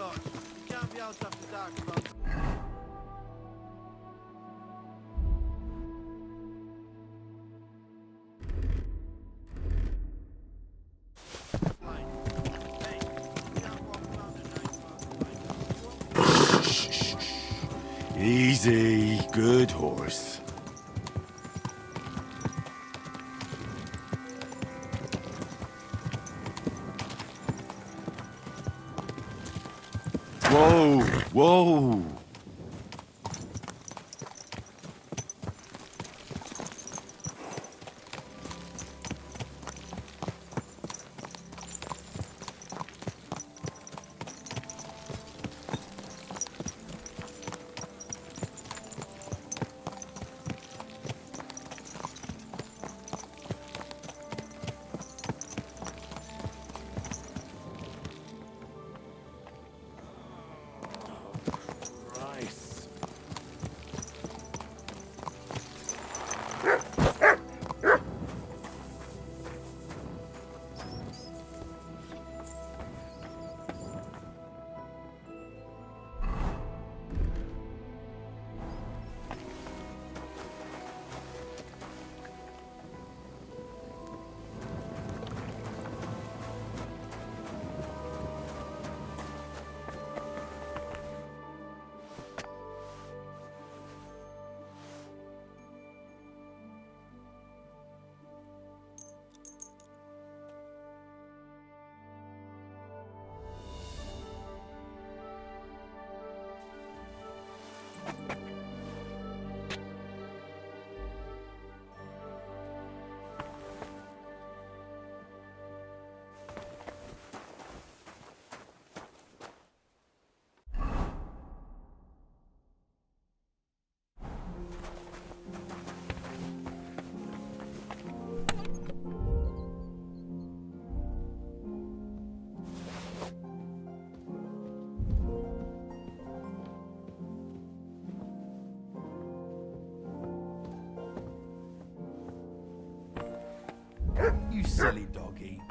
torch. You can't be out after dark about. Easy, good horse. Whoa, whoa. You silly doggy.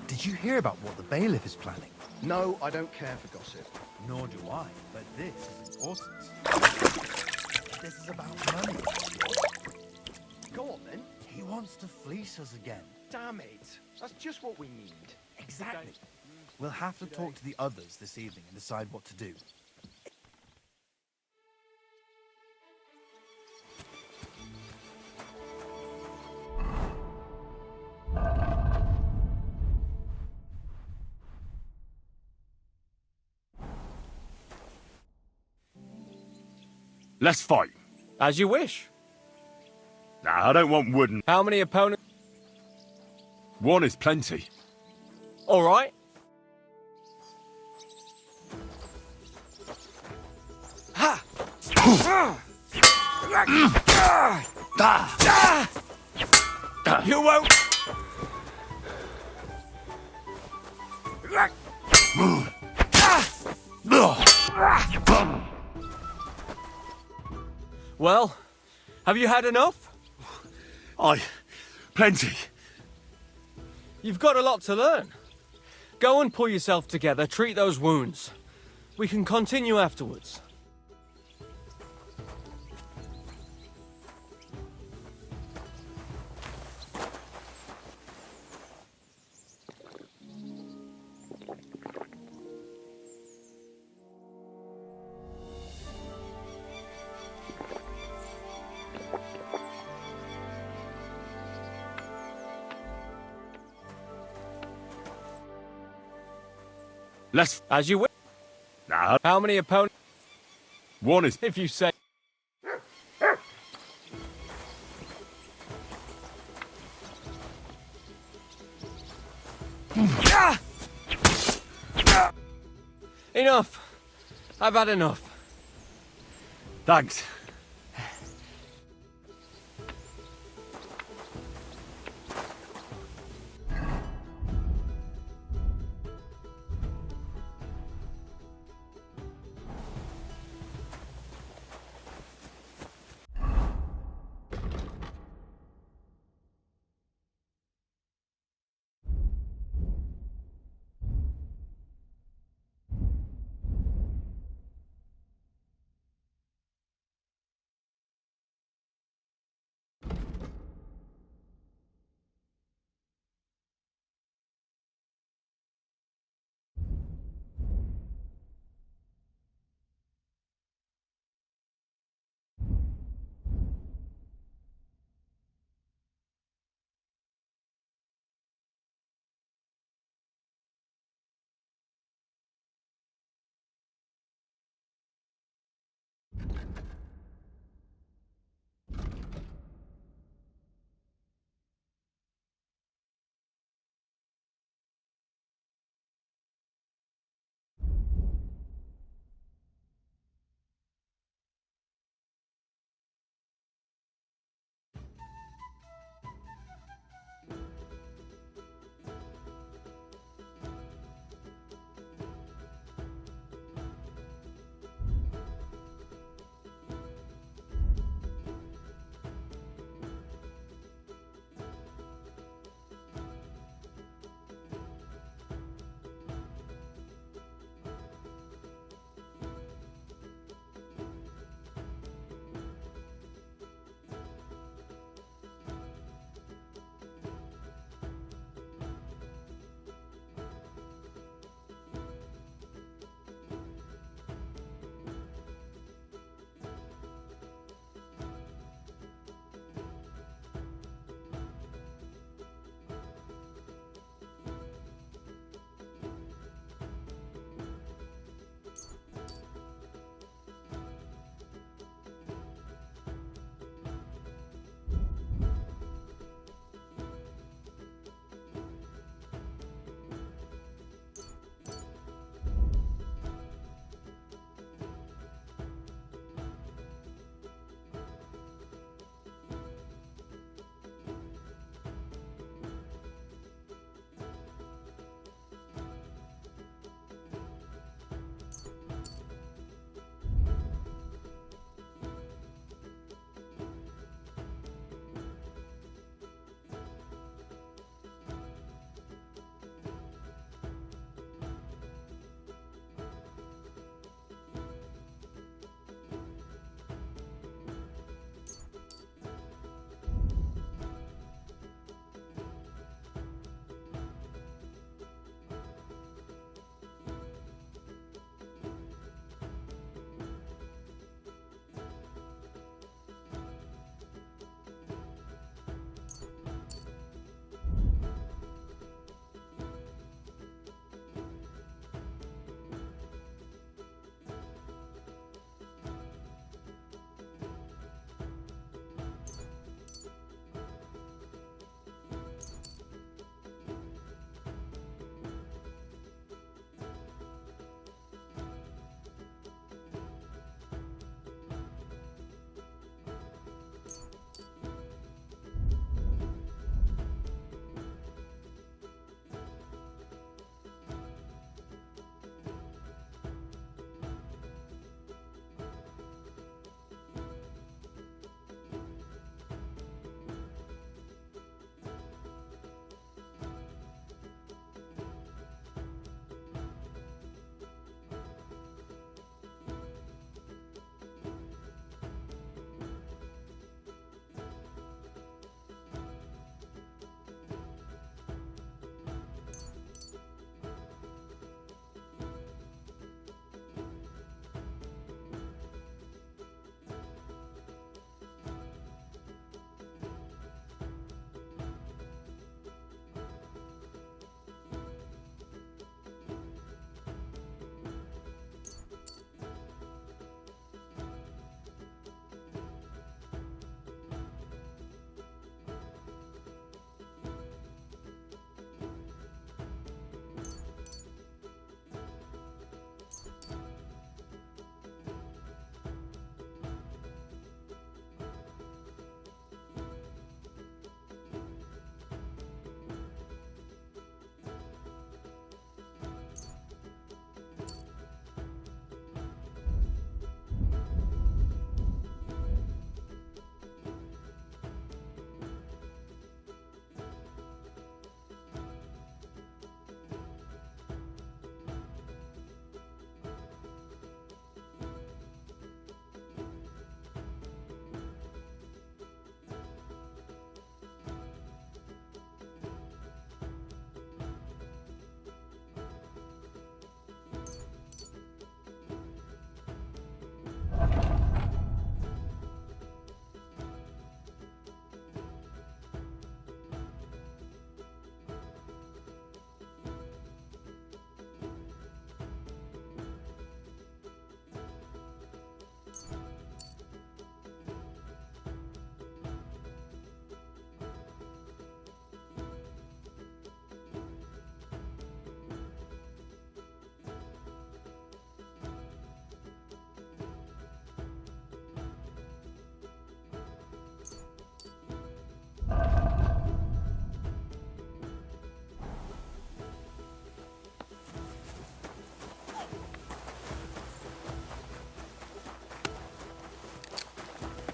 Did you hear about what the bailiff is planning? No, I don't care for gossip. Nor do I, but this is important. This is about money. Go on then. He wants to fleece us again. Damn it. That's just what we need. Exactly. We'll have to talk to the others this evening and decide what to do. Let's fight. As you wish. Nah, I don't want wooden. How many opponents? One is plenty. All right. Ha! You won't. Well, have you had enough? Plenty. You've got a lot to learn. Go and pull yourself together, treat those wounds. We can continue afterwards. Let's. As you wish. Nah, How many opponents? one is. If you say. Enough. I've had enough. Thanks.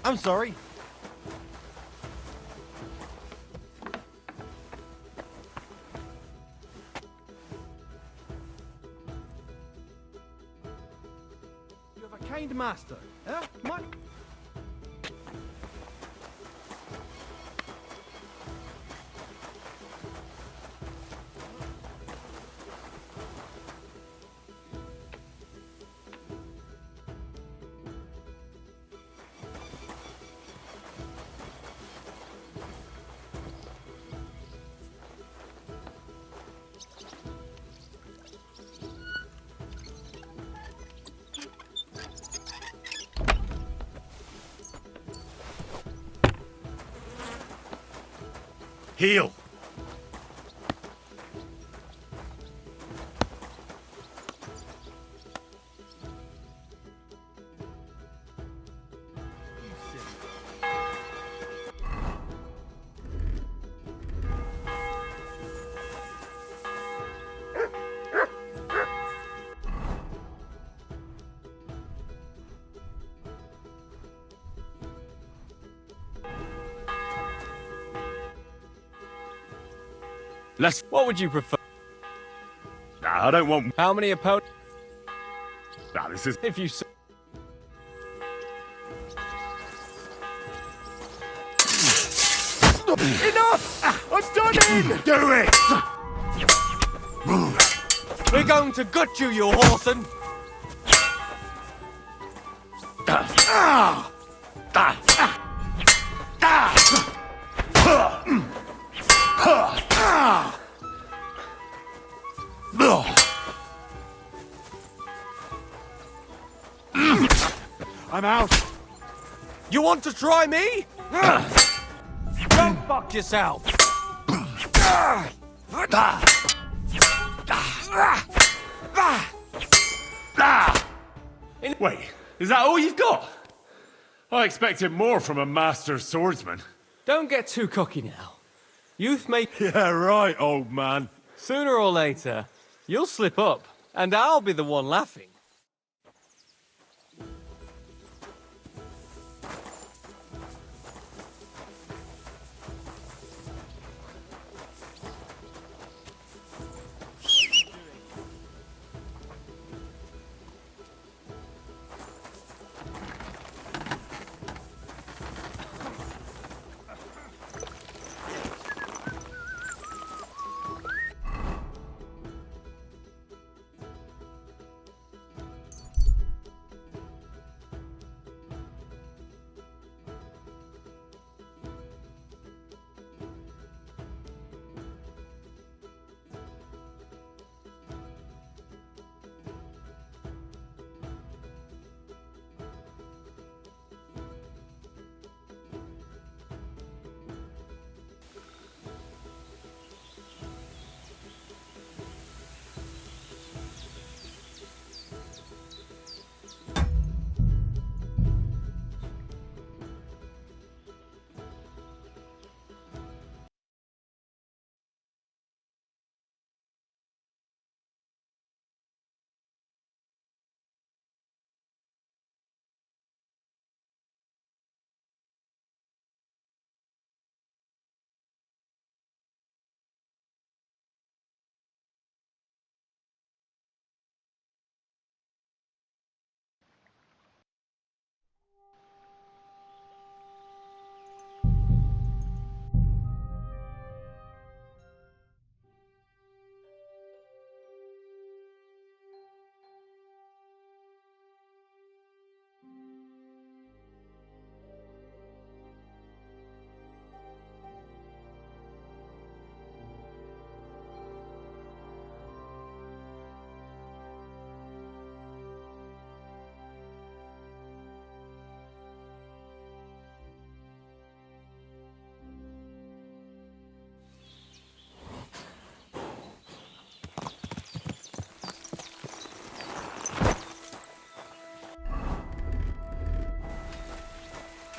I'm sorry. You have a kind master, eh? My... Heal. You silly. Let's. What would you prefer? Nah, I don't want. How many opponents? Nah, this is. If you say. Enough! I'm done in! Do it! We're going to gut you, you whoreson! I'm out. You want to try me? Go fuck yourself! Wait, is that all you've got? I expected more from a master swordsman. Don't get too cocky now. Youth may... Yeah, right, old man. Sooner or later, you'll slip up, and I'll be the one laughing.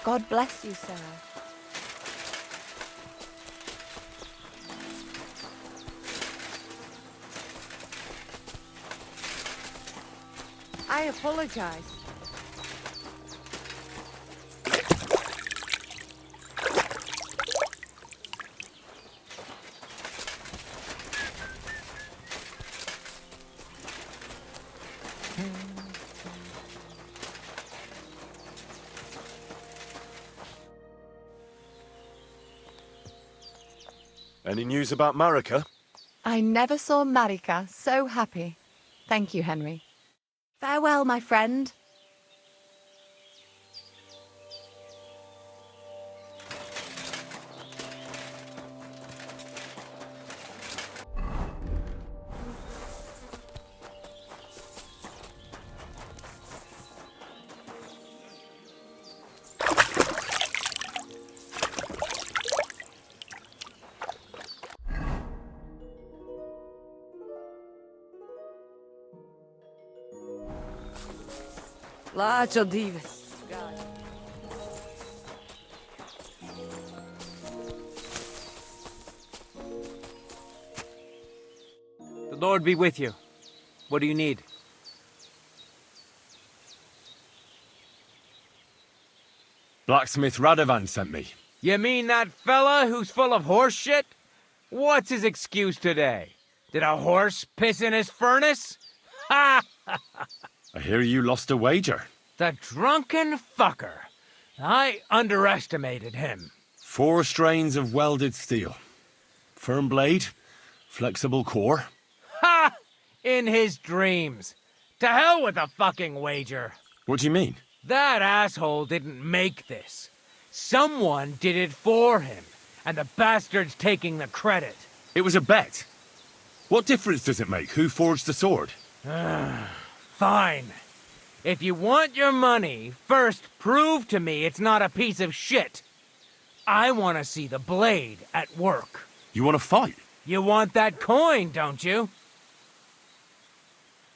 God bless you, sir. I apologize. Any news about Marika? I never saw Marika so happy. Thank you, Henry. Farewell, my friend. Lacho dives. The Lord be with you. What do you need? Blacksmith Radovan sent me. You mean that fella who's full of horse shit? What's his excuse today? Did a horse piss in his furnace? Ha! I hear you lost a wager. The drunken fucker. I underestimated him. 4 strains of welded steel. Firm blade, flexible core. Ha! In his dreams. To hell with the fucking wager. What do you mean? That asshole didn't make this. Someone did it for him, and the bastard's taking the credit. It was a bet. What difference does it make who forged the sword? Fine. If you want your money, first prove to me it's not a piece of shit. I want to see the blade at work. You want to fight? You want that coin, don't you?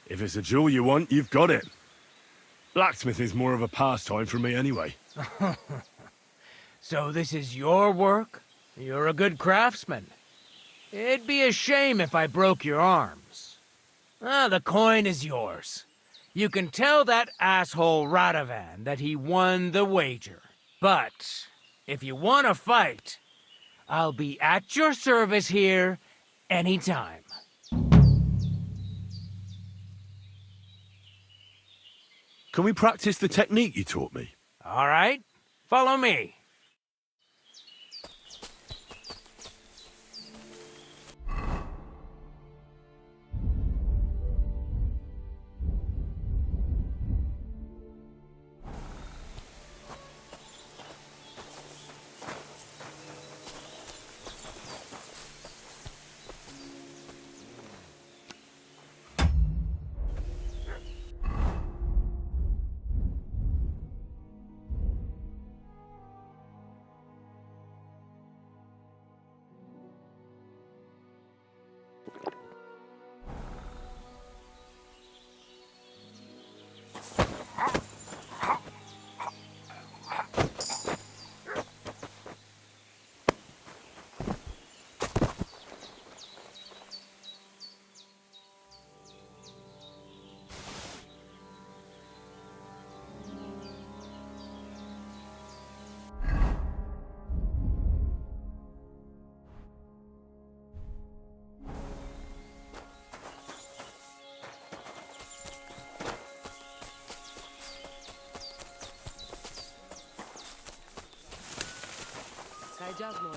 If it's a jewel you want, you've got it. Blacksmith is more of a pastime for me anyway. So this is your work? You're a good craftsman. It'd be a shame if I broke your arms. The coin is yours. You can tell that asshole Radovan that he won the wager. But if you want to fight, I'll be at your service here anytime. Can we practice the technique you taught me? All right, follow me.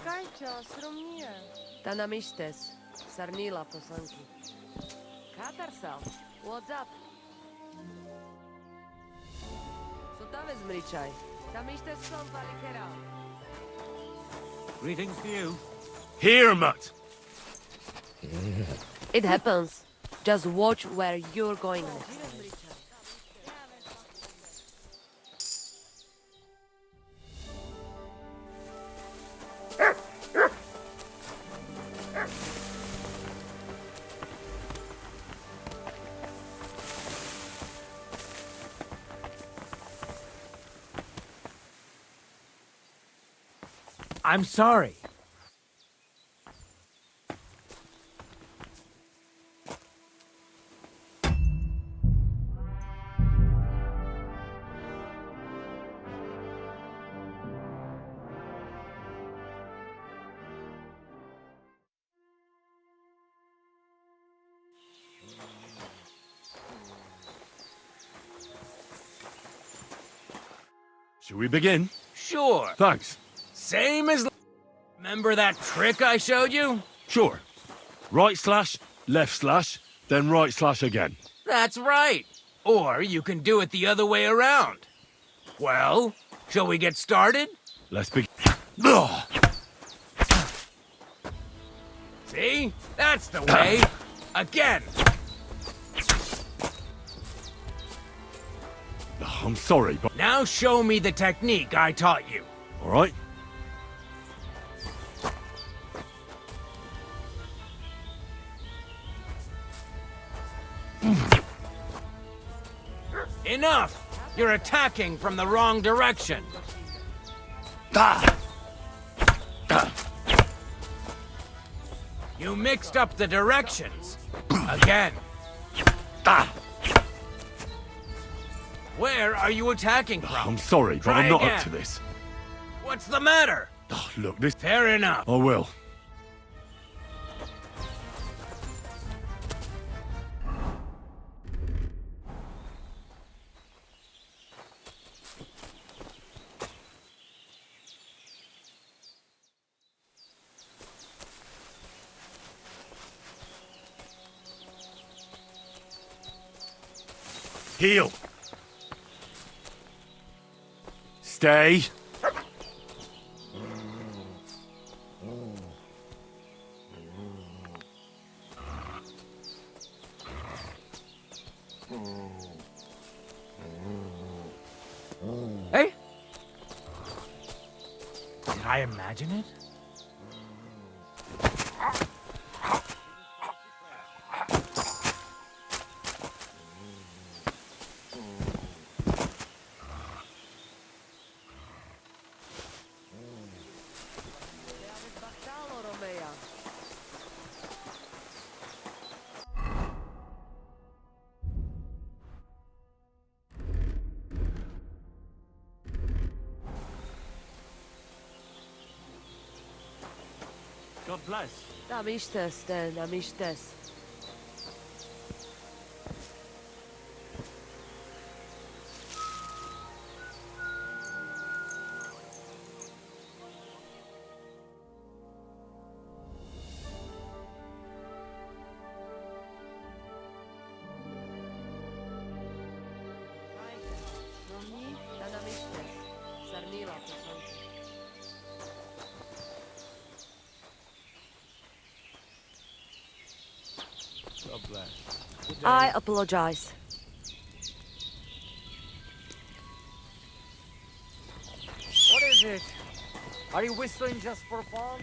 Kajča, sromnije. Ta nam ištes. Sarnila poslanki. Katarsal, what's up? So tave zmričaj. Tam ištes son palikera. Greetings to you. Here, Mutt! It happens. Just watch where you're going next. I'm sorry. Shall we begin? Sure. Thanks. Same as... Remember that trick I showed you? Sure. Right slash, left slash, then right slash again. That's right. Or you can do it the other way around. Well, shall we get started? Let's be. Ugh. See? That's the way. Again. I'm sorry, but. Now show me the technique I taught you. All right. Enough! You're attacking from the wrong direction. Ah. Ah. You mixed up the directions. Again. Ah. Where are you attacking from? I'm sorry, but Try I'm not again. up to this. What's the matter? Oh, look, this. Fair enough. I will. Heel. Stay. Hey? Did I imagine it? Battalo, Romea. God bless. Tam ishtes, ten, tam ishtes. Nomni, ta nam ishtes. Sarnila, posłanki. God bless. I apologize. What is it? Are you whistling just for fun?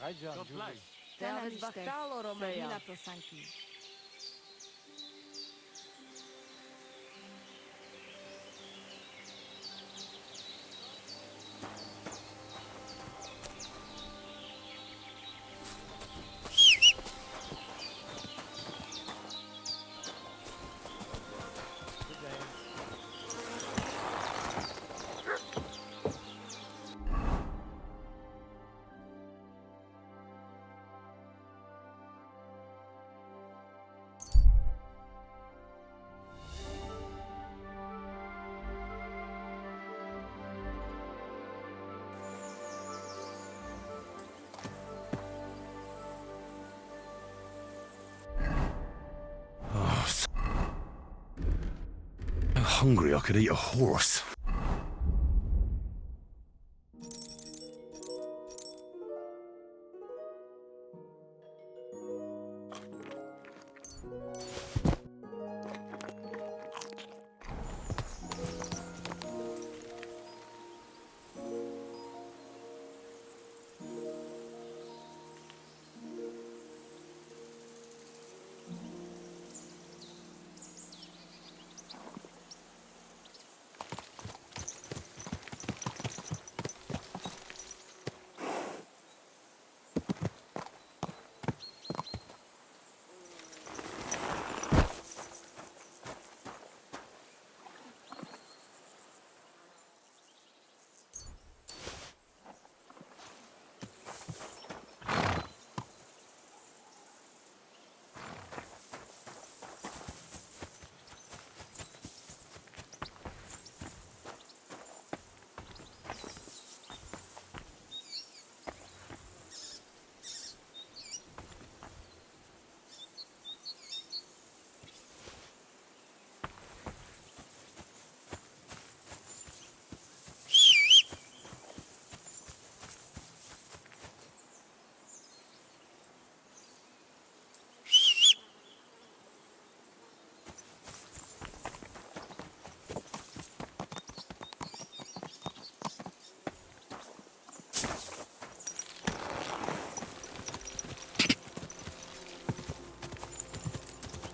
God bless. Te zbachtalo, Romeo. I'm hungry I could eat a horse.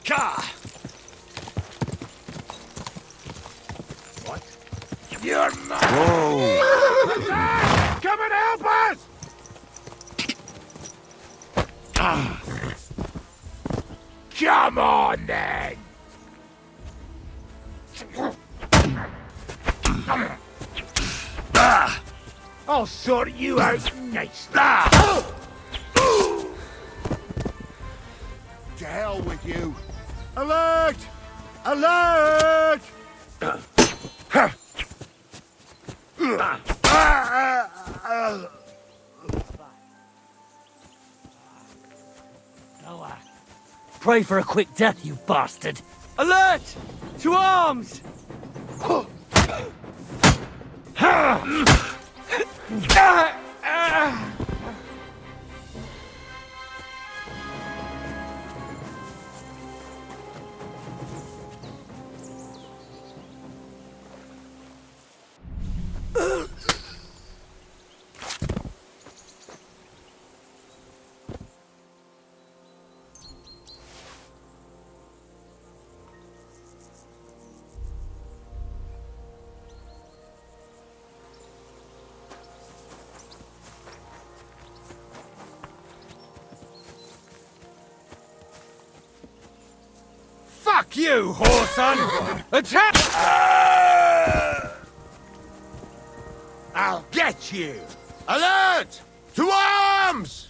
Ka! What? You're mine! Whoa! Come and help us! Come on, then! I'll sort you out nicely. To hell with you. Alert! Alert! Pray for a quick death, you bastard! Alert! To arms! Fuck you, whoreson! Attack! I'll get you! Alert! To arms!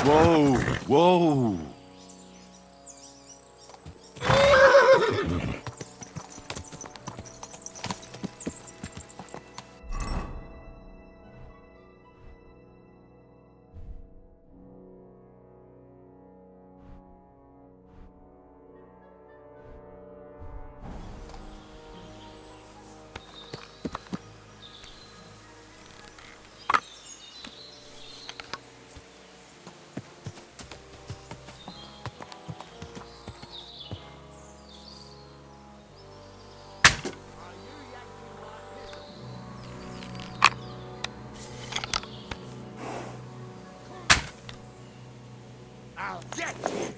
Whoa, whoa. I'll get you!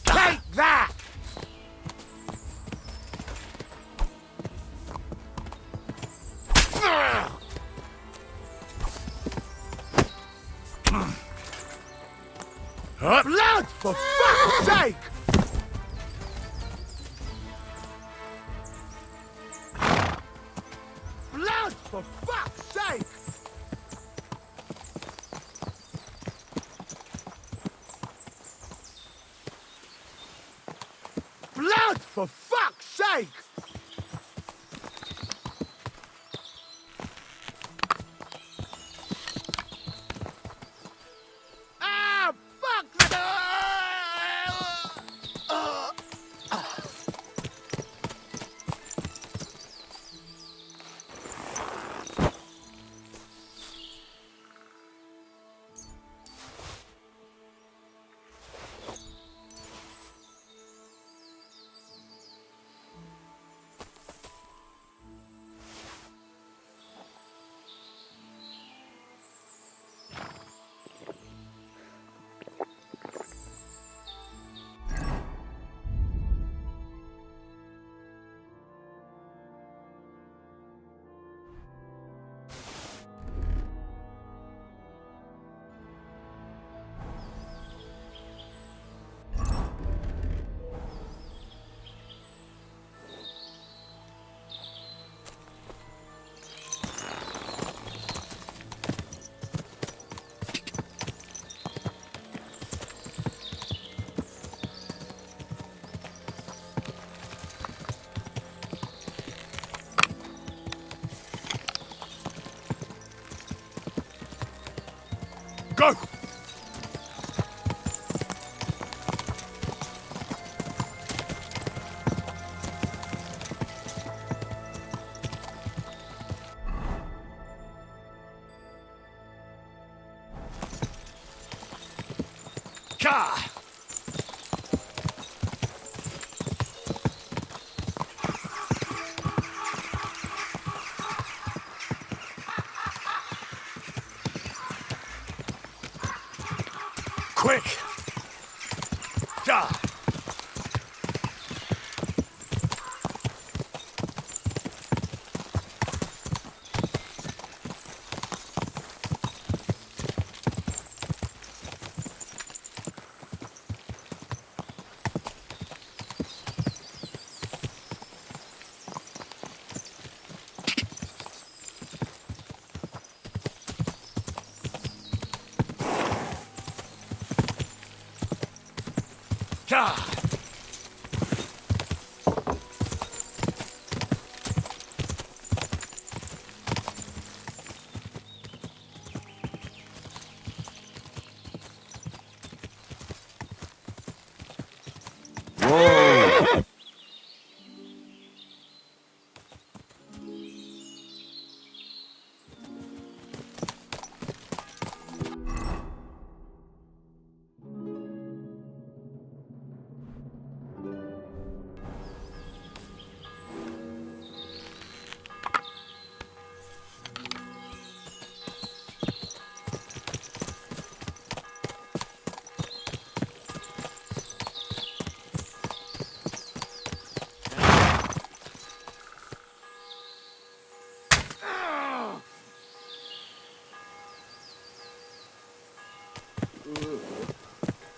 Take that! Blood, for fuck's sake! Blood, for fuck's sake! Blood, for fuck's sake! Ah, fuck! Go! Ka! Quick! Ja! Ja! Whoa!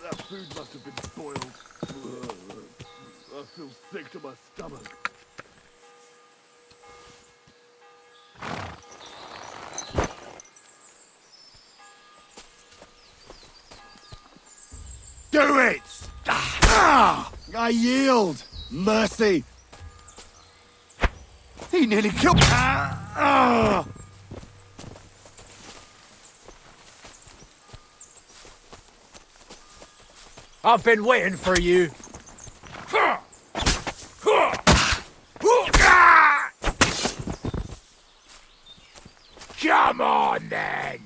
That food must have been spoiled. I feel sick to my stomach. Do it! I yield! Mercy! He nearly killed me! I've been waiting for you. Come on, then!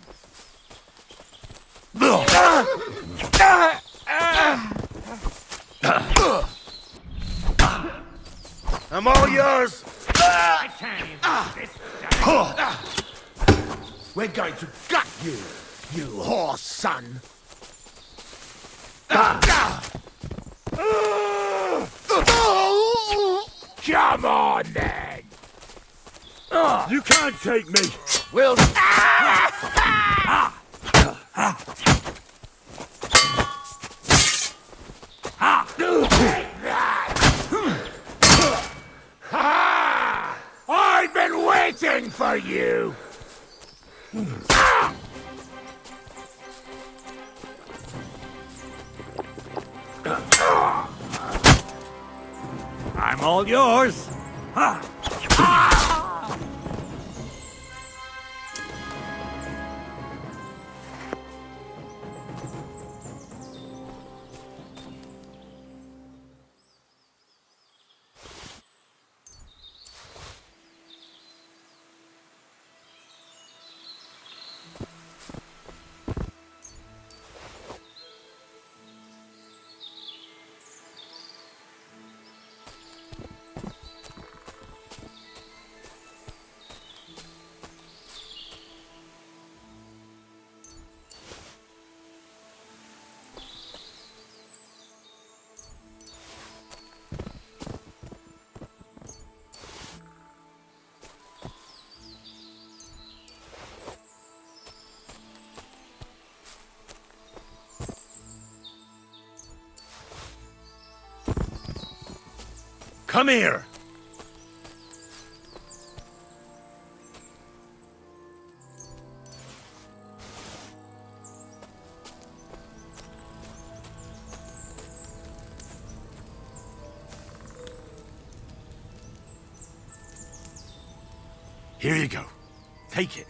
I'm all yours! We're going to gut you, you horse son! Come on, then! You can't take me! We'll... I've been waiting for you! I'm all yours. Come here! Here you go. Take it.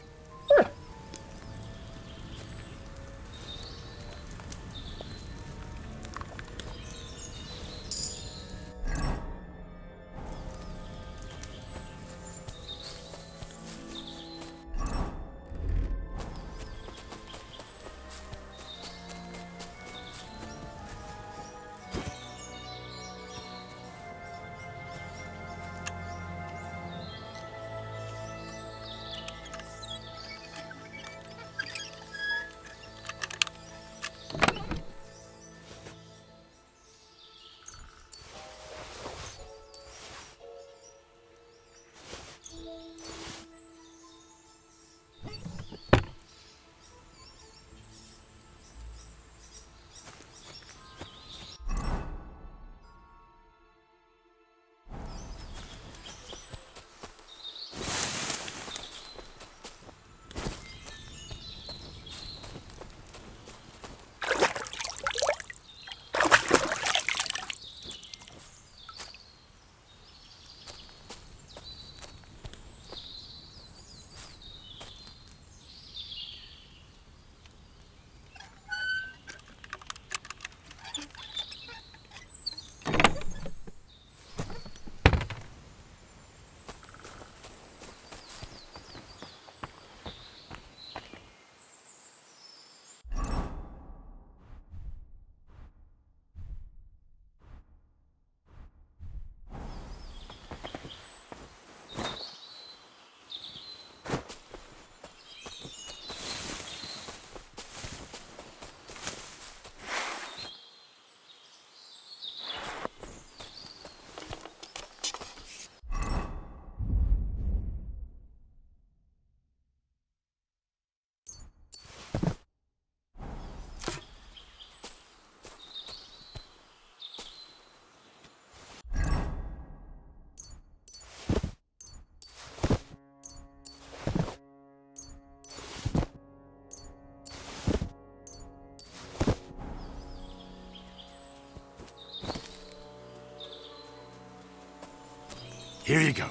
Here you go.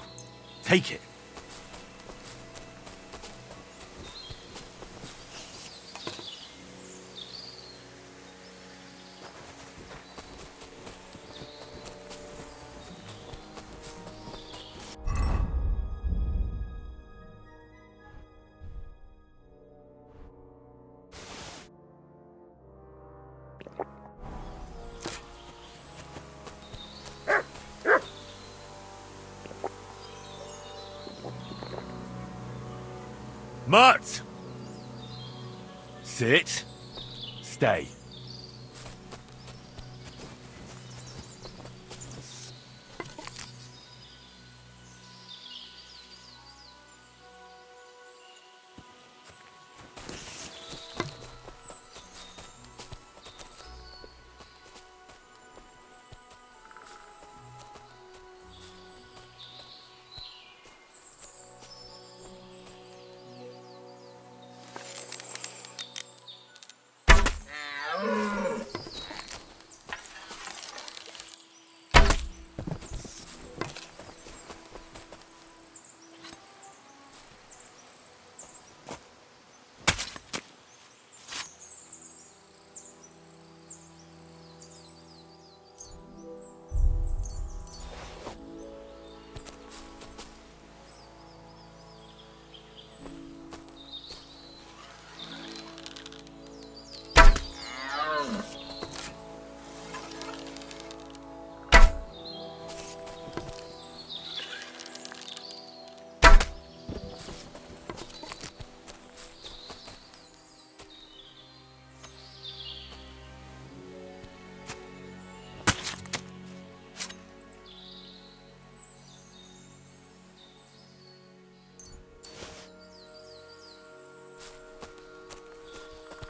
Take it. Mutt! Sit. Stay.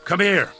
Come here.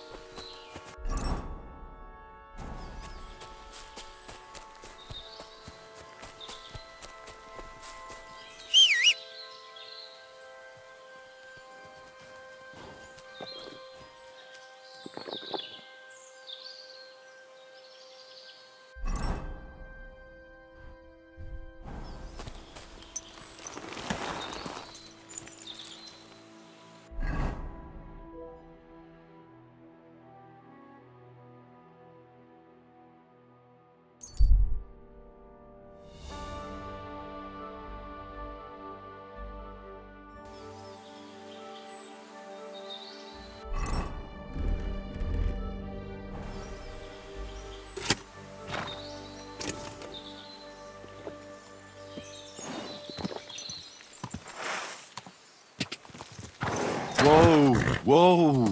Whoa, whoa.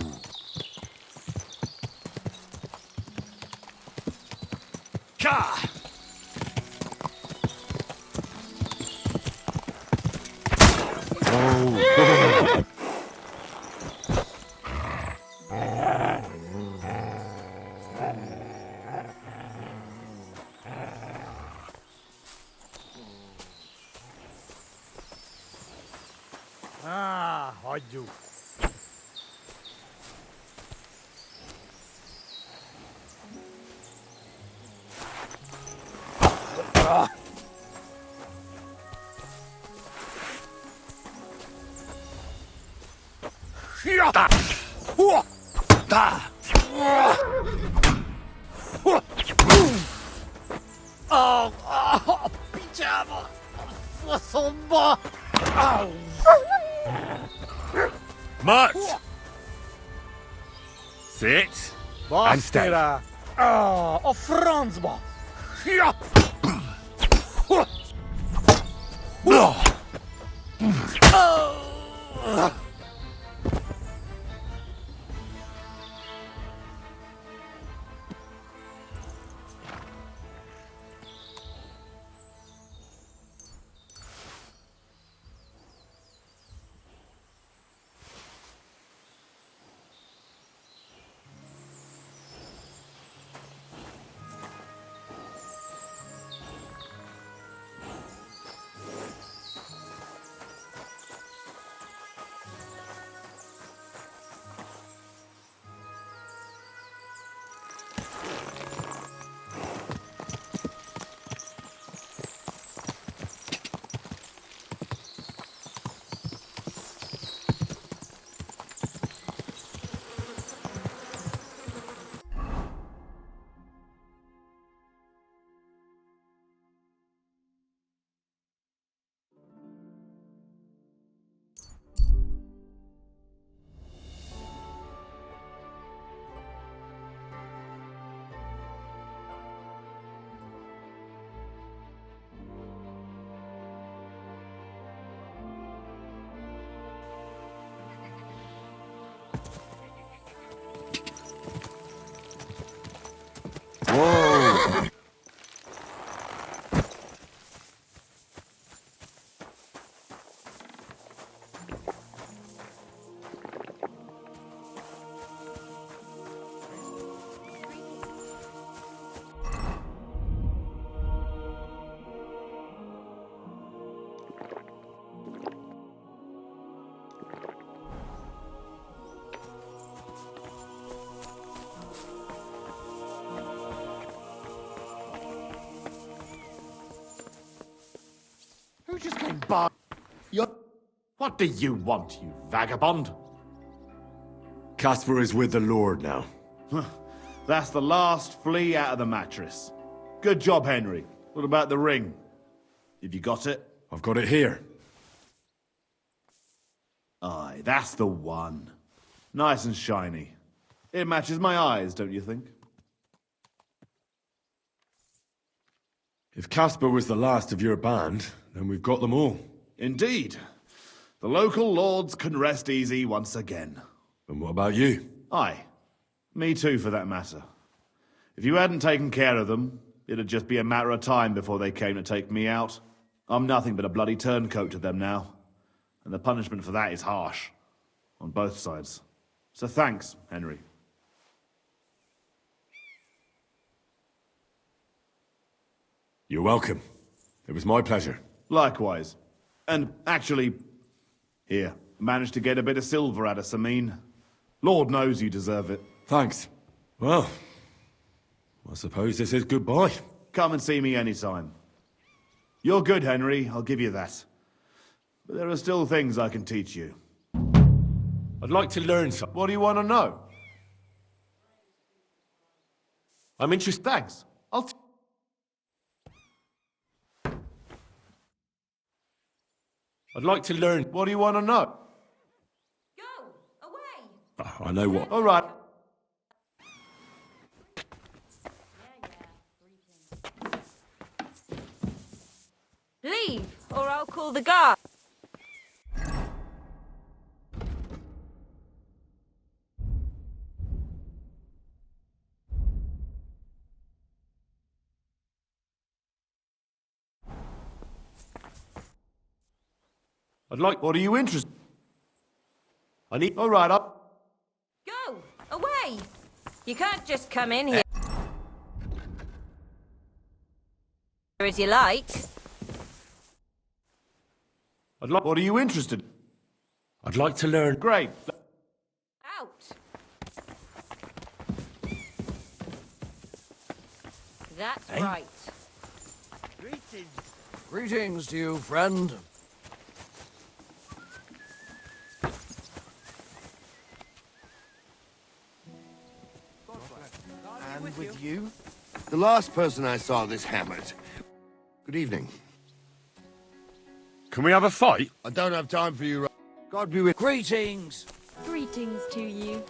Ka! Oh, Ah, hagyjuk. Picsába! A faszomba! Mutt! Sit. And stay. Rá! A francba! Ja! You just came by. What do you want, you vagabond? Caspar is with the Lord now. That's the last flea out of the mattress. Good job, Henry. What about the ring? Have you got it? I've got it here. Aye, that's the one. Nice and shiny. It matches my eyes, don't you think? If Caspar was the last of your band, then we've got them all. Indeed. The local lords can rest easy once again. And what about you? Aye. Me too, for that matter. If you hadn't taken care of them, it'd just be a matter of time before they came to take me out. I'm nothing but a bloody turncoat to them now. And the punishment for that is harsh. On both sides. So thanks, Henry. You're welcome. It was my pleasure. Likewise. And actually, here, managed to get a bit of silver out of Sameen. Lord knows you deserve it. Thanks. Well, I suppose this is goodbye. Come and see me anytime. You're good, Henry, I'll give you that. But there are still things I can teach you. I'd like to learn something. What do you want to know? I'm interested. Thanks. I'd like to learn. What do you want to know? Go! Away! I know what. All right. Leave, or I'll call the guard. I'd like. What are you interested? I need. All right, up. Go! Away! You can't just come in here as you like. I'd like. What are you interested? I'd like to learn. Great. Out! That's right. Greetings to you, friend. And with you? The last person I saw this hammered. Good evening. Can we have a fight? I don't have time for you. God be with. Greetings. Greetings to you.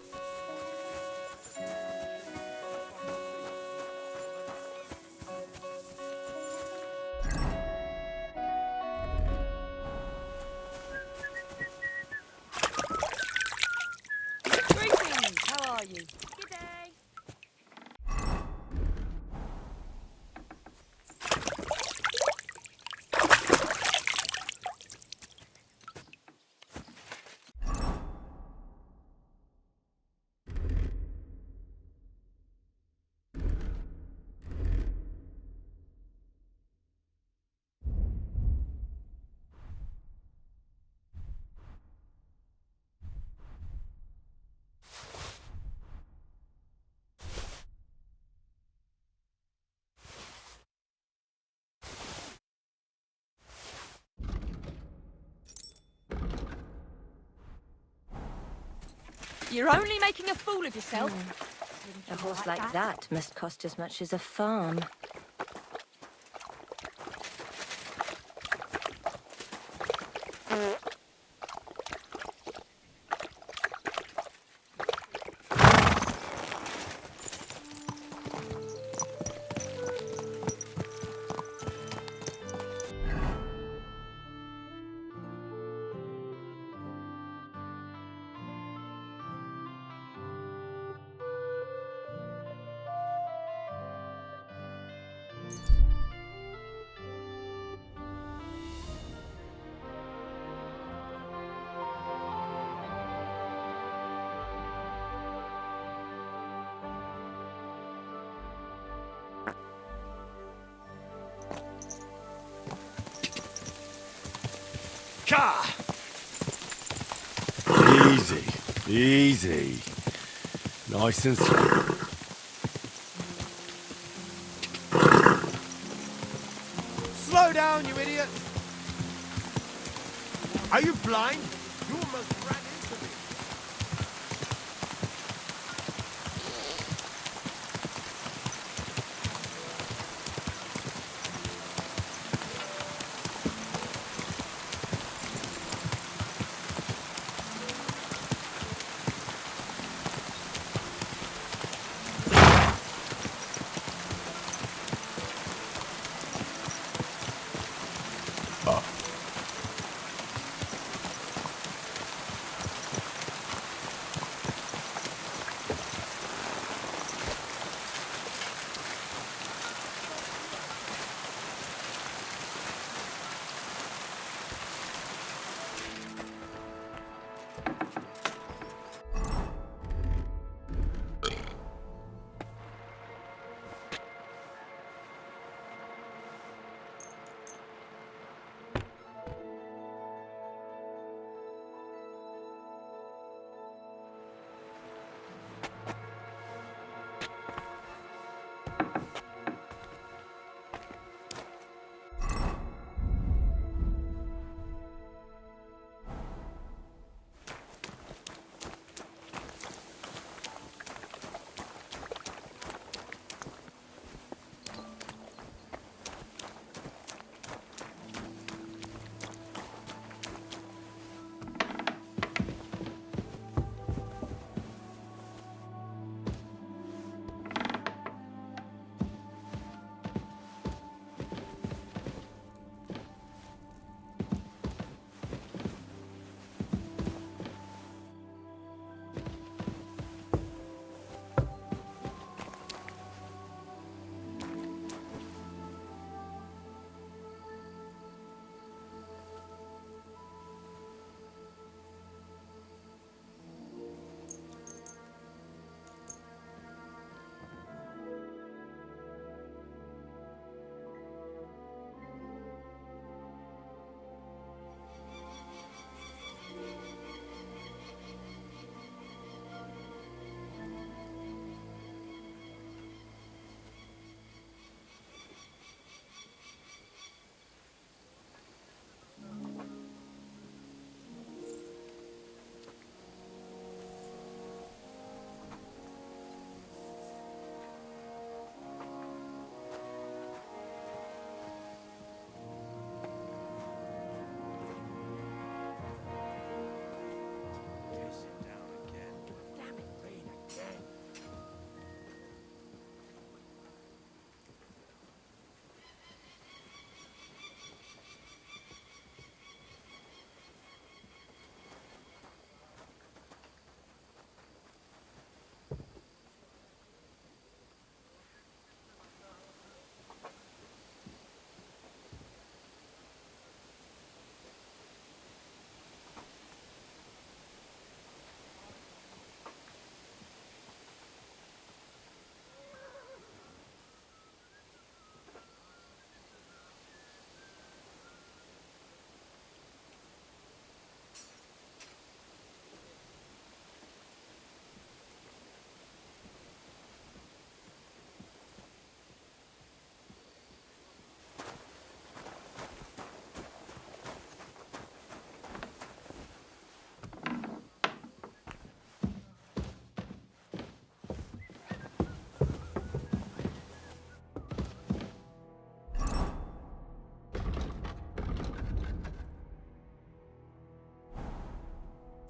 Greetings! How are you? G'day! You're only making a fool of yourself. A horse like that must cost as much as a farm. Easy. Easy. Nice and slow. Slow down, you idiot! Are you blind? You almost ran into me.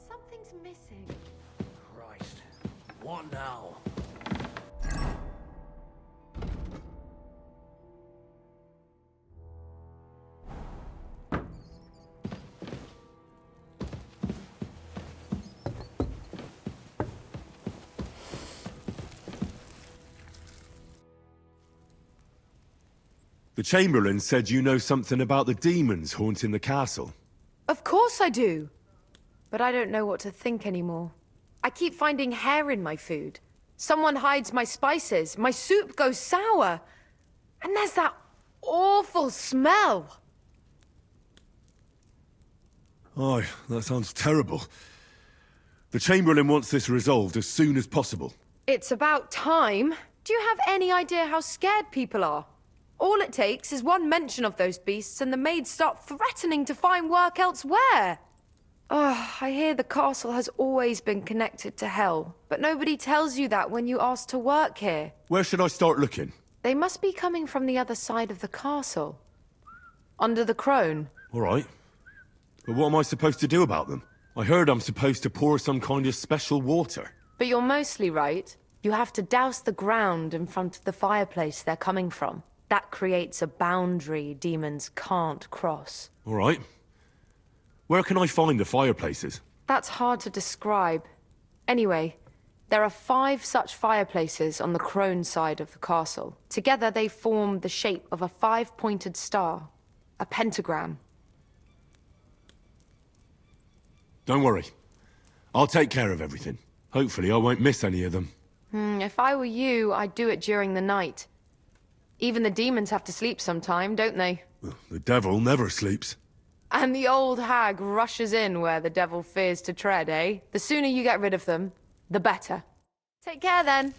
Something's missing. Christ. What now? The Chamberlain said you know something about the demons haunting the castle. Of course I do. But I don't know what to think anymore. I keep finding hair in my food. Someone hides my spices. My soup goes sour. And there's that awful smell. Oh, that sounds terrible. The Chamberlain wants this resolved as soon as possible. It's about time. Do you have any idea how scared people are? All it takes is one mention of those beasts and the maids start threatening to find work elsewhere. I hear the castle has always been connected to hell, but nobody tells you that when you ask to work here. Where should I start looking? They must be coming from the other side of the castle. Under the crone. All right. But what am I supposed to do about them? I heard I'm supposed to pour some kind of special water. But you're mostly right. You have to douse the ground in front of the fireplace they're coming from. That creates a boundary demons can't cross. All right. Where can I find the fireplaces? That's hard to describe. Anyway, there are 5 such fireplaces on the crone side of the castle. Together they form the shape of a 5-pointed star. A pentagram. Don't worry. I'll take care of everything. Hopefully I won't miss any of them. If I were you, I'd do it during the night. Even the demons have to sleep sometime, don't they? The devil never sleeps. And the old hag rushes in where the devil fears to tread, eh? The sooner you get rid of them, the better. Take care then.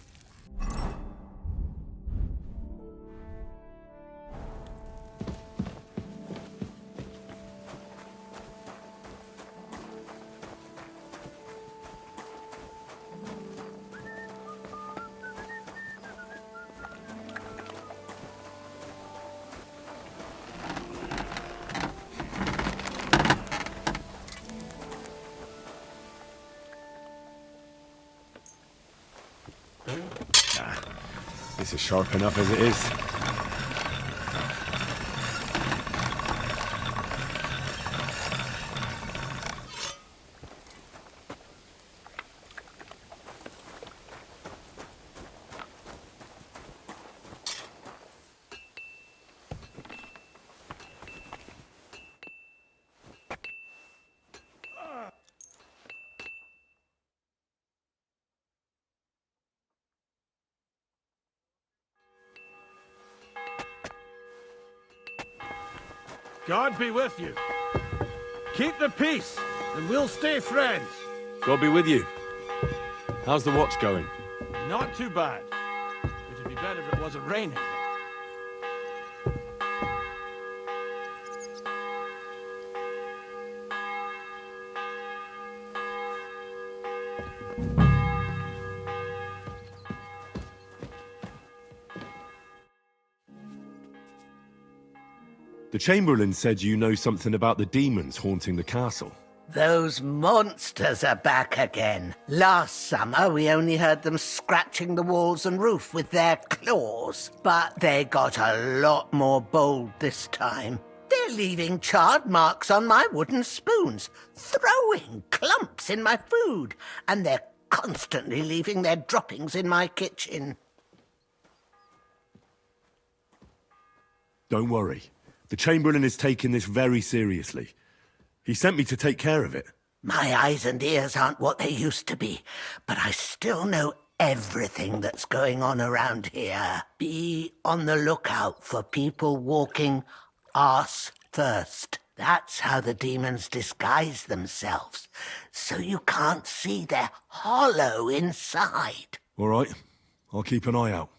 This is sharp enough as it is. God be with you. Keep the peace, and we'll stay friends. God be with you. How's the watch going? Not too bad. It'd be better if it wasn't raining. The Chamberlain said you know something about the demons haunting the castle. Those monsters are back again. Last summer, we only heard them scratching the walls and roof with their claws. But they got a lot more bold this time. They're leaving charred marks on my wooden spoons, throwing clumps in my food, and they're constantly leaving their droppings in my kitchen. Don't worry. The Chamberlain is taking this very seriously. He sent me to take care of it. My eyes and ears aren't what they used to be, but I still know everything that's going on around here. Be on the lookout for people walking arse first. That's how the demons disguise themselves, so you can't see their hollow inside. All right. I'll keep an eye out.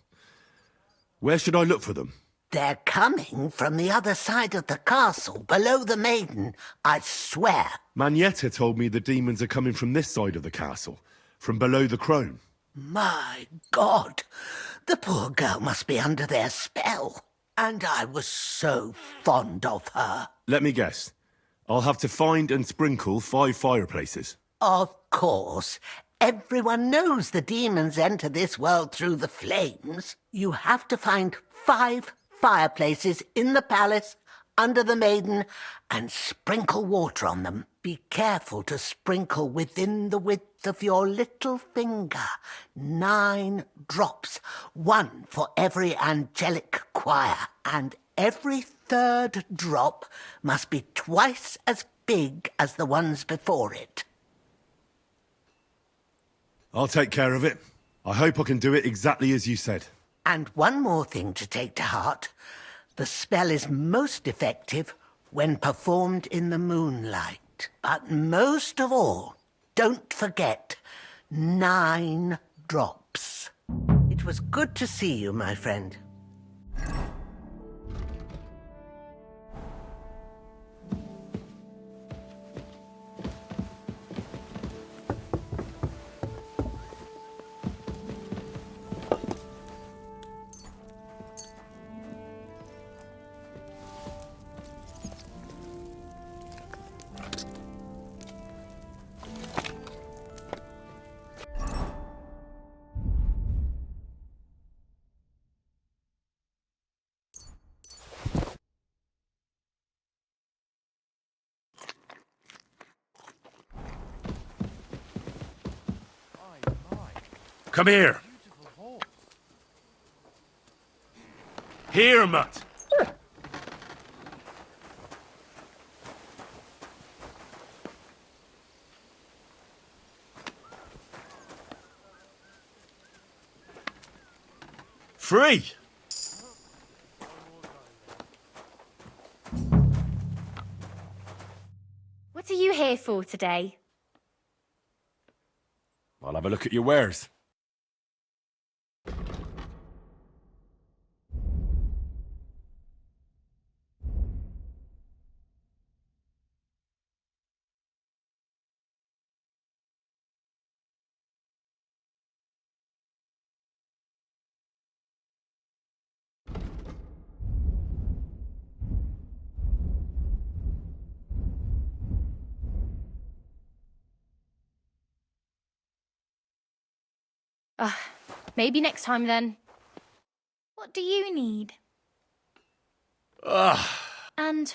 Where should I look for them? They're coming from the other side of the castle, below the maiden, I swear. Manietta told me the demons are coming from this side of the castle, from below the crone. My God, the poor girl must be under their spell. And I was so fond of her. Let me guess. I'll have to find and sprinkle 5 fireplaces. Of course. Everyone knows the demons enter this world through the flames. You have to find 5 fireplaces in the palace, under the maiden, and sprinkle water on them. Be careful to sprinkle within the width of your little finger. 9 drops, 1 for every angelic choir, and every 3rd drop must be twice as big as the ones before it. I'll take care of it. I hope I can do it exactly as you said. And one more thing to take to heart. The spell is most effective when performed in the moonlight. But most of all, don't forget 9 drops. It was good to see you, my friend. Come here. Here, mutt. Free. What are you here for today? I'll have a look at your wares. Maybe next time then. What do you need? And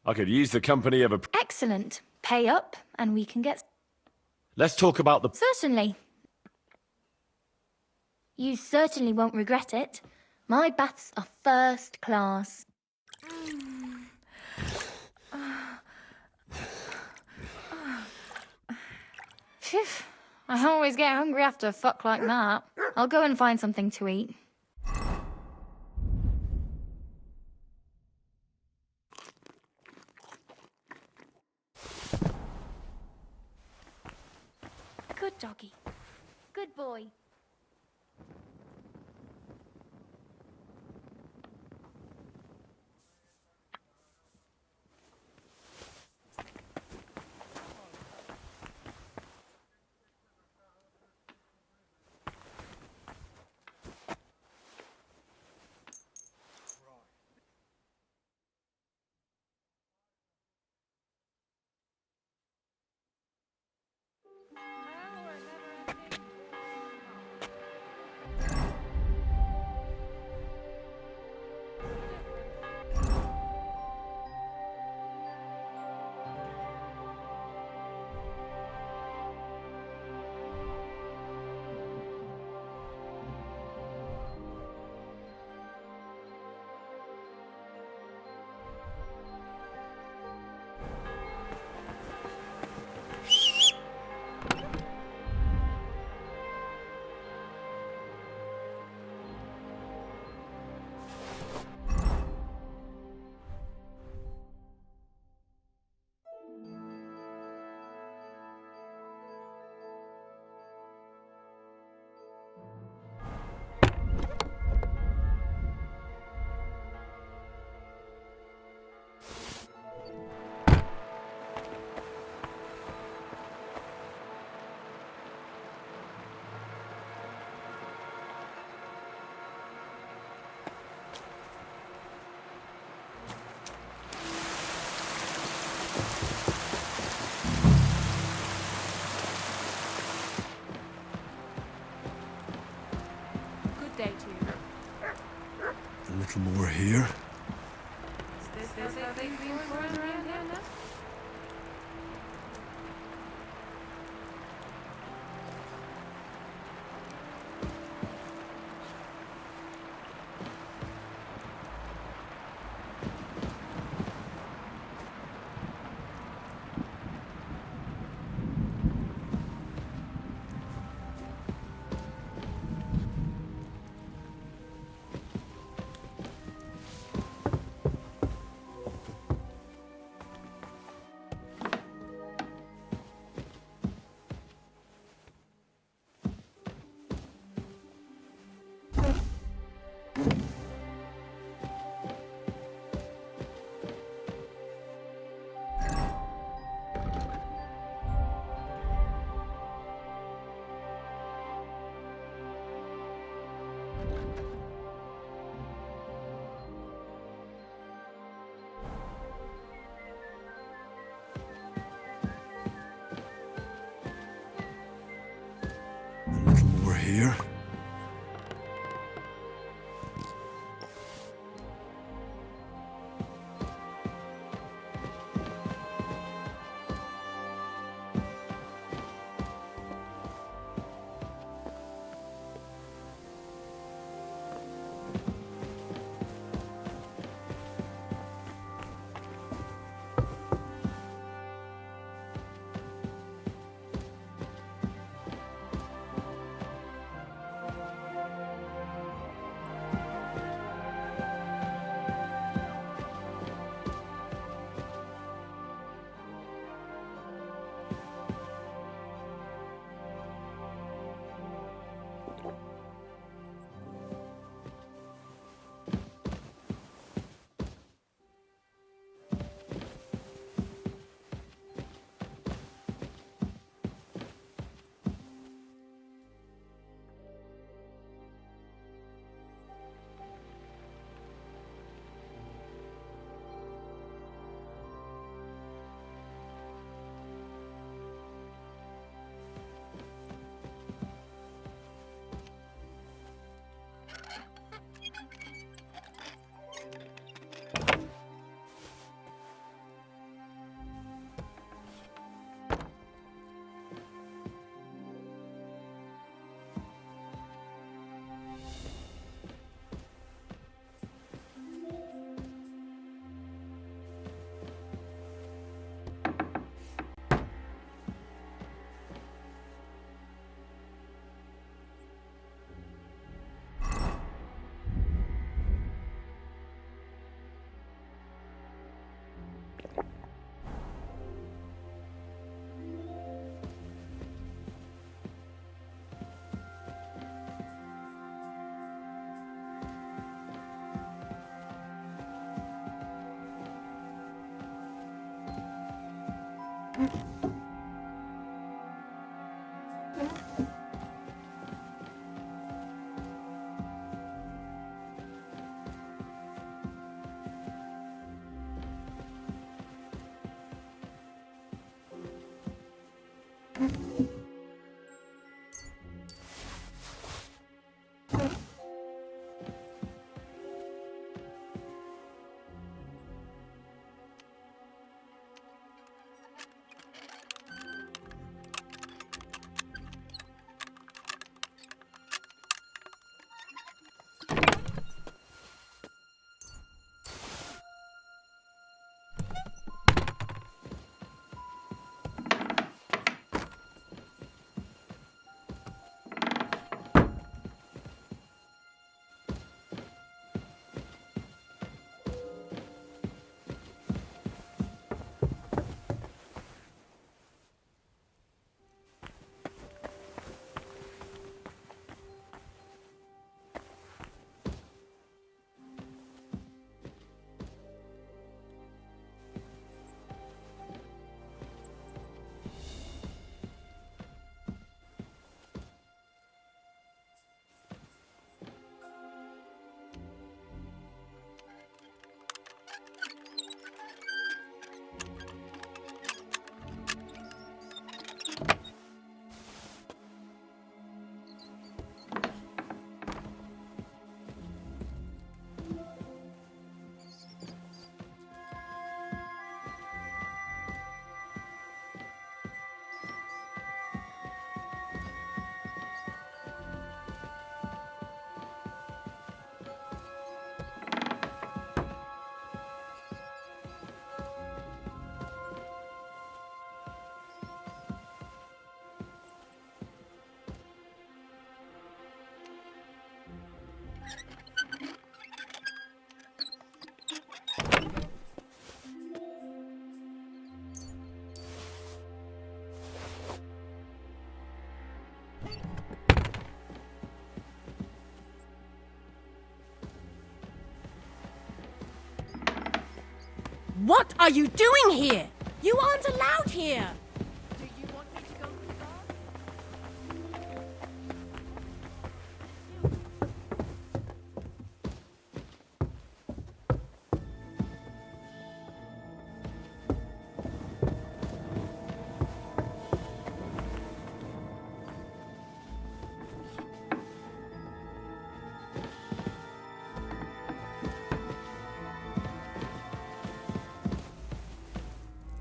I could use the company of a... excellent. Pay up and we can get... Let's talk about the... Certainly. You certainly won't regret it. My baths are first class. Phew. I always get hungry after a fuck like that. I'll go and find something to eat. Good doggy. Good boy. Day to you. A little more here. Is this how they've been pouring around here now? What are you doing here? You aren't allowed here!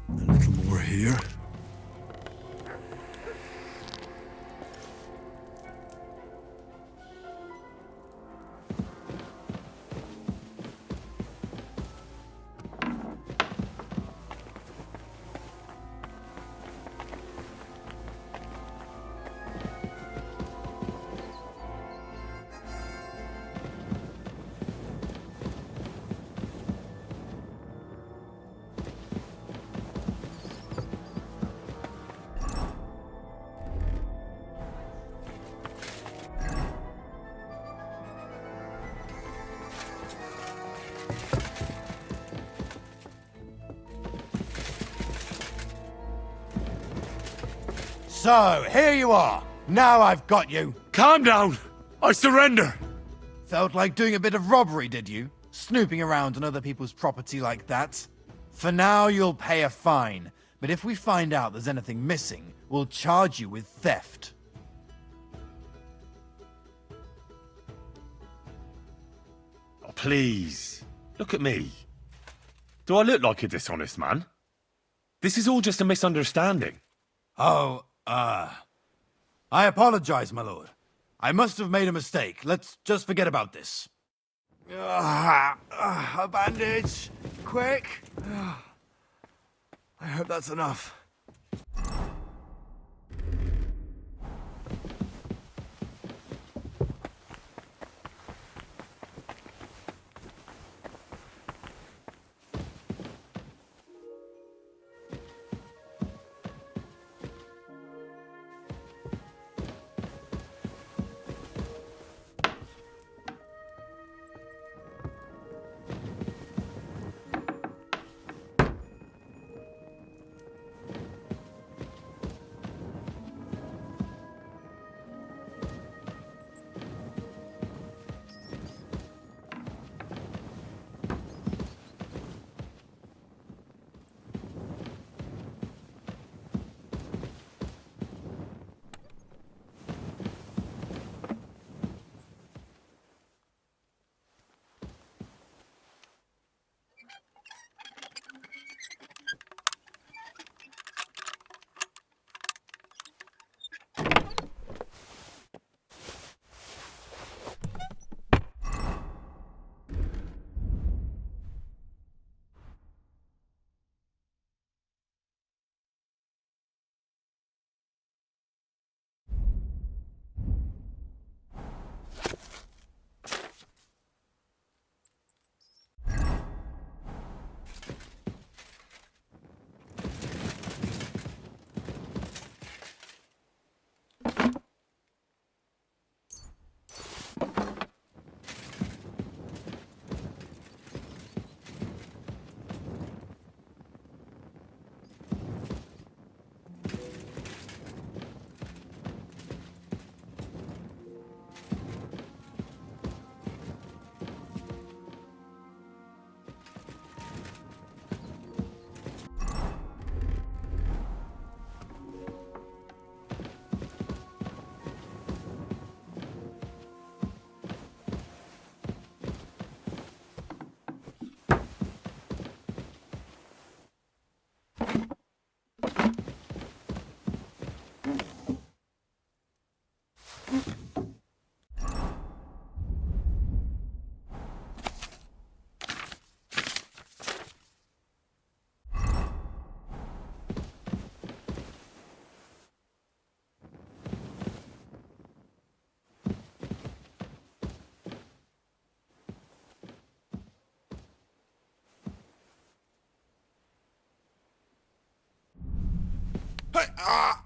A little more here. So, here you are. Now I've got you. Calm down. I surrender. Felt like doing a bit of robbery, did you? Snooping around on other people's property like that? For now, you'll pay a fine. But if we find out there's anything missing, we'll charge you with theft. Oh, please. Look at me. Do I look like a dishonest man? This is all just a misunderstanding. Oh, I apologize, my lord. I must have made a mistake. Let's just forget about this. A bandage! Quick! I hope that's enough. Hey, ah!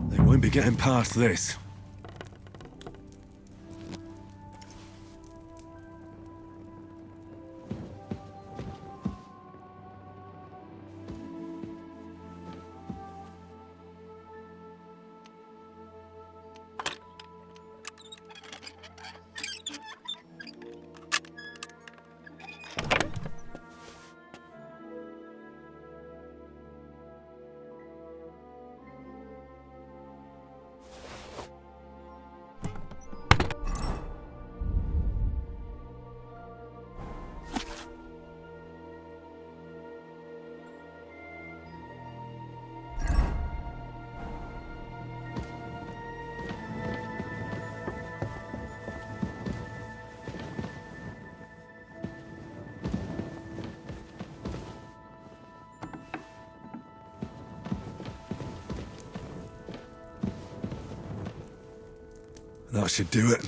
They won't be getting past this. That should do it.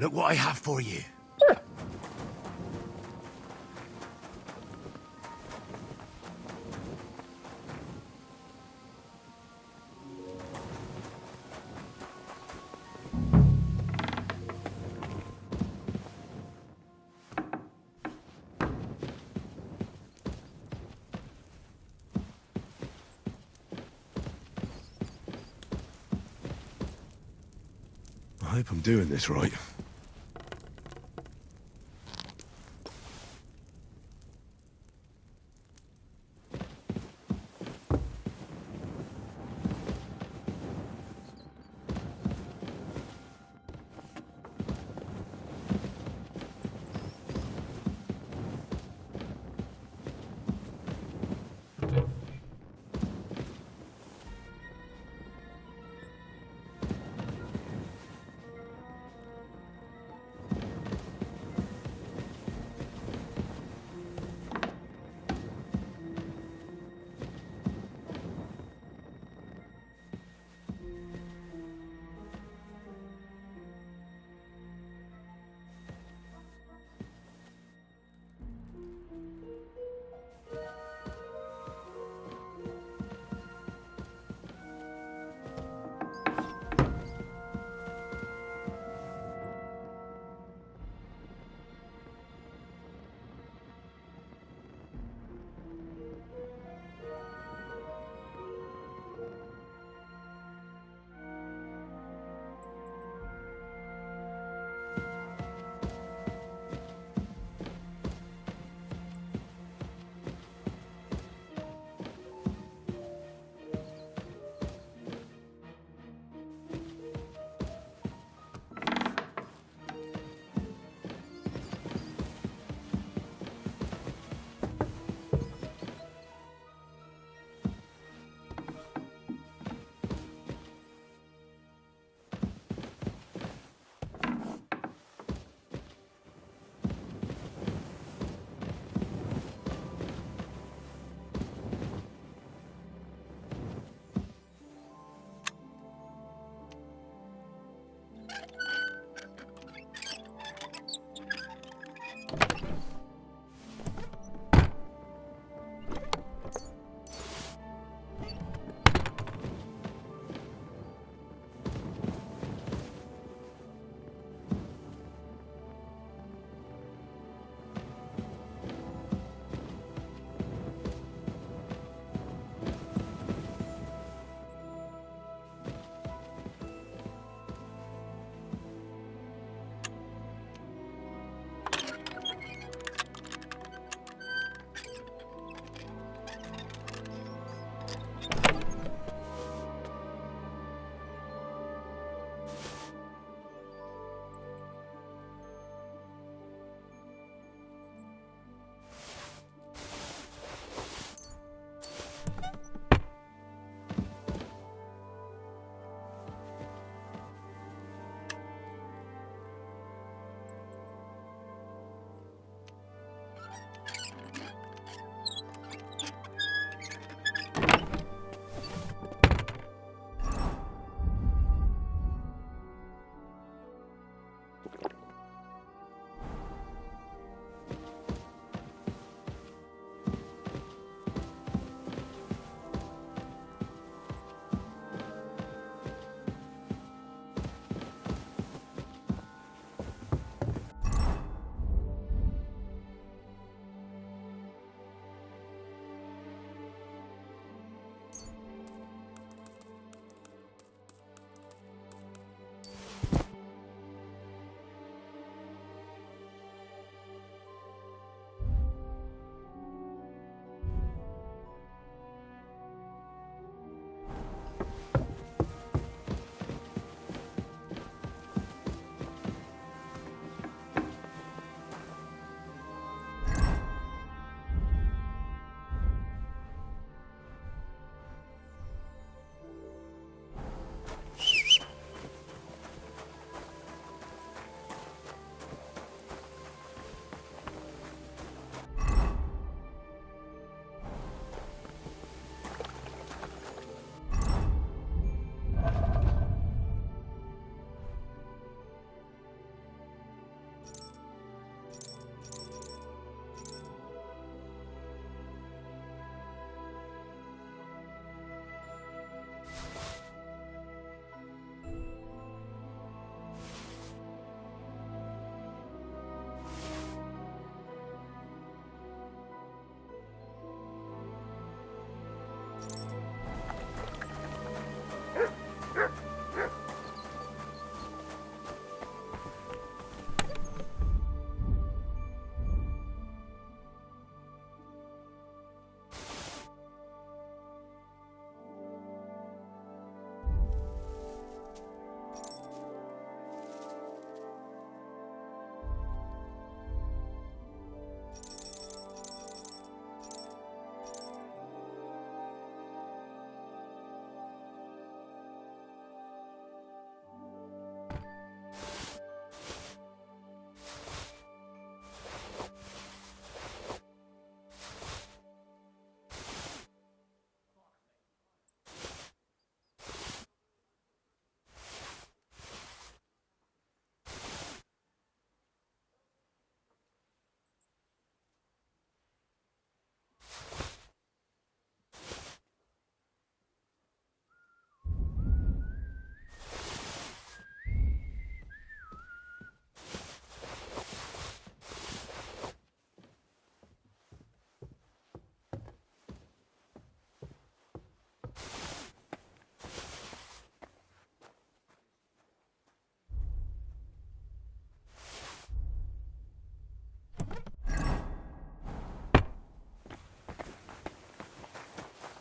Look what I have for you. I hope I'm doing this right.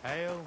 Ale.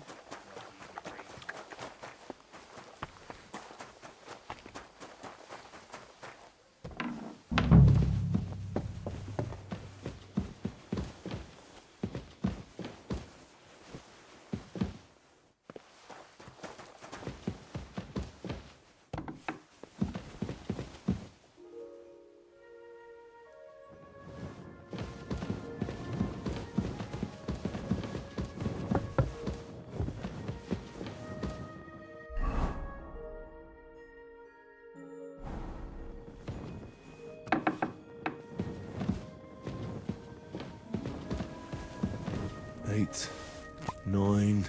Eight, 9.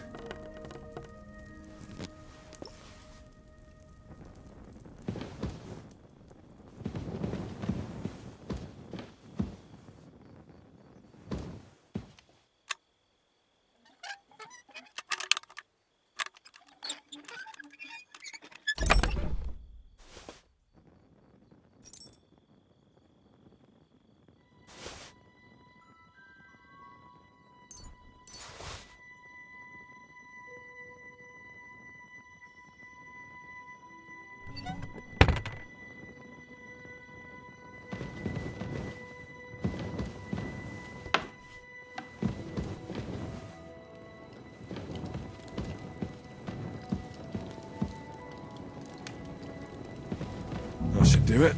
That should do it.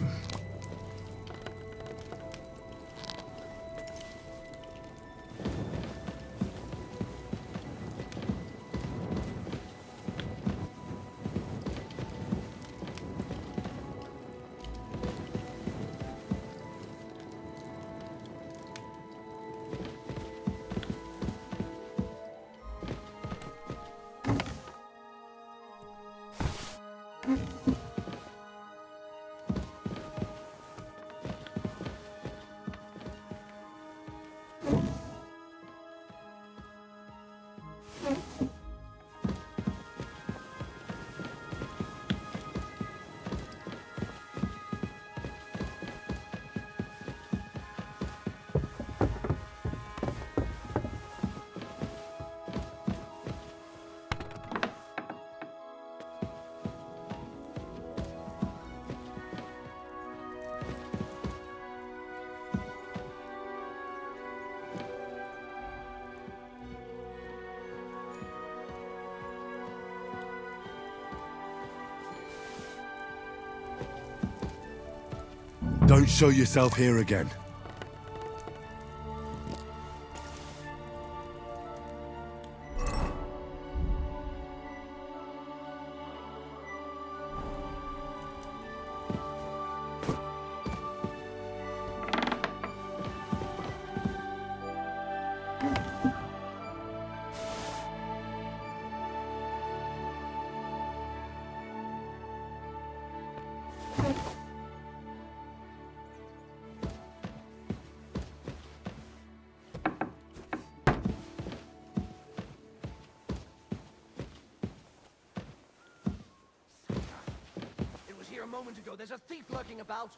Don't show yourself here again. It was here a moment ago. There's a thief lurking about.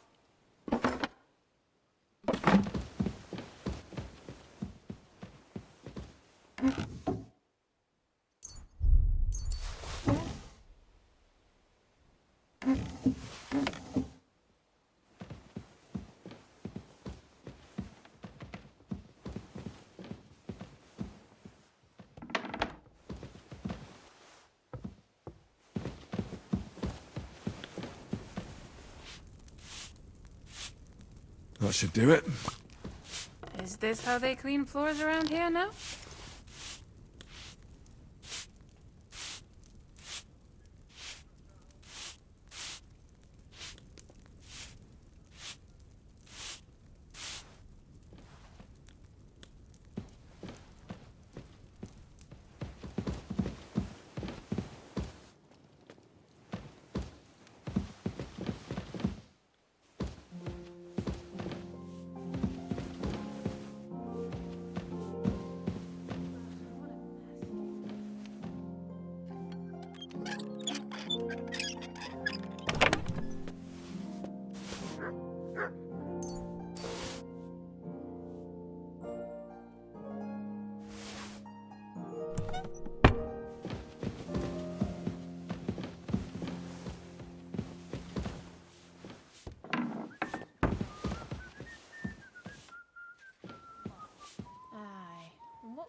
That should do it. Is this how they clean floors around here now?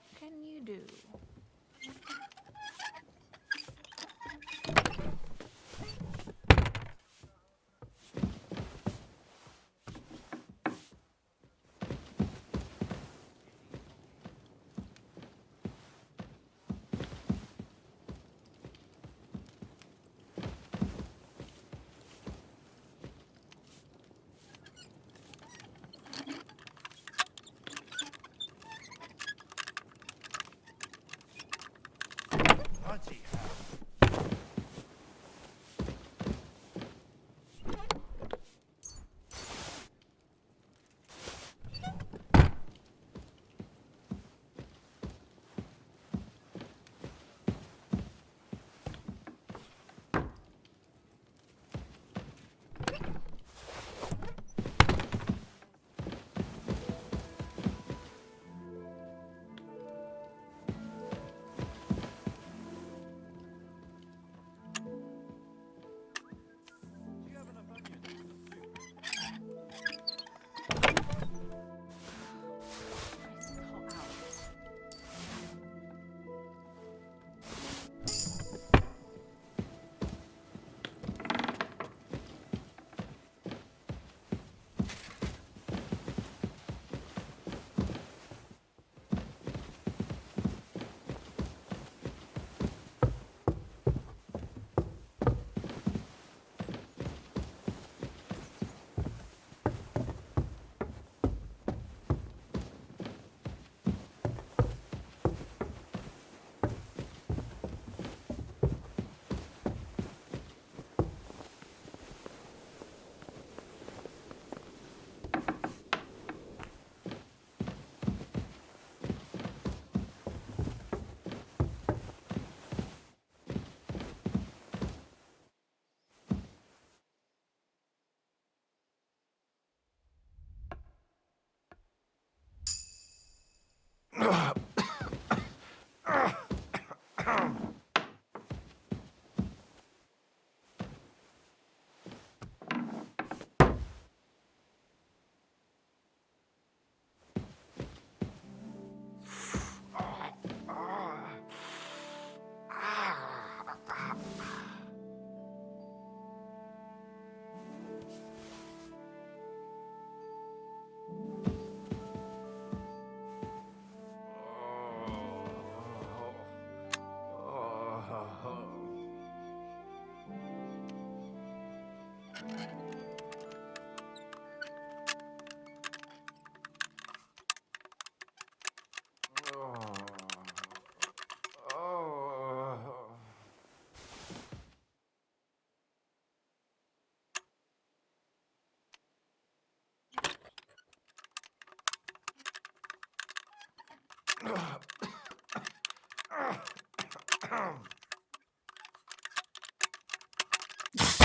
What can you do? Bloody hell.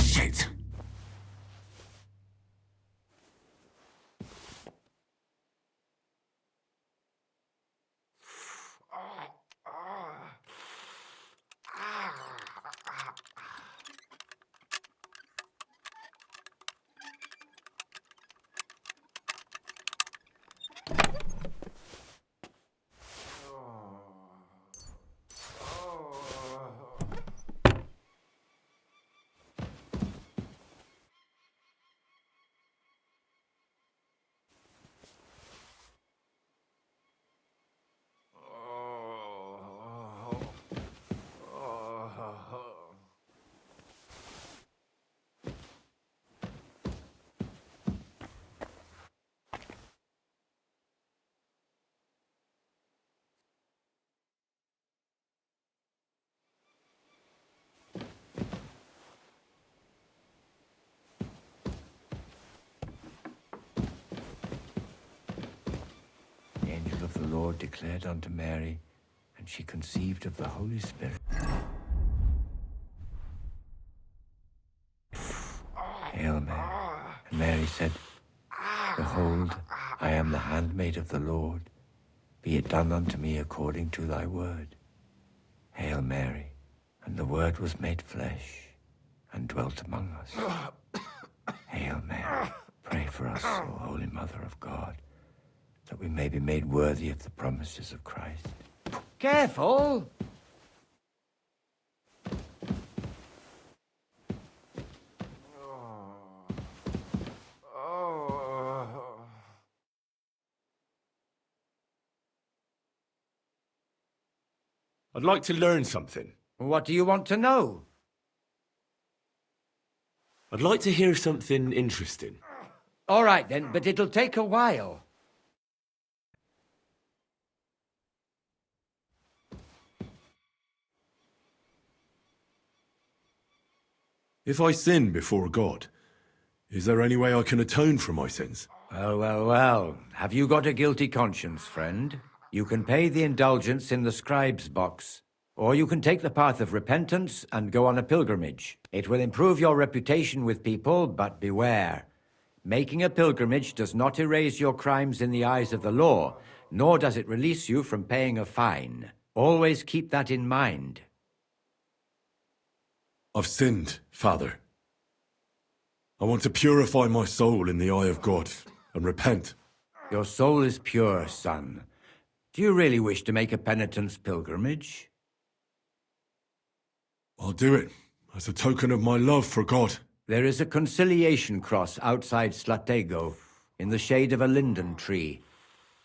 Shit! The angel of the Lord declared unto Mary, and she conceived of the Holy Spirit. Hail Mary. And Mary said, Behold, I am the handmaid of the Lord. Be it done unto me according to thy word. Hail Mary. And the Word was made flesh, and dwelt among us. Hail Mary. Pray for us, O Holy Mother of God, that we may be made worthy of the promises of Christ. Careful! I'd like to learn something. What do you want to know? I'd like to hear something interesting. All right then, but it'll take a while. If I sin before God, is there any way I can atone for my sins? Well, well, well. Have you got a guilty conscience, friend? You can pay the indulgence in the scribe's box, or you can take the path of repentance and go on a pilgrimage. It will improve your reputation with people, but beware. Making a pilgrimage does not erase your crimes in the eyes of the law, nor does it release you from paying a fine. Always keep that in mind. I've sinned, Father. I want to purify my soul in the eye of God and repent. Your soul is pure, son. Do you really wish to make a penitence pilgrimage? I'll do it as a token of my love for God. There is a conciliation cross outside Slatego, in the shade of a linden tree.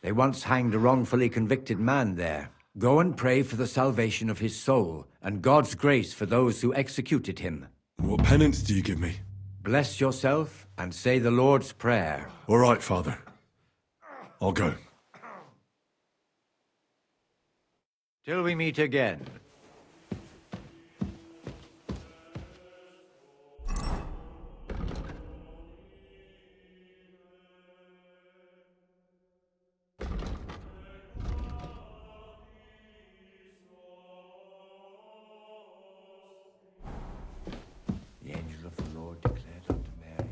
They once hanged a wrongfully convicted man there. Go and pray for the salvation of his soul, and God's grace for those who executed him. What penance do you give me? Bless yourself and say the Lord's Prayer. All right, Father. I'll go. Till we meet again. The angel of the Lord declared unto Mary.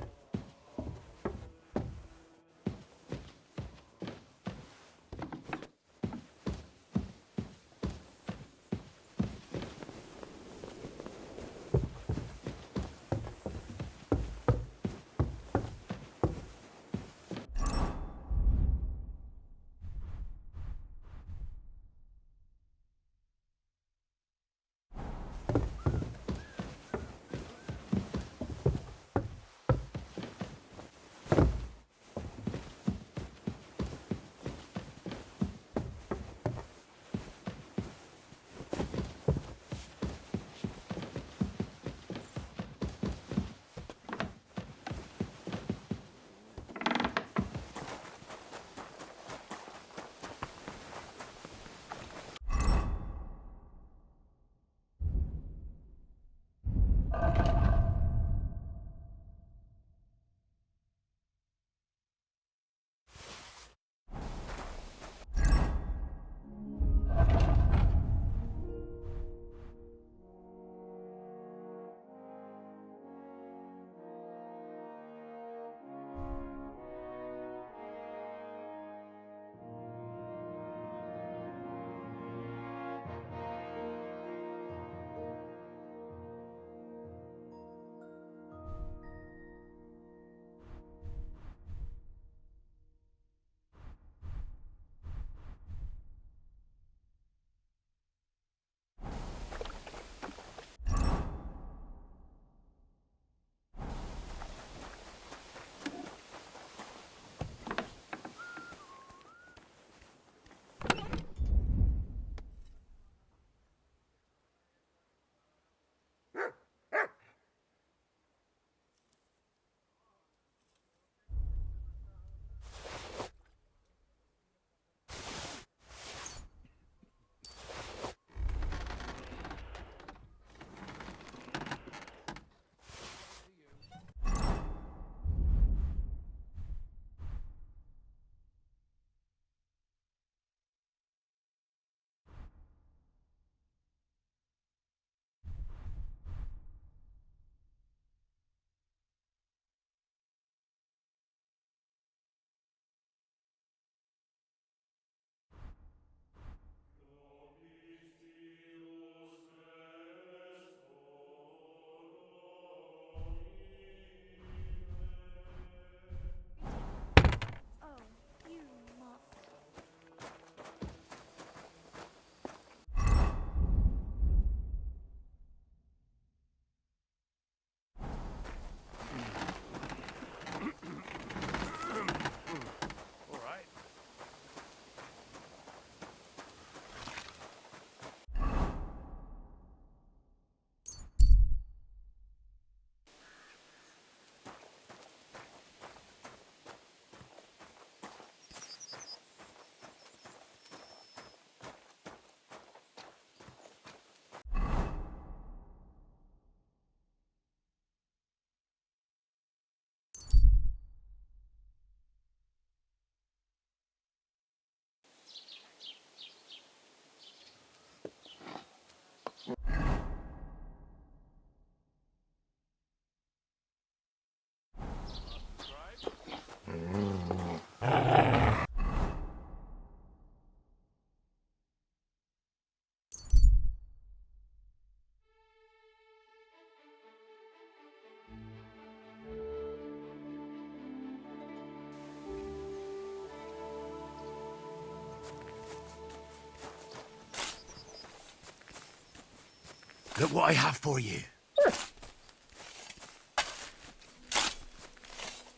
Look what I have for you.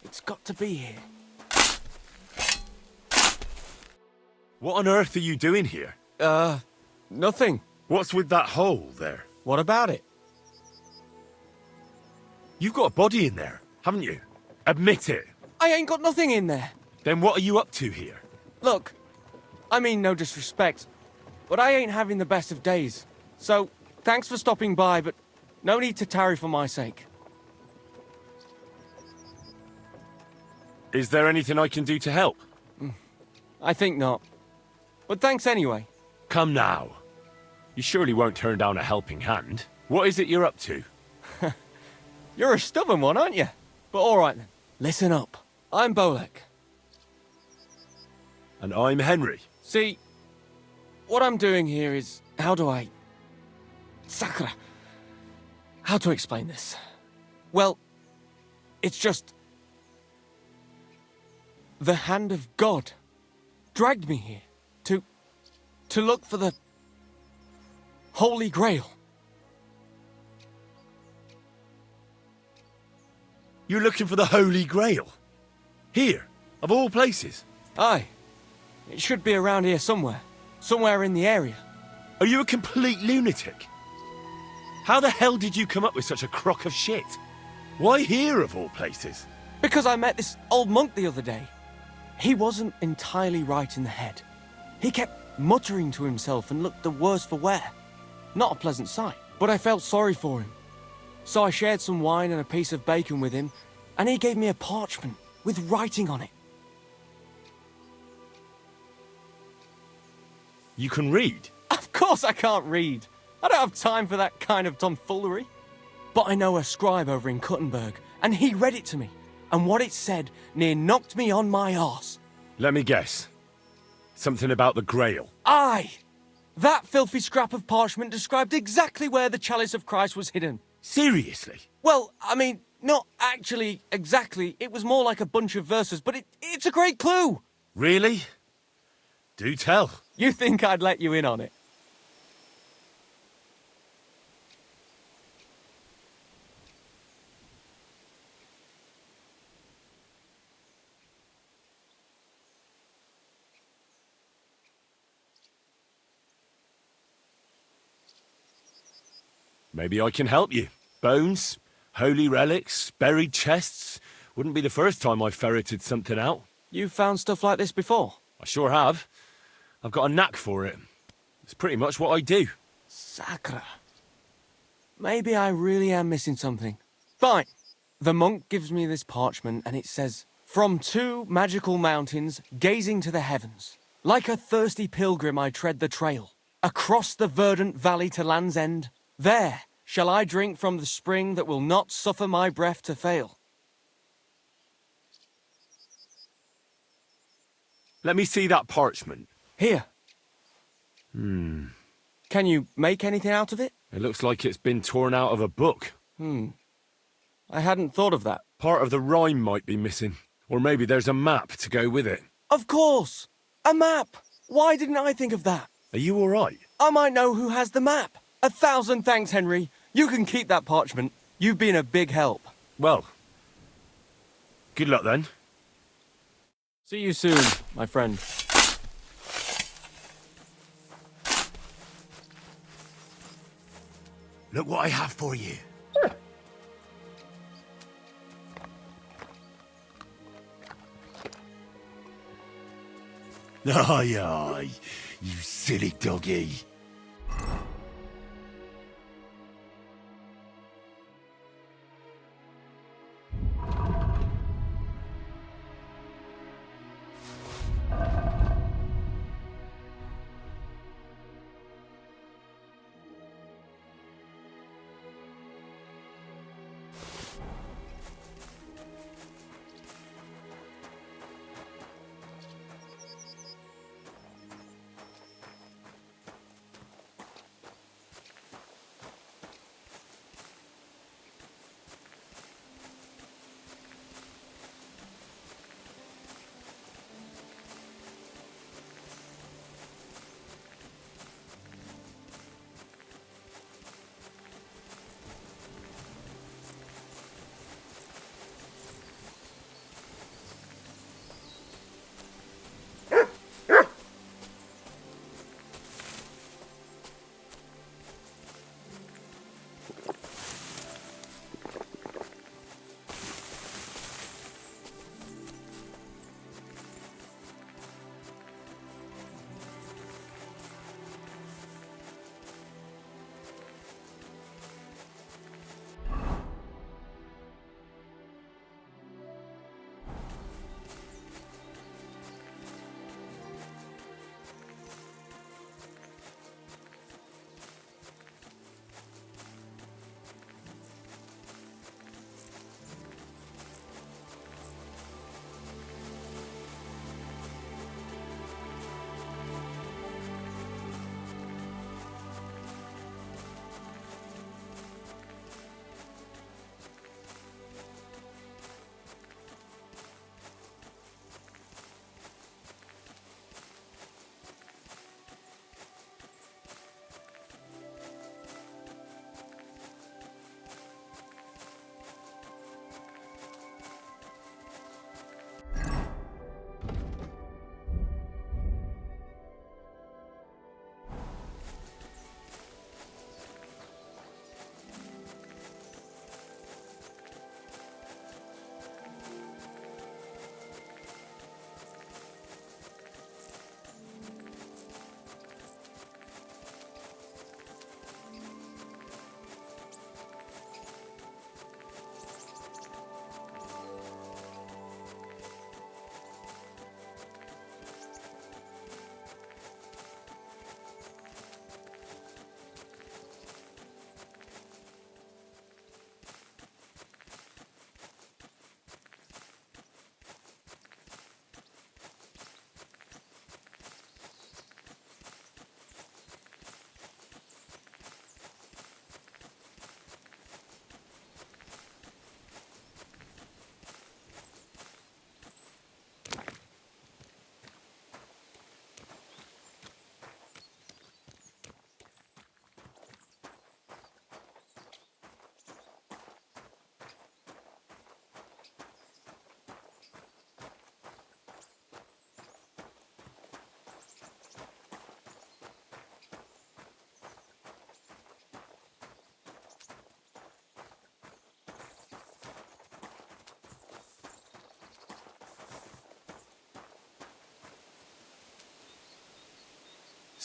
It's got to be here. What on earth are you doing here? Nothing. What's with that hole there? What about it? You've got a body in there, haven't you? Admit it. I ain't got nothing in there. Then what are you up to here? Look, I mean no disrespect, but I ain't having the best of days. So, thanks for stopping by, but no need to tarry for my sake. Is there anything I can do to help? I think not. But thanks anyway. Come now. You surely won't turn down a helping hand. What is it you're up to? You're a stubborn one, aren't you? But alright then. Listen up. I'm Bolek. And I'm Henry. See, what I'm doing here is... How do I... Sakura. How to explain this? Well, it's just... The hand of God dragged me here to look for the Holy Grail. You're looking for the Holy Grail? Here, of all places? Aye. It should be around here somewhere. Somewhere in the area. Are you a complete lunatic? How the hell did you come up with such a crock of shit? Why here, of all places? Because I met this old monk the other day. He wasn't entirely right in the head. He kept muttering to himself and looked the worse for wear. Not a pleasant sight, but I felt sorry for him. So I shared some wine and a piece of bacon with him, and he gave me a parchment with writing on it. You can read? Of course I can't read. I don't have time for that kind of tomfoolery. But I know a scribe over in Kuttenberg, and he read it to me. And what it said near knocked me on my arse. Let me guess. Something about the Grail. Aye! That filthy scrap of parchment described exactly where the chalice of Christ was hidden. Seriously? Well, I mean, not actually exactly. It was more like a bunch of verses, but it's a great clue. Really? Do tell. You think I'd let you in on it? Maybe I can help you. Bones, holy relics, buried chests. Wouldn't be the first time I ferreted something out. You've found stuff like this before? I sure have. I've got a knack for it. It's pretty much what I do. Sakura. Maybe I really am missing something. Fine. The monk gives me this parchment and it says, "From 2 magical mountains, gazing to the heavens. Like a thirsty pilgrim I tread the trail. Across the verdant valley to Land's End. There shall I drink from the spring that will not suffer my breath to fail." Let me see that parchment. Here. Hmm. Can you make anything out of it? It looks like it's been torn out of a book. I hadn't thought of that. Part of the rhyme might be missing. Or maybe there's a map to go with it. Of course! A map! Why didn't I think of that? Are you all right? I might know who has the map. 1,000 thanks, Henry. You can keep that parchment. You've been a big help. Well, good luck then. See you soon, my friend. Look what I have for you. Aye, aye, you silly doggy.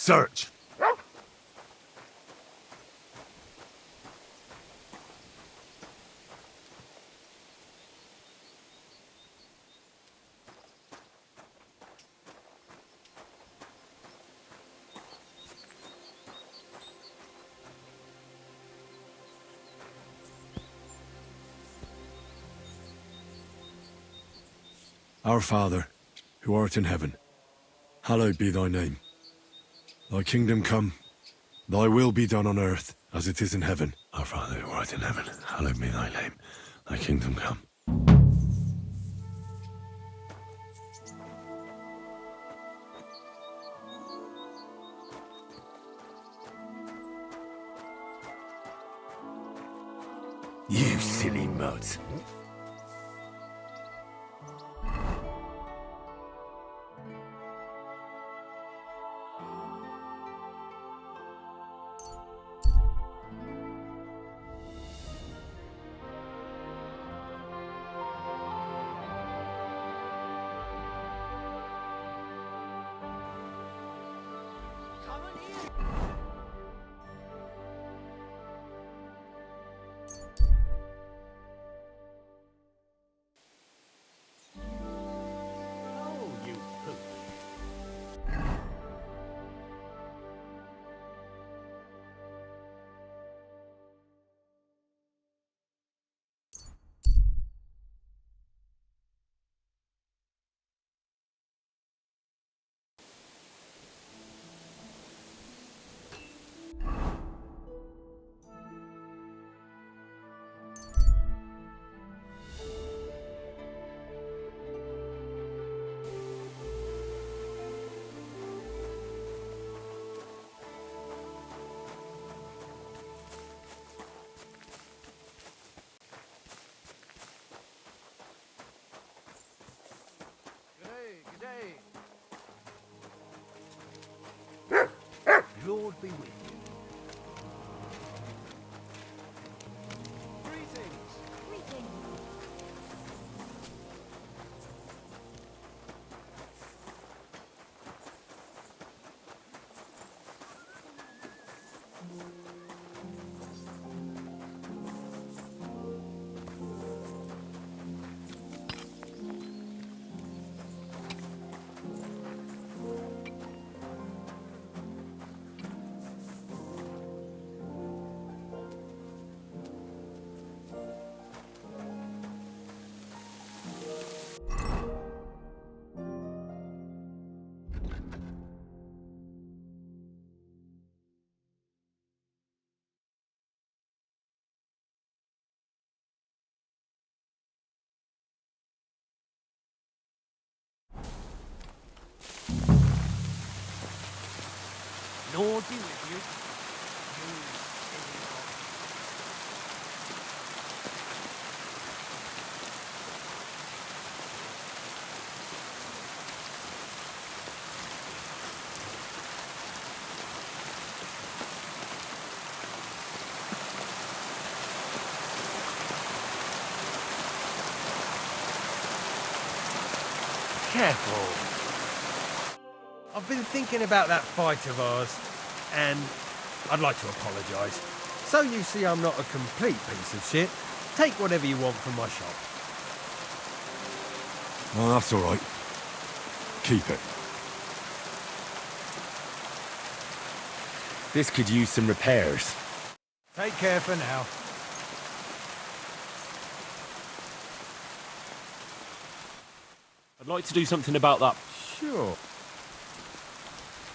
Search! Our Father, who art in heaven, hallowed be thy name. Thy kingdom come, thy will be done on earth as it is in heaven. Our Father, who art in heaven, hallowed be thy name. Thy kingdom come. You silly mud. Lord be with you. Greetings. Lord be with you. Careful. I've been thinking about that fight of ours, and I'd like to apologise. So you see I'm not a complete piece of shit. Take whatever you want from my shop. Oh, that's all right. Keep it. This could use some repairs. Take care for now. I'd like to do something about that. Sure.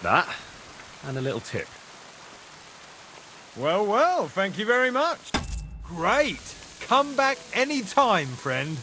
That, and a little tip. Well, well, thank you very much. Great. Come back any time, friend.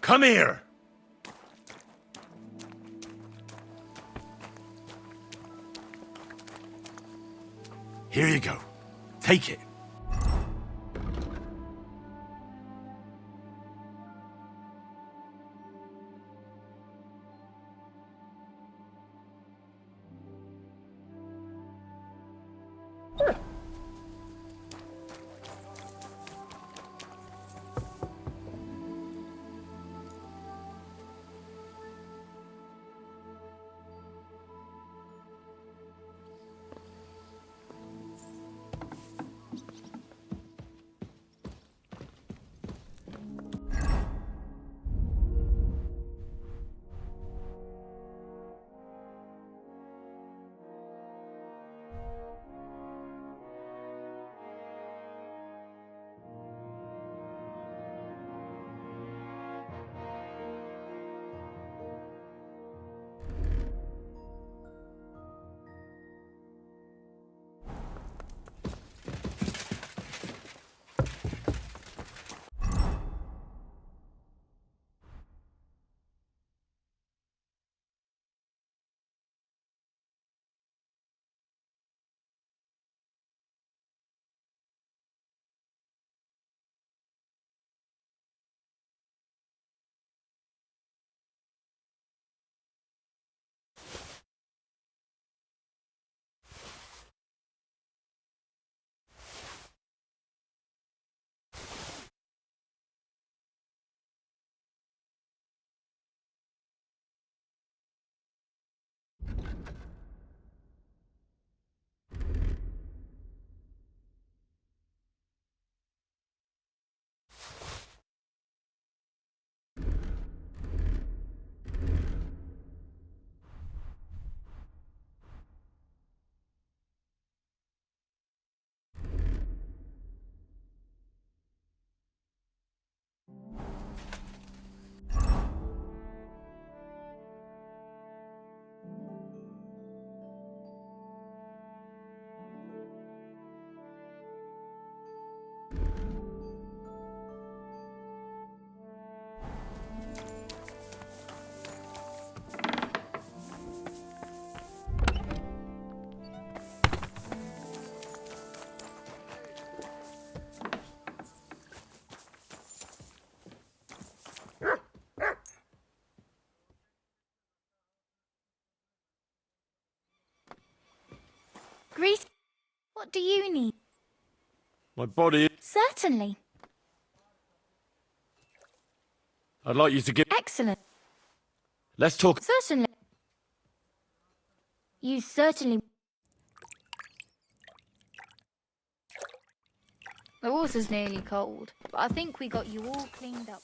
Come here! Here you go. Take it. Greet. What do you need? My body. Certainly. I'd like you to give. Excellent. Let's talk. Certainly. You certainly. The water's nearly cold, but I think we got you all cleaned up.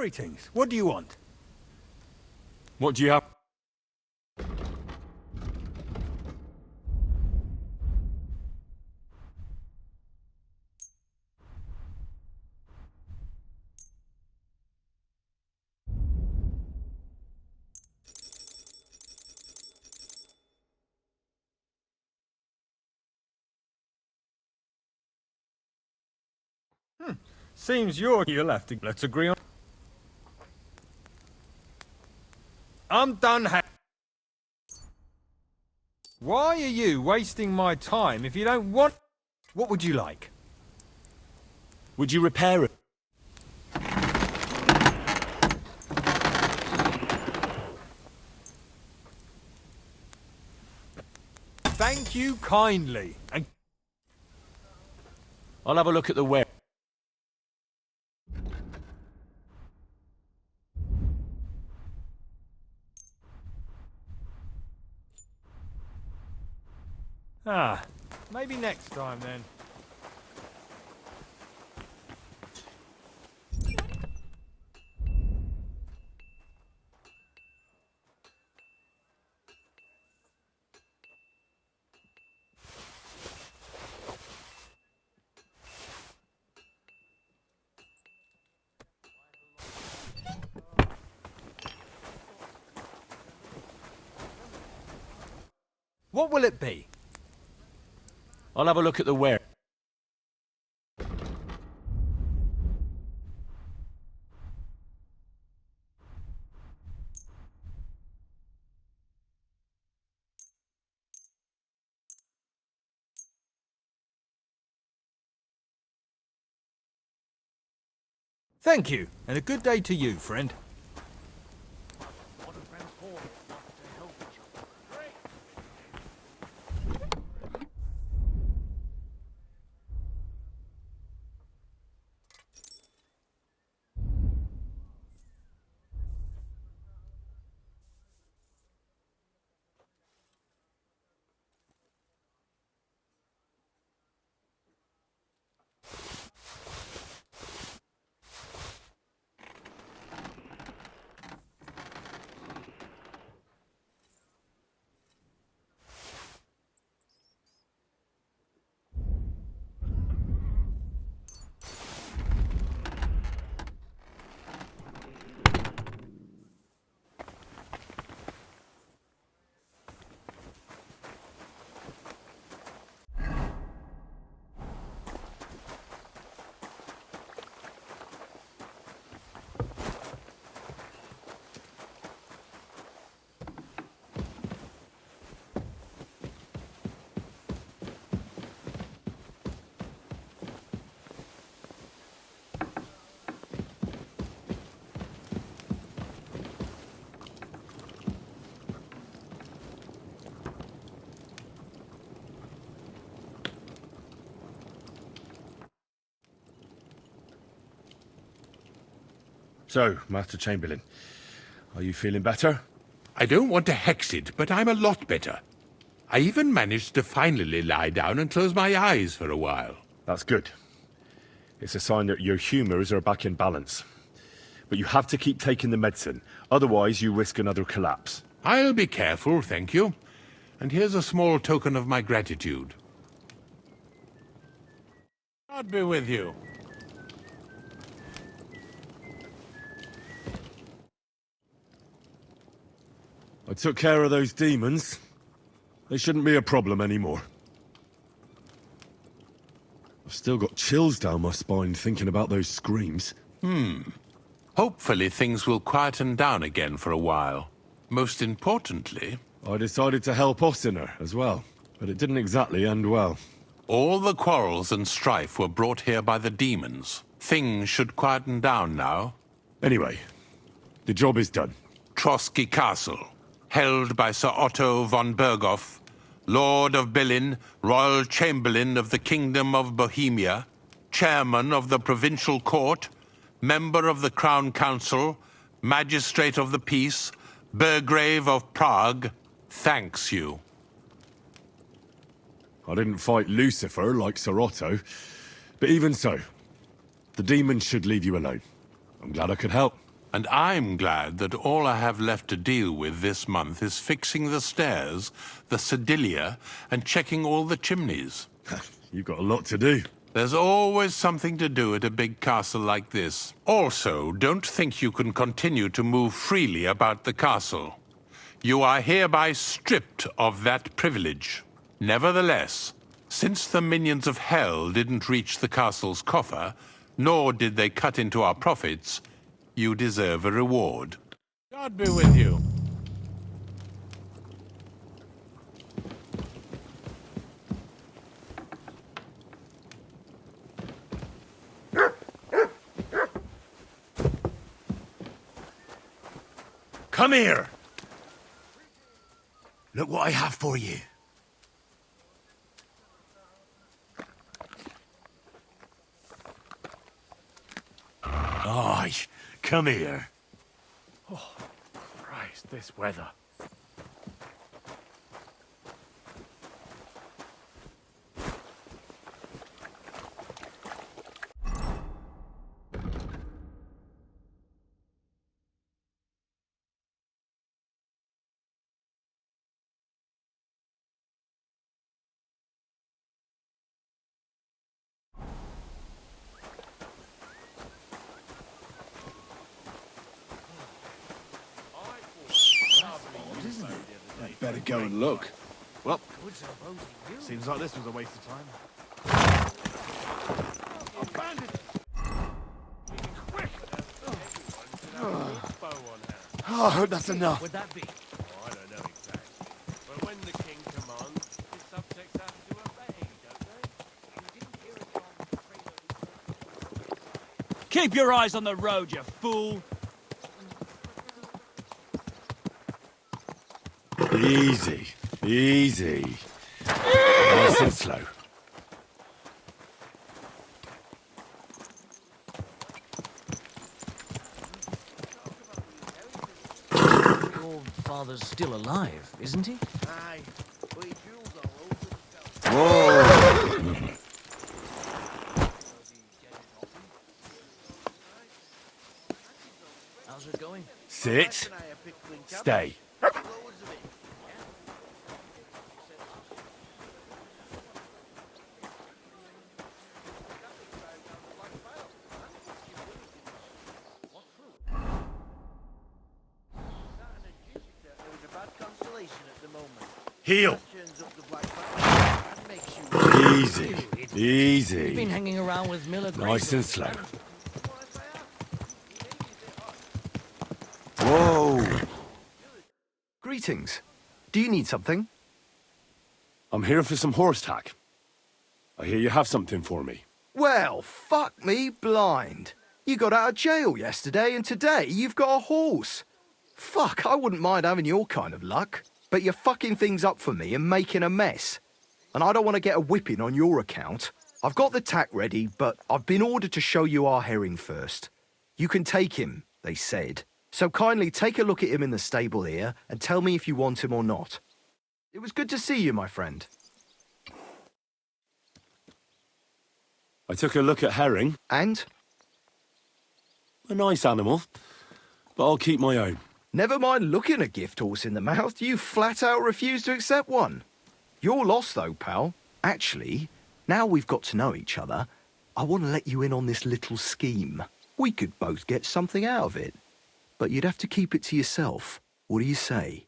Greetings. What do you want? What do you have? Seems you'll have to... Let's agree on... I'm done Why are you wasting my time if you don't want... What would you like? Would you repair it? Thank you kindly. And I'll have a look at the ware. Maybe next time then. What will it be? I'll have a look at the ware. Thank you, and a good day to you, friend. So, Master Chamberlain, are you feeling better? I don't want to hex it, but I'm a lot better. I even managed to finally lie down and close my eyes for a while. That's good. It's a sign that your humours are back in balance. But you have to keep taking the medicine, otherwise you risk another collapse. I'll be careful, thank you. And here's a small token of my gratitude. God be with you. I took care of those demons. They shouldn't be a problem anymore. I've still got chills down my spine thinking about those screams. Hopefully things will quieten down again for a while. Most importantly... I decided to help Ossiner as well, but it didn't exactly end well. All the quarrels and strife were brought here by the demons. Things should quieten down now. Anyway, the job is done. Trotsky Castle, held by Sir Otto von Berghoff, Lord of Billin, Royal Chamberlain of the Kingdom of Bohemia, Chairman of the Provincial Court, Member of the Crown Council, Magistrate of the Peace, Burgrave of Prague, thanks you. I didn't fight Lucifer like Sir Otto, but even so, the demons should leave you alone. I'm glad I could help. And I'm glad that all I have left to deal with this month is fixing the stairs, the sedilia, and checking all the chimneys. You've got a lot to do. There's always something to do at a big castle like this. Also, don't think you can continue to move freely about the castle. You are hereby stripped of that privilege. Nevertheless, since the minions of hell didn't reach the castle's coffer, nor did they cut into our profits, you deserve a reward. God be with you. Come here! Look what I have for you. Aye, come here. Oh, Christ, this weather. Better go and look. Well, seems like this was a waste of time. Oh, I hope that's enough. Would that be? Oh, I don't know exactly. But when the king commands, his subjects have to obey, don't they? Keep your eyes on the road, you fool! Easy, easy. Nice and slow. Your father's still alive, isn't he? Aye, but he drools all over himself. Whoa! How's it going? Sit. Stay. Heel. Easy, easy. You've been hanging around with Miller Nice and slow. Whoa! Greetings. Do you need something? I'm here for some horse tack. I hear you have something for me. Well, fuck me blind. You got out of jail yesterday, and today you've got a horse. Fuck, I wouldn't mind having your kind of luck. But you're fucking things up for me and making a mess. And I don't want to get a whipping on your account. I've got the tack ready, but I've been ordered to show you our herring first. You can take him, they said. So kindly take a look at him in the stable here and tell me if you want him or not. It was good to see you, my friend. I took a look at herring. And? A nice animal, but I'll keep my own. Never mind looking a gift horse in the mouth, you flat out refuse to accept one. You're lost though, pal. Actually, now we've got to know each other, I want to let you in on this little scheme. We could both get something out of it. But you'd have to keep it to yourself. What do you say?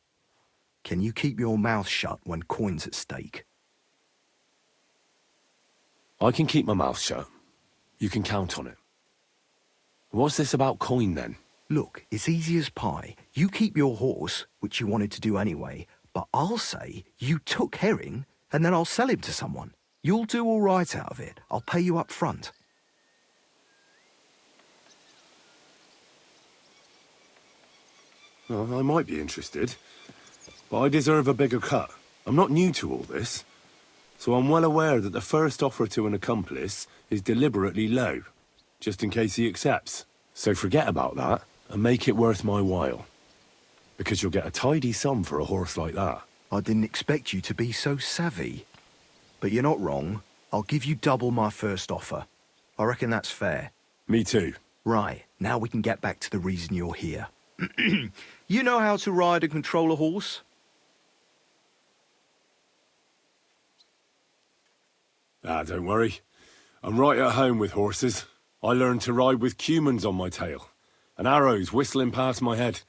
Can you keep your mouth shut when coin's at stake? I can keep my mouth shut. You can count on it. What's this about coin then? Look, it's easy as pie. You keep your horse, which you wanted to do anyway, but I'll say you took herring, and then I'll sell him to someone. You'll do all right out of it. I'll pay you up front. Well, I might be interested, but I deserve a bigger cut. I'm not new to all this, so I'm well aware that the first offer to an accomplice is deliberately low, just in case he accepts. So forget about that and make it worth my while, because you'll get a tidy sum for a horse like that. I didn't expect you to be so savvy. But you're not wrong. I'll give you double my first offer. I reckon that's fair. Me too. Right. Now we can get back to the reason you're here. You know how to ride and control a horse? Don't worry. I'm right at home with horses. I learned to ride with cumans on my tail, and arrows whistling past my head.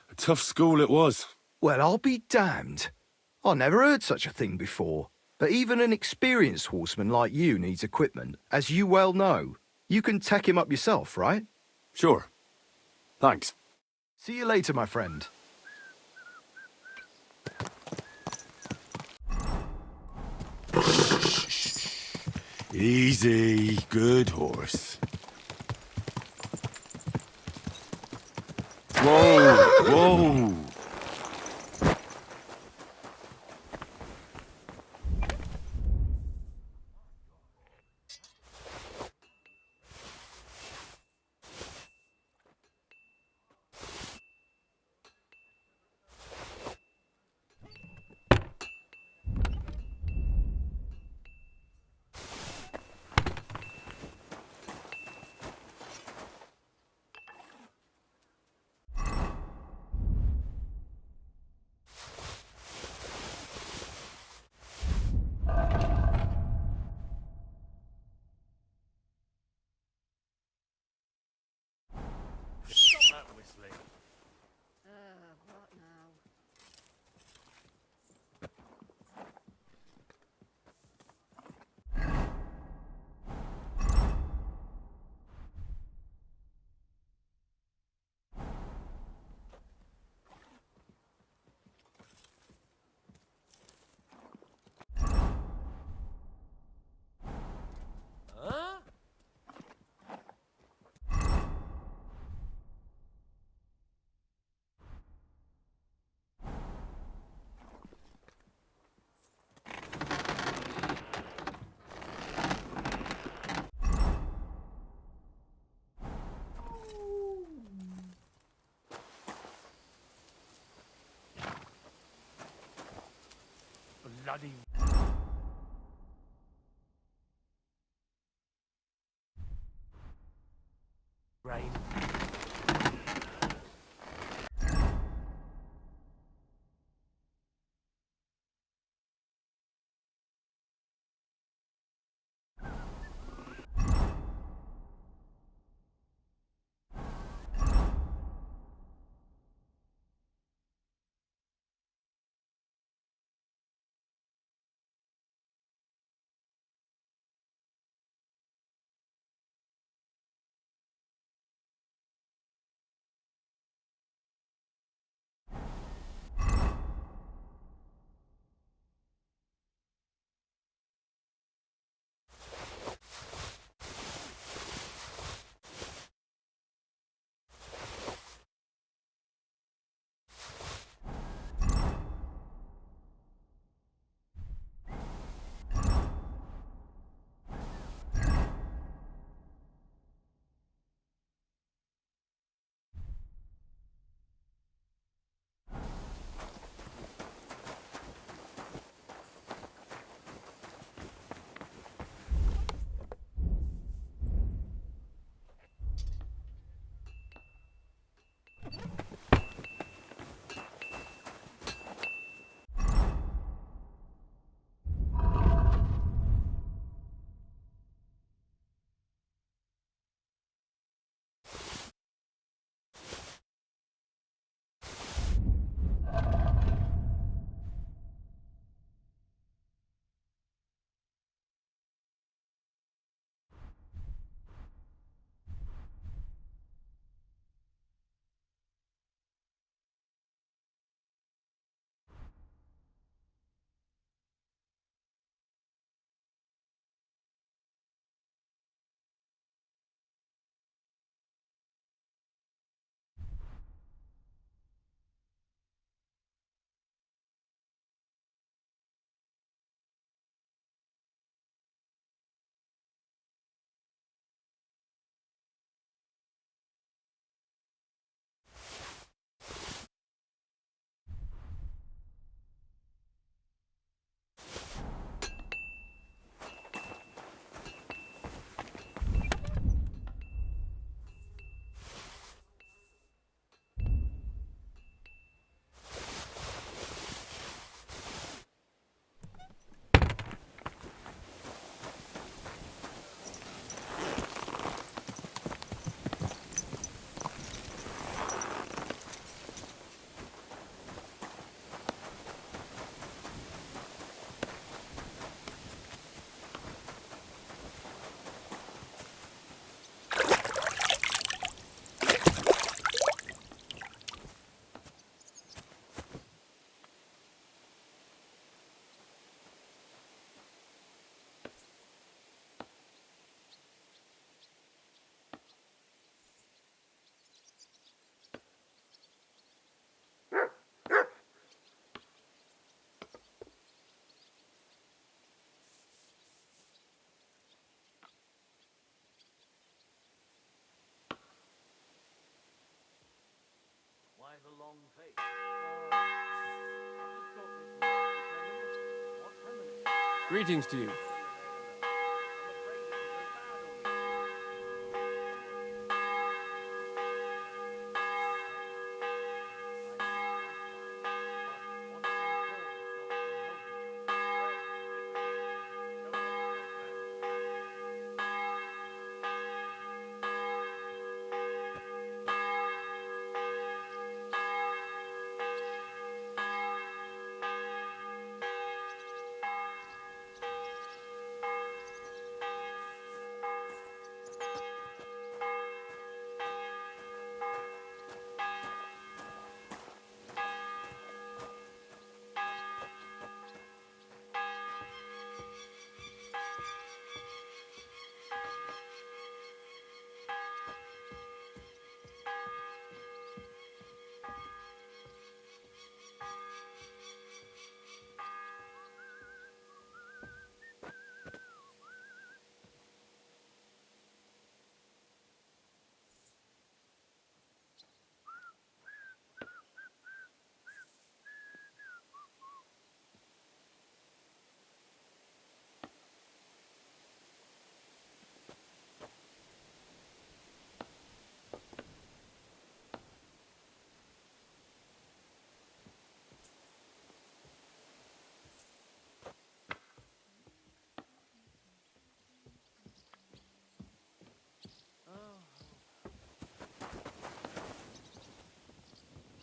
A tough school it was. Well, I'll be damned. I never heard such a thing before. But even an experienced horseman like you needs equipment, as you well know. You can tack him up yourself, right? Sure. Thanks. See you later, my friend. Easy. Good horse. Whoa! Whoa! What now? Bloody rain. Greetings to you.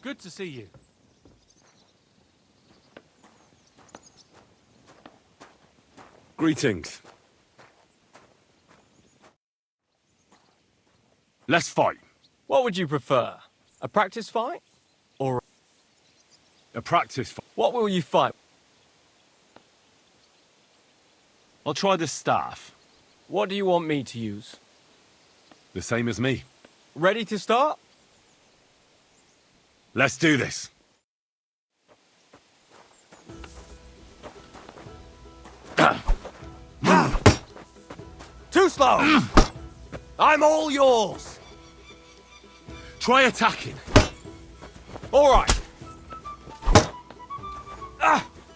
Good to see you. Greetings. Let's fight. What would you prefer? A practice fight? Or a practice fight? What will you fight? I'll try the staff. What do you want me to use? The same as me. Ready to start? Let's do this. Too slow! I'm all yours! Try attacking. All right.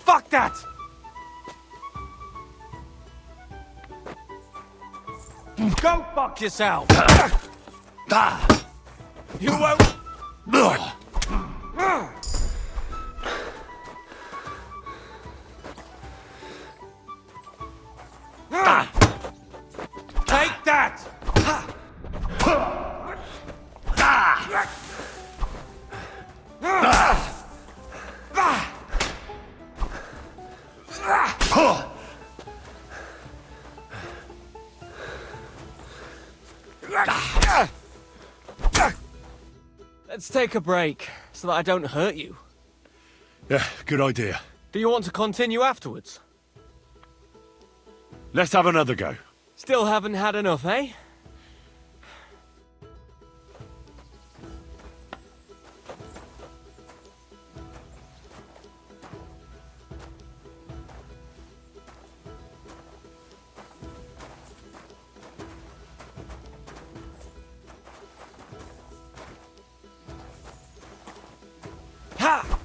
Fuck that! Go fuck yourself! You won't... Take that! Let's take a break, so that I don't hurt you. Yeah, good idea. Do you want to continue afterwards? Let's have another go. Still haven't had enough, eh? Ha!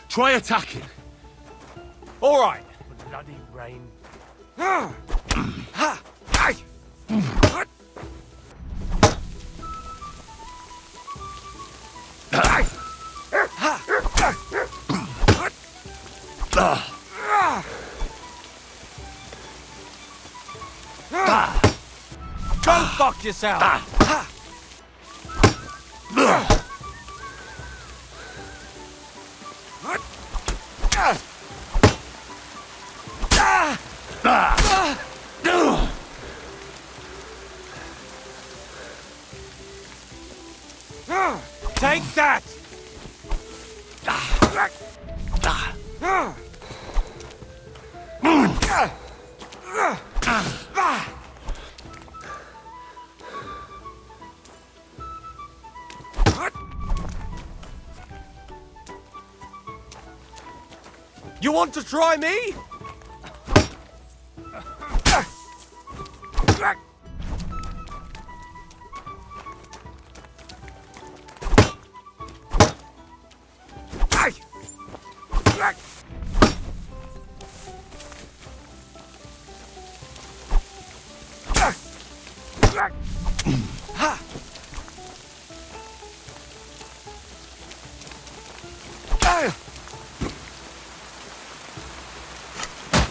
Try attacking. All right. Bloody rain. Go fuck yourself! Take that! You want to try me?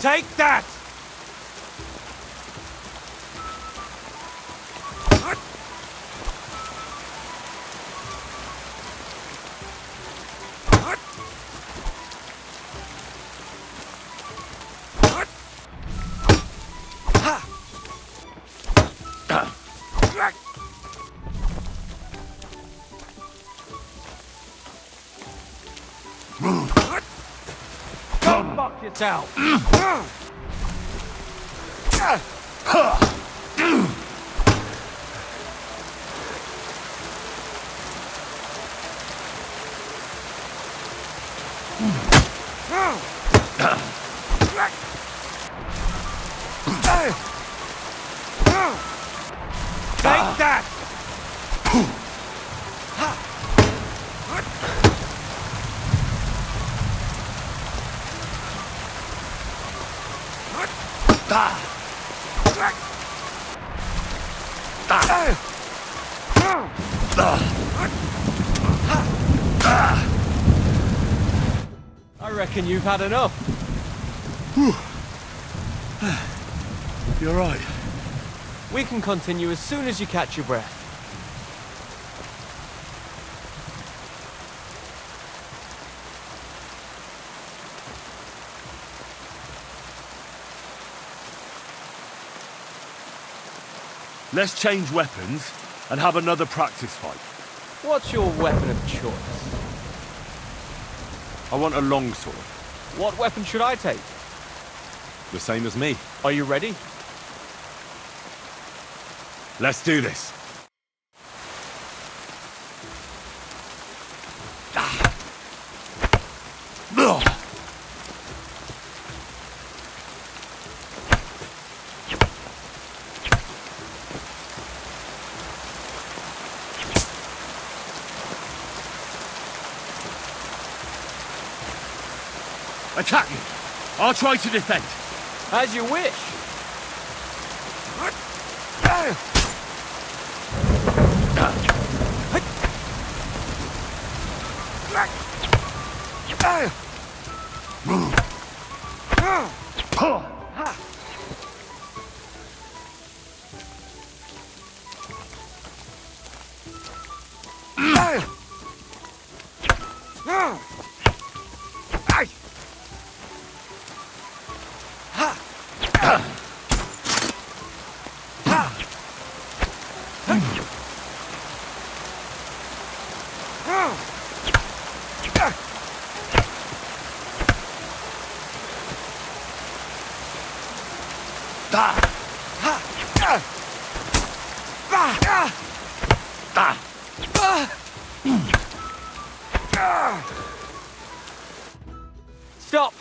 Take that! Go fuck yourself! Take that! I reckon you've had enough. You're right. We can continue as soon as you catch your breath. Let's change weapons and have another practice fight. What's your weapon of choice? I want a longsword. What weapon should I take? The same as me. Are you ready? Let's do this. Attack me! I'll try to defend. As you wish. Stop!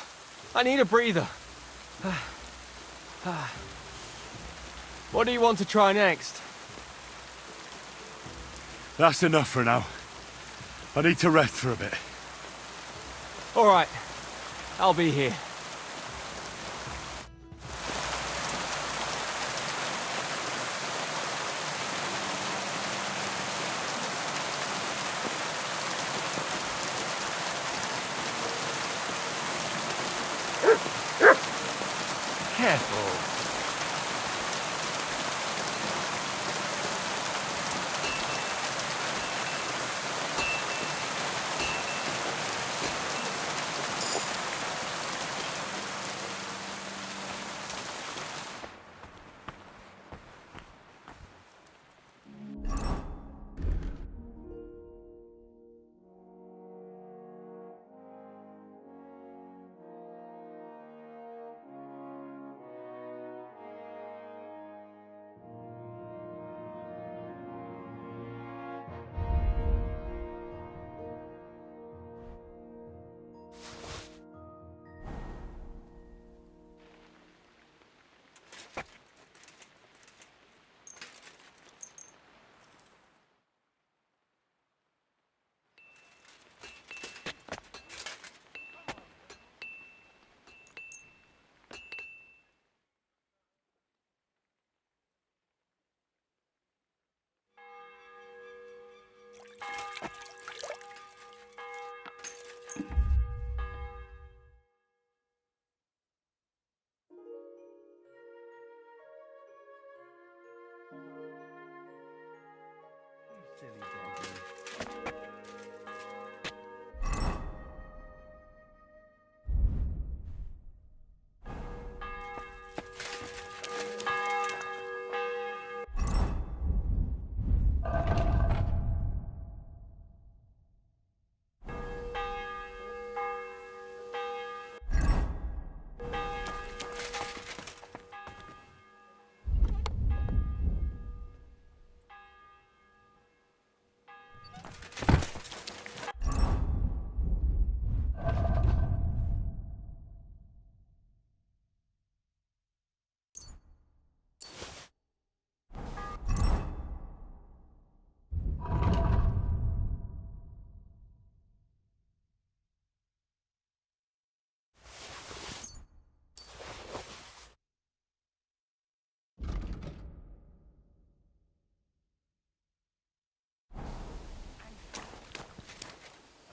I need a breather. What do you want to try next? That's enough for now. I need to rest for a bit. All right. I'll be here. Careful.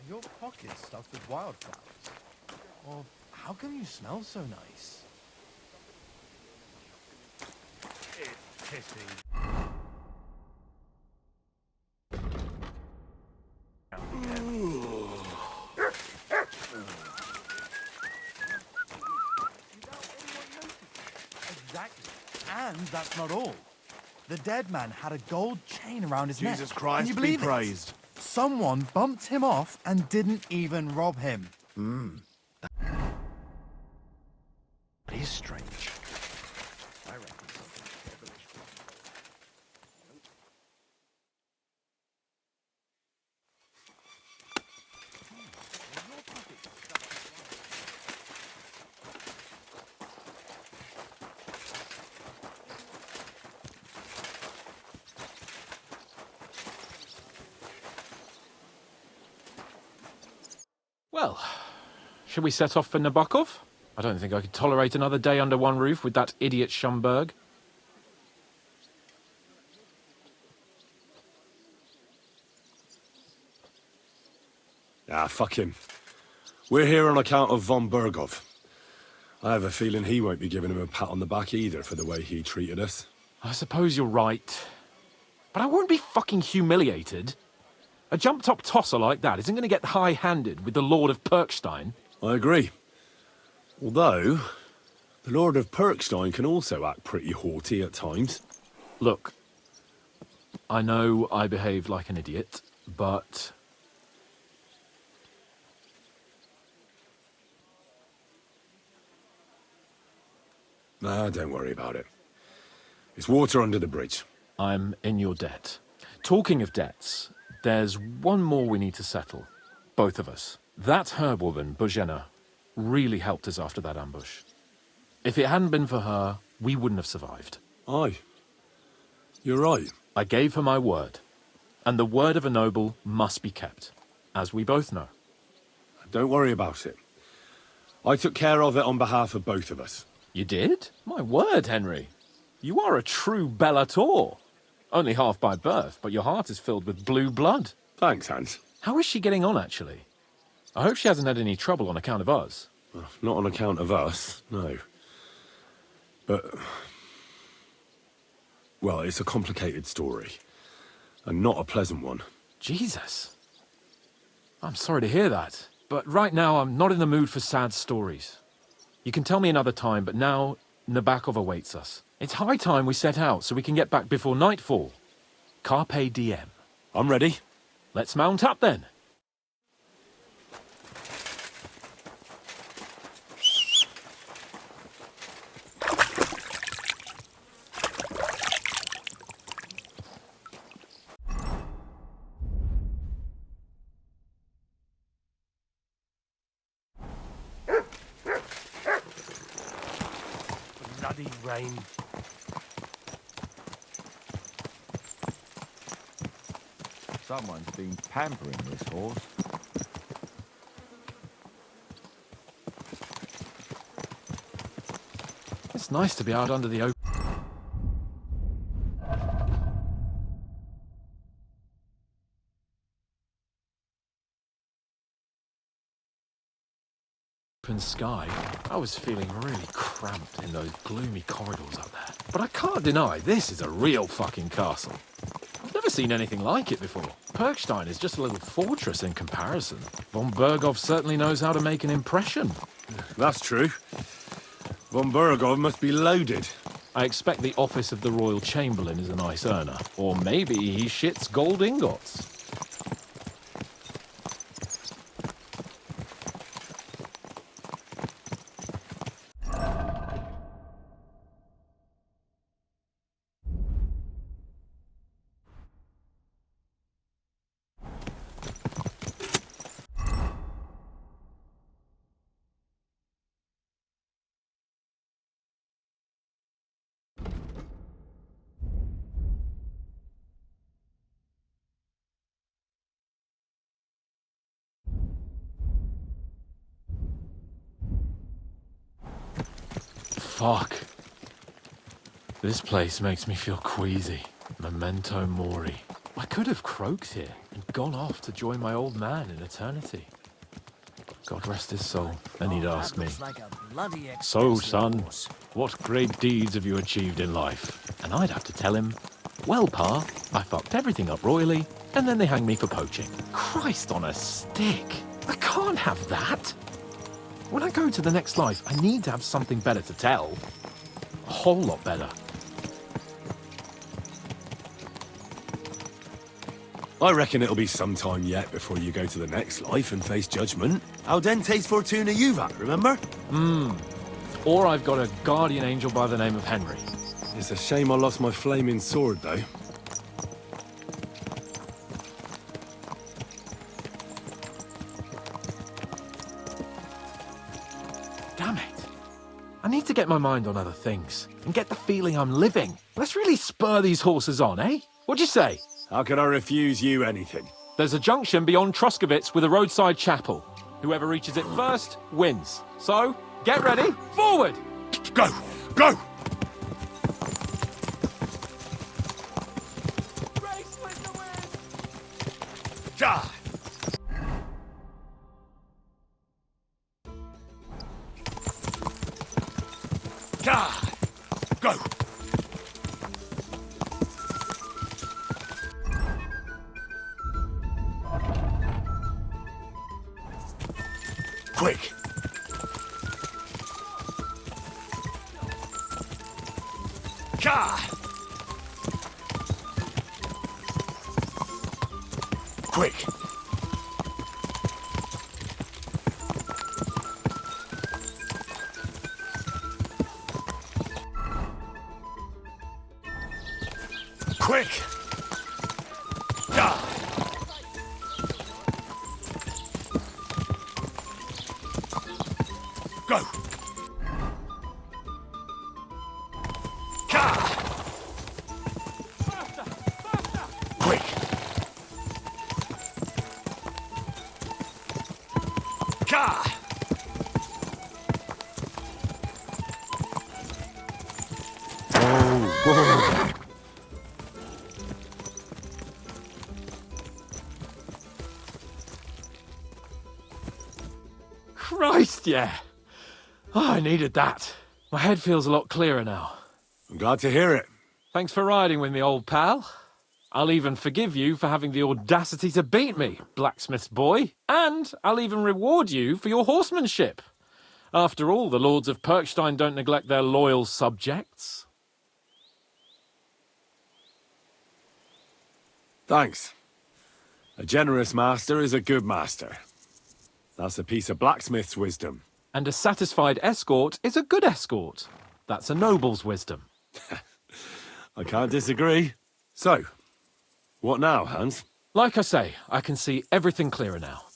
Are your pockets stuffed with wildflowers? Or how come you smell so nice? It's pissing. Exactly. And that's not all. The dead man had a gold chain around his neck. Jesus Christ, Can you be believe it? praised. Someone bumped him off and didn't even rob him. That is strange. I reckon something devilish. Well, shall we set off for Nabokov? I don't think I could tolerate another day under one roof with that idiot Schomburg. Ah, fuck him. We're here on account of von Bergov. I have a feeling he won't be giving him a pat on the back either for the way he treated us. I suppose you're right. But I won't be fucking humiliated. A jump-top tosser like that isn't going to get high-handed with the Lord of Perkstein. I agree. Although, the Lord of Perkstein can also act pretty haughty at times. Look, I know I behaved like an idiot, but... Nah, don't worry about it. It's water under the bridge. I'm in your debt. Talking of debts, there's one more we need to settle. Both of us. That herbwoman, Bozhena, really helped us after that ambush. If it hadn't been for her, we wouldn't have survived. Aye. You're right. I gave her my word. And the word of a noble must be kept, as we both know. Don't worry about it. I took care of it on behalf of both of us. You did? My word, Henry. You are a true Bellator. Only half by birth, but your heart is filled with blue blood. Thanks, Hans. How is she getting on, actually? I hope she hasn't had any trouble on account of us. Well, not on account of us, no. But... well, it's a complicated story. And not a pleasant one. Jesus. I'm sorry to hear that. But right now, I'm not in the mood for sad stories. You can tell me another time, but now Nabokov awaits us. It's high time we set out so we can get back before nightfall. Carpe diem. I'm ready. Let's mount up then. Bloody rain. Someone's been pampering this horse. It's nice to be out under the open. open sky, I was feeling really cramped in those gloomy corridors up there. But I can't deny this is a real fucking castle. I've never seen anything like it before. Perkstein is just a little fortress in comparison. Von Berghoff certainly knows how to make an impression. That's true. Von Berghoff must be loaded. I expect the office of the Royal Chamberlain is a nice earner. Or maybe he shits gold ingots. Fuck. This place makes me feel queasy. Memento mori. I could have croaked here and gone off to join my old man in eternity. God rest his soul. Then he'd ask me, "So, son, what great deeds have you achieved in life?" And I'd have to tell him, "Well, Pa, I fucked everything up royally, and then they hanged me for poaching." Christ on a stick. I can't have that. When I go to the next life, I need to have something better to tell. A whole lot better. I reckon it'll be some time yet before you go to the next life and face judgment. Audentes Fortuna Juvat, remember? Or I've got a guardian angel by the name of Henry. It's a shame I lost my flaming sword, though. Damn it. I need to get my mind on other things and get the feeling I'm living. Let's really spur these horses on, eh? What'd you say? How can I refuse you anything? There's a junction beyond Troskovitz with a roadside chapel. Whoever reaches it first wins. So, get ready, forward! Go! Go! Race with the wind! Ja! Ja! Go! Quick! Ja! Quick! Quick! Ja! Go! Ja! Quick! Ja! Oh, Christ, yeah. Oh, I needed that. My head feels a lot clearer now. I'm glad to hear it. Thanks for riding with me, old pal. I'll even forgive you for having the audacity to beat me, blacksmith's boy. And I'll even reward you for your horsemanship. After all, the lords of Perkstein don't neglect their loyal subjects. Thanks. A generous master is a good master. That's a piece of blacksmith's wisdom. And a satisfied escort is a good escort. That's a noble's wisdom. I can't disagree. So, what now, Hans? Like I say, I can see everything clearer now.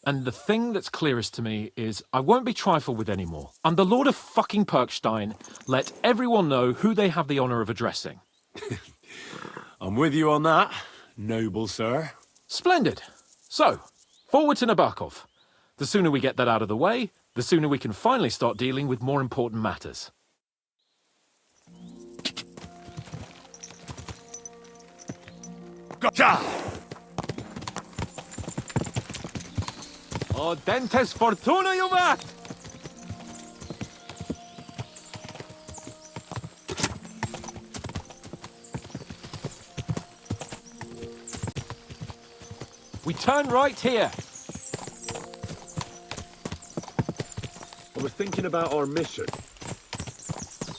And the thing that's clearest to me is I won't be trifled with anymore. I'm the Lord of fucking Perkstein. Let everyone know who they have the honor of addressing. I'm with you on that, noble sir. Splendid. So, forward to Nabokov. The sooner we get that out of the way, the sooner we can finally start dealing with more important matters. Gotcha! Audentes Fortuna Juvat! We turn right here. I was thinking about our mission.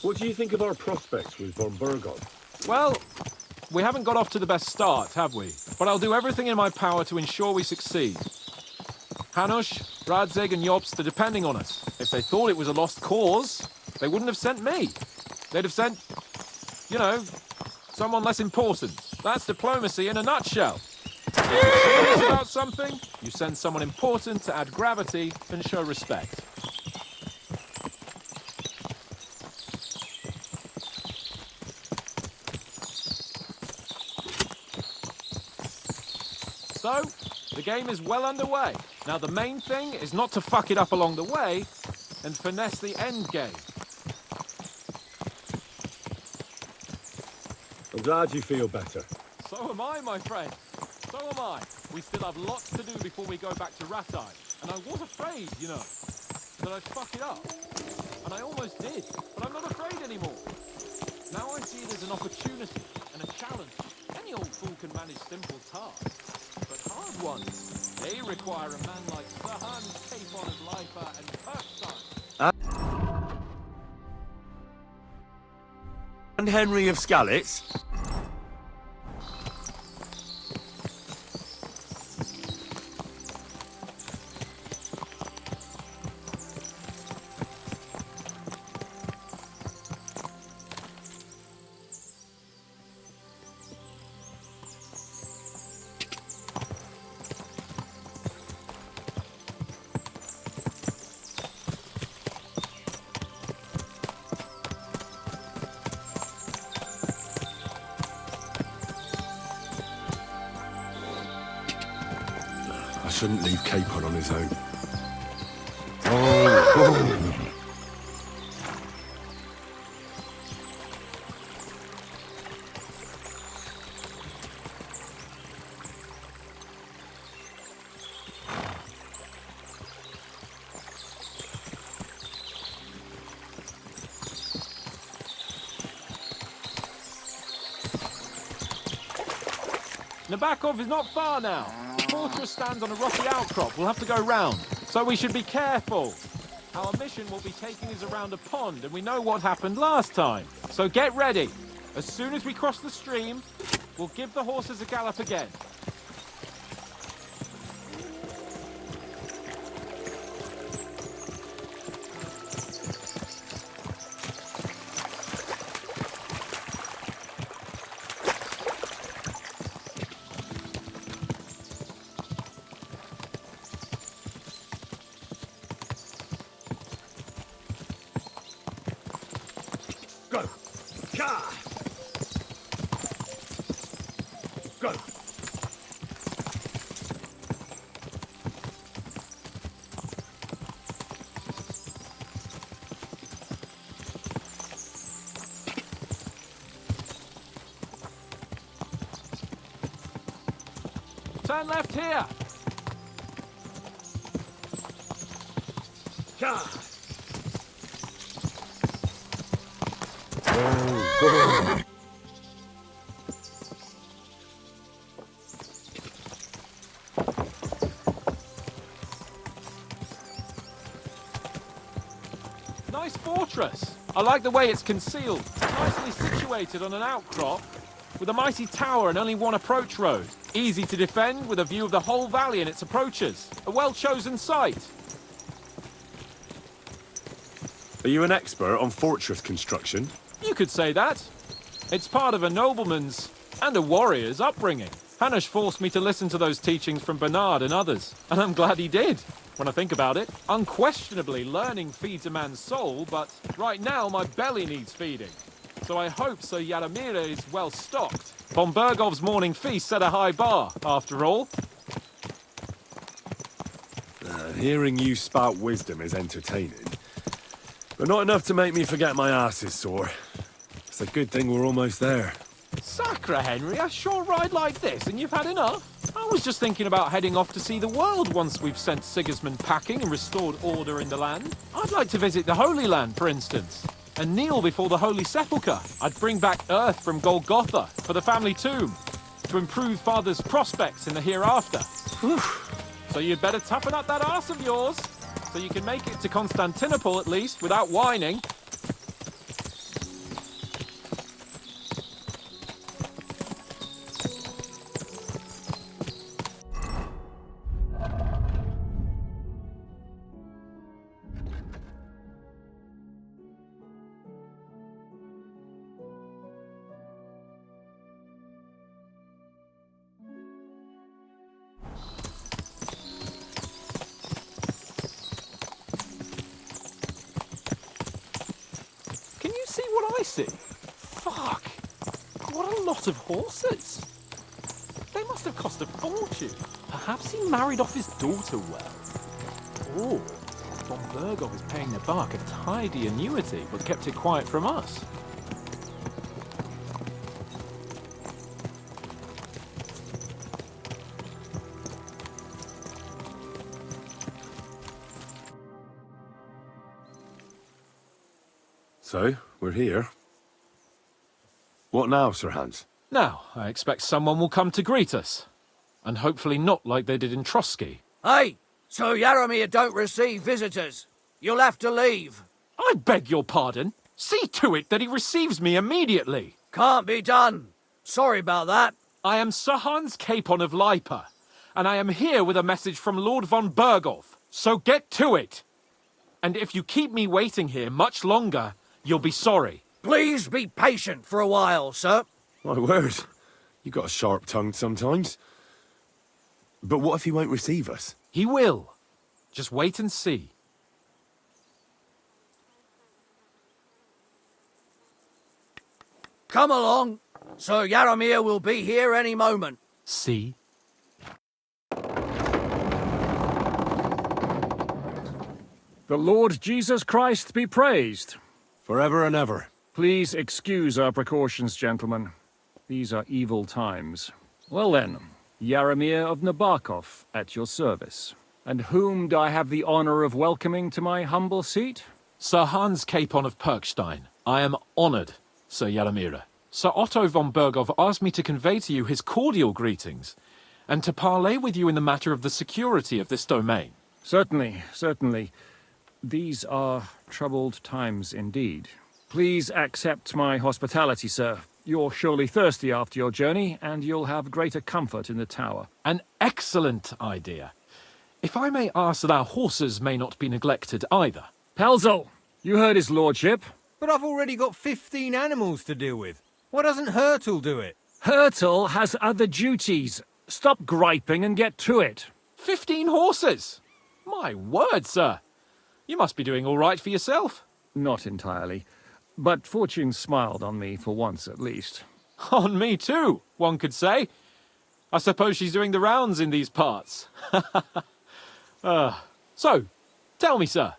What do you think of our prospects with von Berghoff? Well, we haven't got off to the best start, have we? But I'll do everything in my power to ensure we succeed. Hanush, Radzig and Jobst are depending on us. If they thought it was a lost cause, they wouldn't have sent me. They'd have sent, you know, someone less important. That's diplomacy in a nutshell. If you're serious about something, you send someone important to add gravity and show respect. So, the game is well underway. Now the main thing is not to fuck it up along the way and finesse the end game. I'm glad you feel better. So am I, my friend. So am I. We still have lots to do before we go back to Ratai. And I was afraid, you know, that I'd fuck it up. And I almost did, but I'm not afraid anymore. Now I see it as an opportunity and a challenge. Any old fool can manage simple tasks. But hard ones, they require a man like Sahan, Capon and Leifer and Kirkstein. And Henry of Skalitz? I shouldn't leave Capon on his own. Oh. Nabokov is not far now. The fortress stands on a rocky outcrop. We'll have to go round. So we should be careful. Our mission will be taking us around a pond, and we know what happened last time. So get ready. As soon as we cross the stream, we'll give the horses a gallop again. Go! Ka! Go! Turn left here. Ka! Nice fortress. I like the way it's concealed. Nicely situated on an outcrop with a mighty tower and only one approach road. Easy to defend with a view of the whole valley and its approaches. A well-chosen site. Are you an expert on fortress construction? You could say that. It's part of a nobleman's and a warrior's upbringing. Hanush forced me to listen to those teachings from Bernard and others, and I'm glad he did. When I think about it, unquestionably learning feeds a man's soul, but right now my belly needs feeding. So I hope Sir Yaramir is well stocked. Von Bergov's morning feast set a high bar, after all. Hearing you spout wisdom is entertaining, but not enough to make me forget my ass is sore. It's a good thing we're almost there. Sacre, Henry, a short ride like this and you've had enough? I was just thinking about heading off to see the world once we've sent Sigismund packing and restored order in the land. I'd like to visit the Holy Land, for instance, and kneel before the Holy Sepulchre. I'd bring back earth from Golgotha for the family tomb. to improve Father's prospects in the hereafter. So you'd better toughen up that arse of yours, so you can make it to Constantinople at least without whining. Can you see what I see? Fuck! What a lot of horses! They must have cost a fortune. Perhaps he married off his daughter well. Or von Bergov is paying the Bach a tidy annuity, but kept it quiet from us. So, we're here. What now, Sir Hans? Now, I expect someone will come to greet us. And hopefully not like they did in Trotsky. Hey! So Yaramir don't receive visitors. You'll have to leave. I beg your pardon. See to it that he receives me immediately. Can't be done. Sorry about that. I am Sir Hans Capon of Lipa, and I am here with a message from Lord von Bergov. So get to it. And if you keep me waiting here much longer, you'll be sorry. Please be patient for a while, sir. My word. You got a sharp tongue sometimes. But what if he won't receive us? He will. Just wait and see. Come along. Sir Yaramir will be here any moment. See? The Lord Jesus Christ be praised. Forever and ever. Please excuse our precautions, gentlemen. These are evil times. Well then, Yaramir of Nabokov at your service. And whom do I have the honor of welcoming to my humble seat? Sir Hans Capon of Perkstein. I am honored, Sir Yaramir. Sir Otto von Bergov asked me to convey to you his cordial greetings, and to parley with you in the matter of the security of this domain. Certainly, certainly. These are troubled times indeed. Please accept my hospitality, sir. You're surely thirsty after your journey, and you'll have greater comfort in the tower. An excellent idea. If I may ask that our horses may not be neglected either. Pelzel, you heard his lordship. But I've already got 15 animals to deal with. Why doesn't Hurtle do it? Hurtle has other duties. Stop griping and get to it. 15 horses? My word, sir. You must be doing all right for yourself. Not entirely. But fortune smiled on me for once at least. On me too, one could say. I suppose she's doing the rounds in these parts. So, tell me, sir,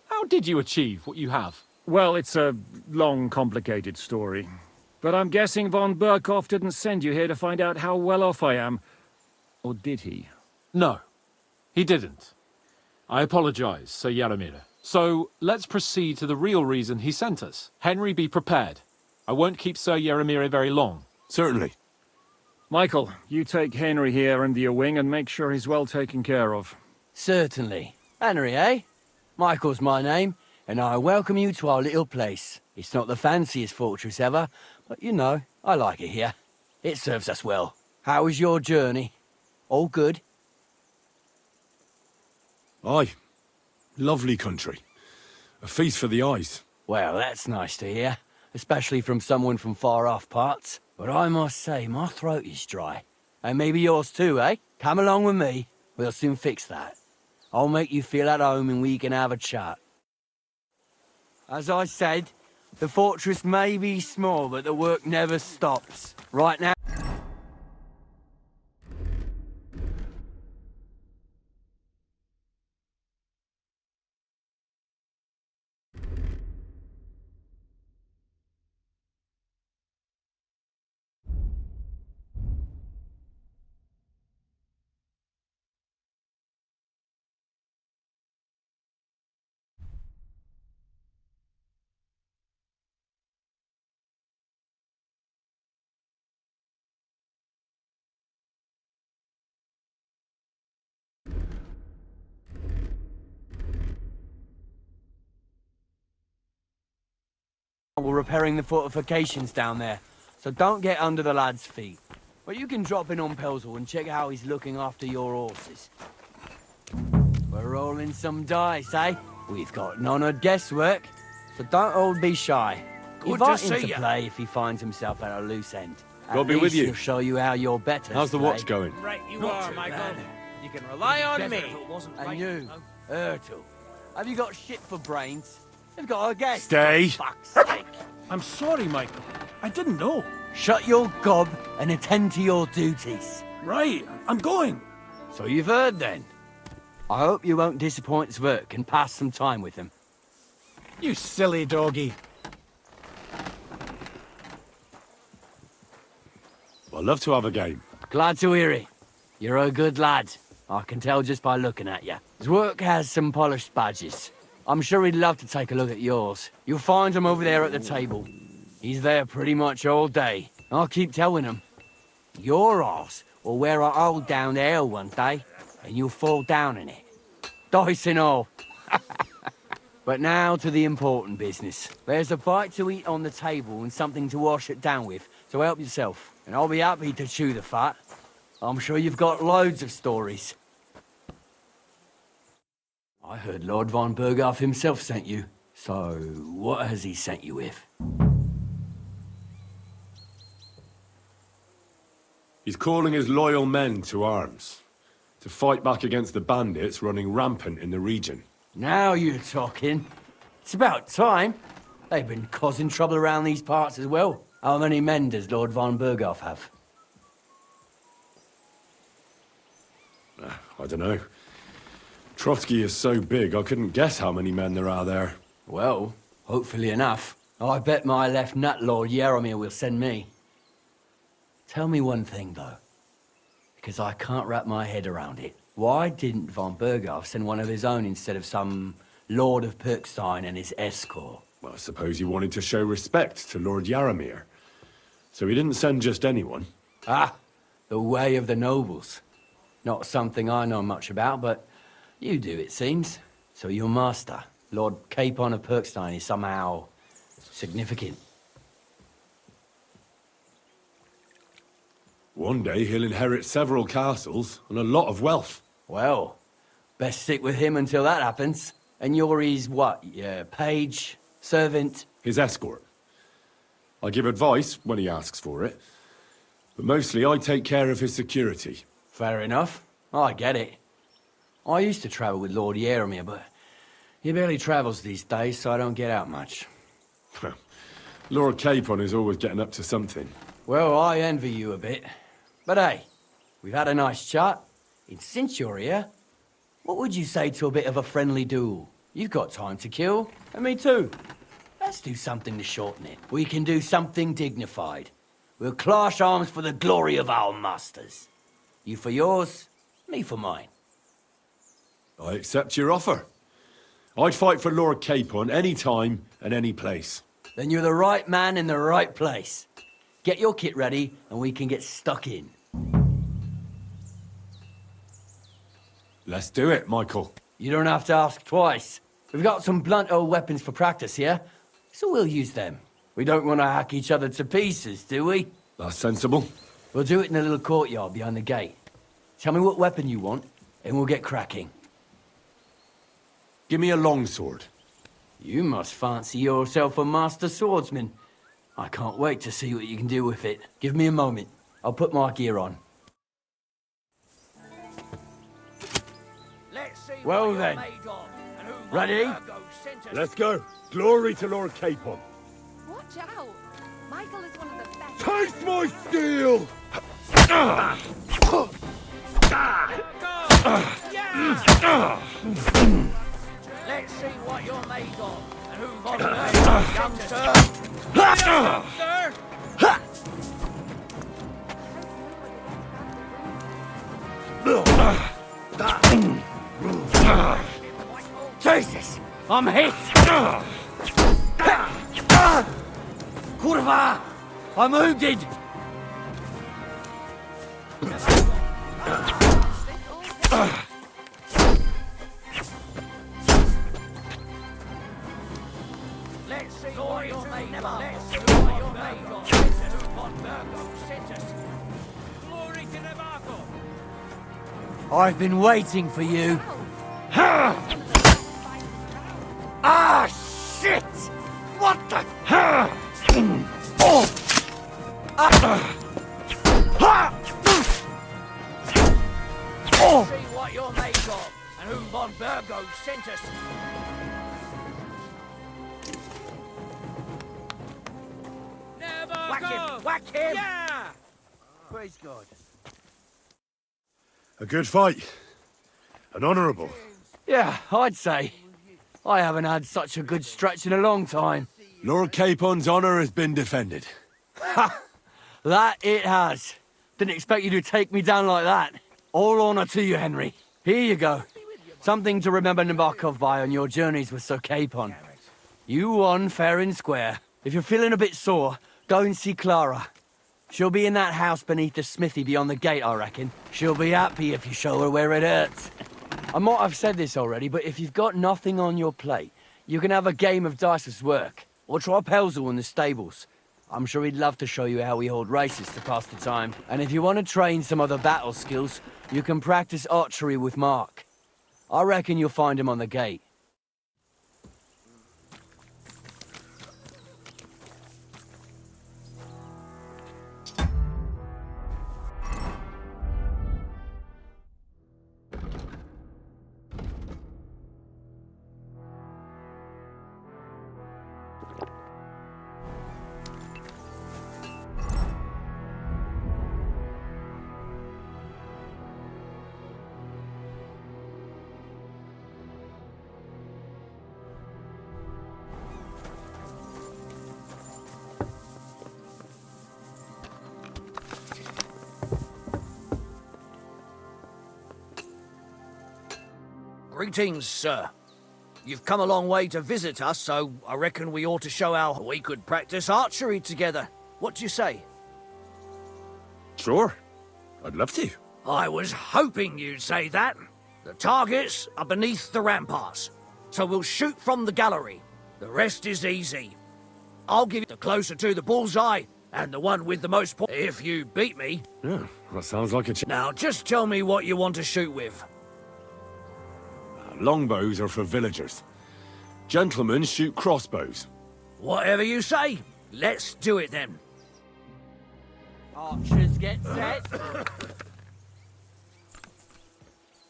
how did you achieve what you have? Well, it's a long, complicated story. But I'm guessing von Berkhoff didn't send you here to find out how well off I am. Or did he? No, he didn't. I apologize, Sir Yaramir. So, let's proceed to the real reason he sent us. Henry, be prepared. I won't keep Sir Yaramir very long. Certainly. Michael, you take Henry here under your wing and make sure he's well taken care of. Certainly. Henry, eh? Michael's my name, and I welcome you to our little place. It's not the fanciest fortress ever, but you know, I like it here. It serves us well. How was your journey? All good? Aye. Lovely country. A feast for the eyes. Well, that's nice to hear, especially from someone from far-off parts. But I must say, my throat is dry. And maybe yours too, eh? Come along with me. We'll soon fix that. I'll make you feel at home and we can have a chat. As I said, the fortress may be small, but the work never stops. Right now... We're repairing the fortifications down there, so don't get under the lad's feet. But you can drop in on Pelzel and check how he's looking after your horses. We're rolling some dice, eh? We've got none of guesswork, so don't all be shy. Good Invite to him see to ya. play if he finds himself at a loose end. God be with you. He'll show you how you're better. How's the watch going? Right you Not are, too Michael. bad. You can rely on me. And you, Ertul, have you got shit for brains? You've got a guess. Stay. For fuck's sake. I'm sorry, Michael. I didn't know. Shut your gob and attend to your duties. Right, I'm going. So you've heard then. I hope you won't disappoint Zwerk and pass some time with him. You silly doggy. I'd love to have a game. Glad to hear it. You're a good lad. I can tell just by looking at you. Zwerk has some polished badges. I'm sure he'd love to take a look at yours. You'll find him over there at the table. He's there pretty much all day. I'll keep telling him. Your arse will wear a hole down the ale one day, and you'll fall down in it. Dice and all. But now to the important business. There's a bite to eat on the table and something to wash it down with, so help yourself. And I'll be happy to chew the fat. I'm sure you've got loads of stories. I heard Lord von Berghoff himself sent you. So, what has he sent you with? He's calling his loyal men to arms. To fight back against the bandits running rampant in the region. Now you're talking. It's about time. They've been causing trouble around these parts as well. How many men does Lord von Berghoff have? I don't know. Trotsky is so big, I couldn't guess how many men there are there. Well, hopefully enough. I bet my left nut Lord Yaromir will send me. Tell me one thing, though, because I can't wrap my head around it. Why didn't von Berghoff send one of his own instead of some Lord of Pirkstein and his escort? Well, I suppose he wanted to show respect to Lord Yaromir. So he didn't send just anyone. Ah, the way of the nobles. Not something I know much about, but you do, it seems. So your master, Lord Capon of Pirkstein, is somehow significant. One day he'll inherit several castles and a lot of wealth. Well, best stick with him until that happens. And you're his what? Your page? Servant? His escort. I give advice when he asks for it. But mostly I take care of his security. Fair enough. I get it. I used to travel with Lord Yaromir, but he barely travels these days, so I don't get out much. Lord Capon is always getting up to something. Well, I envy you a bit. But hey, we've had a nice chat. And since you're here, what would you say to a bit of a friendly duel? You've got time to kill, and me too. Let's do something to shorten it. We can do something dignified. We'll clash arms for the glory of our masters. You for yours, me for mine. I accept your offer. I'd fight for Lord Capon any time and any place. Then you're the right man in the right place. Get your kit ready, and we can get stuck in. Let's do it, Michael. You don't have to ask twice. We've got some blunt old weapons for practice here, so we'll use them. We don't want to hack each other to pieces, do we? That's sensible. We'll do it in the little courtyard behind the gate. Tell me what weapon you want, and we'll get cracking. Give me a longsword. You must fancy yourself a master swordsman. I can't wait to see what you can do with it. Give me a moment. I'll put my gear on. Well then. Ready? Let's go. Glory to Lord Capon. Watch out! Michael is one of the best. Taste my steel! Let's see what you're made of and who von Berghoff, young sir. Sir? Jesus! I'm hit! Kurva! I'm wounded! Let's see what you're made of I've been waiting for you. Ah, shit! What the? See what you're made of, and whom von Burgo sent us. Whack him! Whack him! Yeah! Praise God. A good fight. An honourable. Yeah, I'd say. I haven't had such a good stretch in a long time. Lord Capon's honour has been defended. Ha! That it has. Didn't expect you to take me down like that. All honour to you, Henry. Here you go. Something to remember Nabokov by on your journeys with Sir Capon. You won fair and square. If you're feeling a bit sore, go and see Clara. She'll be in that house beneath the smithy beyond the gate, I reckon. She'll be happy if you show her where it hurts. I might have said this already, but if you've got nothing on your plate, you can have a game of dice's work. Or try Pelzel in the stables. I'm sure he'd love to show you how we hold races to pass the time. And if you want to train some other battle skills, you can practice archery with Mark. I reckon you'll find him on the gate. Greetings, sir. You've come a long way to visit us, so I reckon we ought to show how we could practice archery together. What do you say? Sure. I'd love to. I was hoping you'd say that. The targets are beneath the ramparts, so we'll shoot from the gallery. The rest is easy. I'll give you the closer to the bullseye, and the one with the most points. If you beat me... Yeah, that sounds like a Now, just tell me what you want to shoot with. Longbows are for villagers. Gentlemen shoot crossbows. Whatever you say. Let's do it then. Archers get set.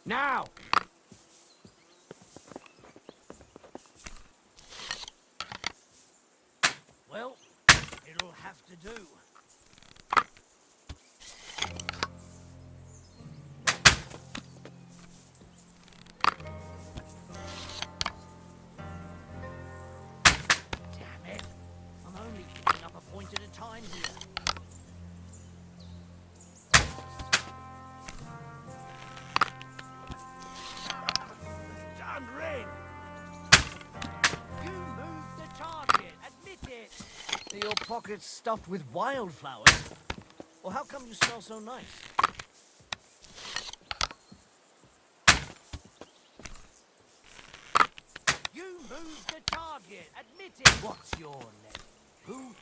Now! Well, it'll have to do. Damn it. I'm only picking up a point at a time here. Stand red. You moved the target. Admit it. Are your pockets stuffed with wildflowers? Well, how come you smell so nice? You moved the target. Admit it. What's your name? Who?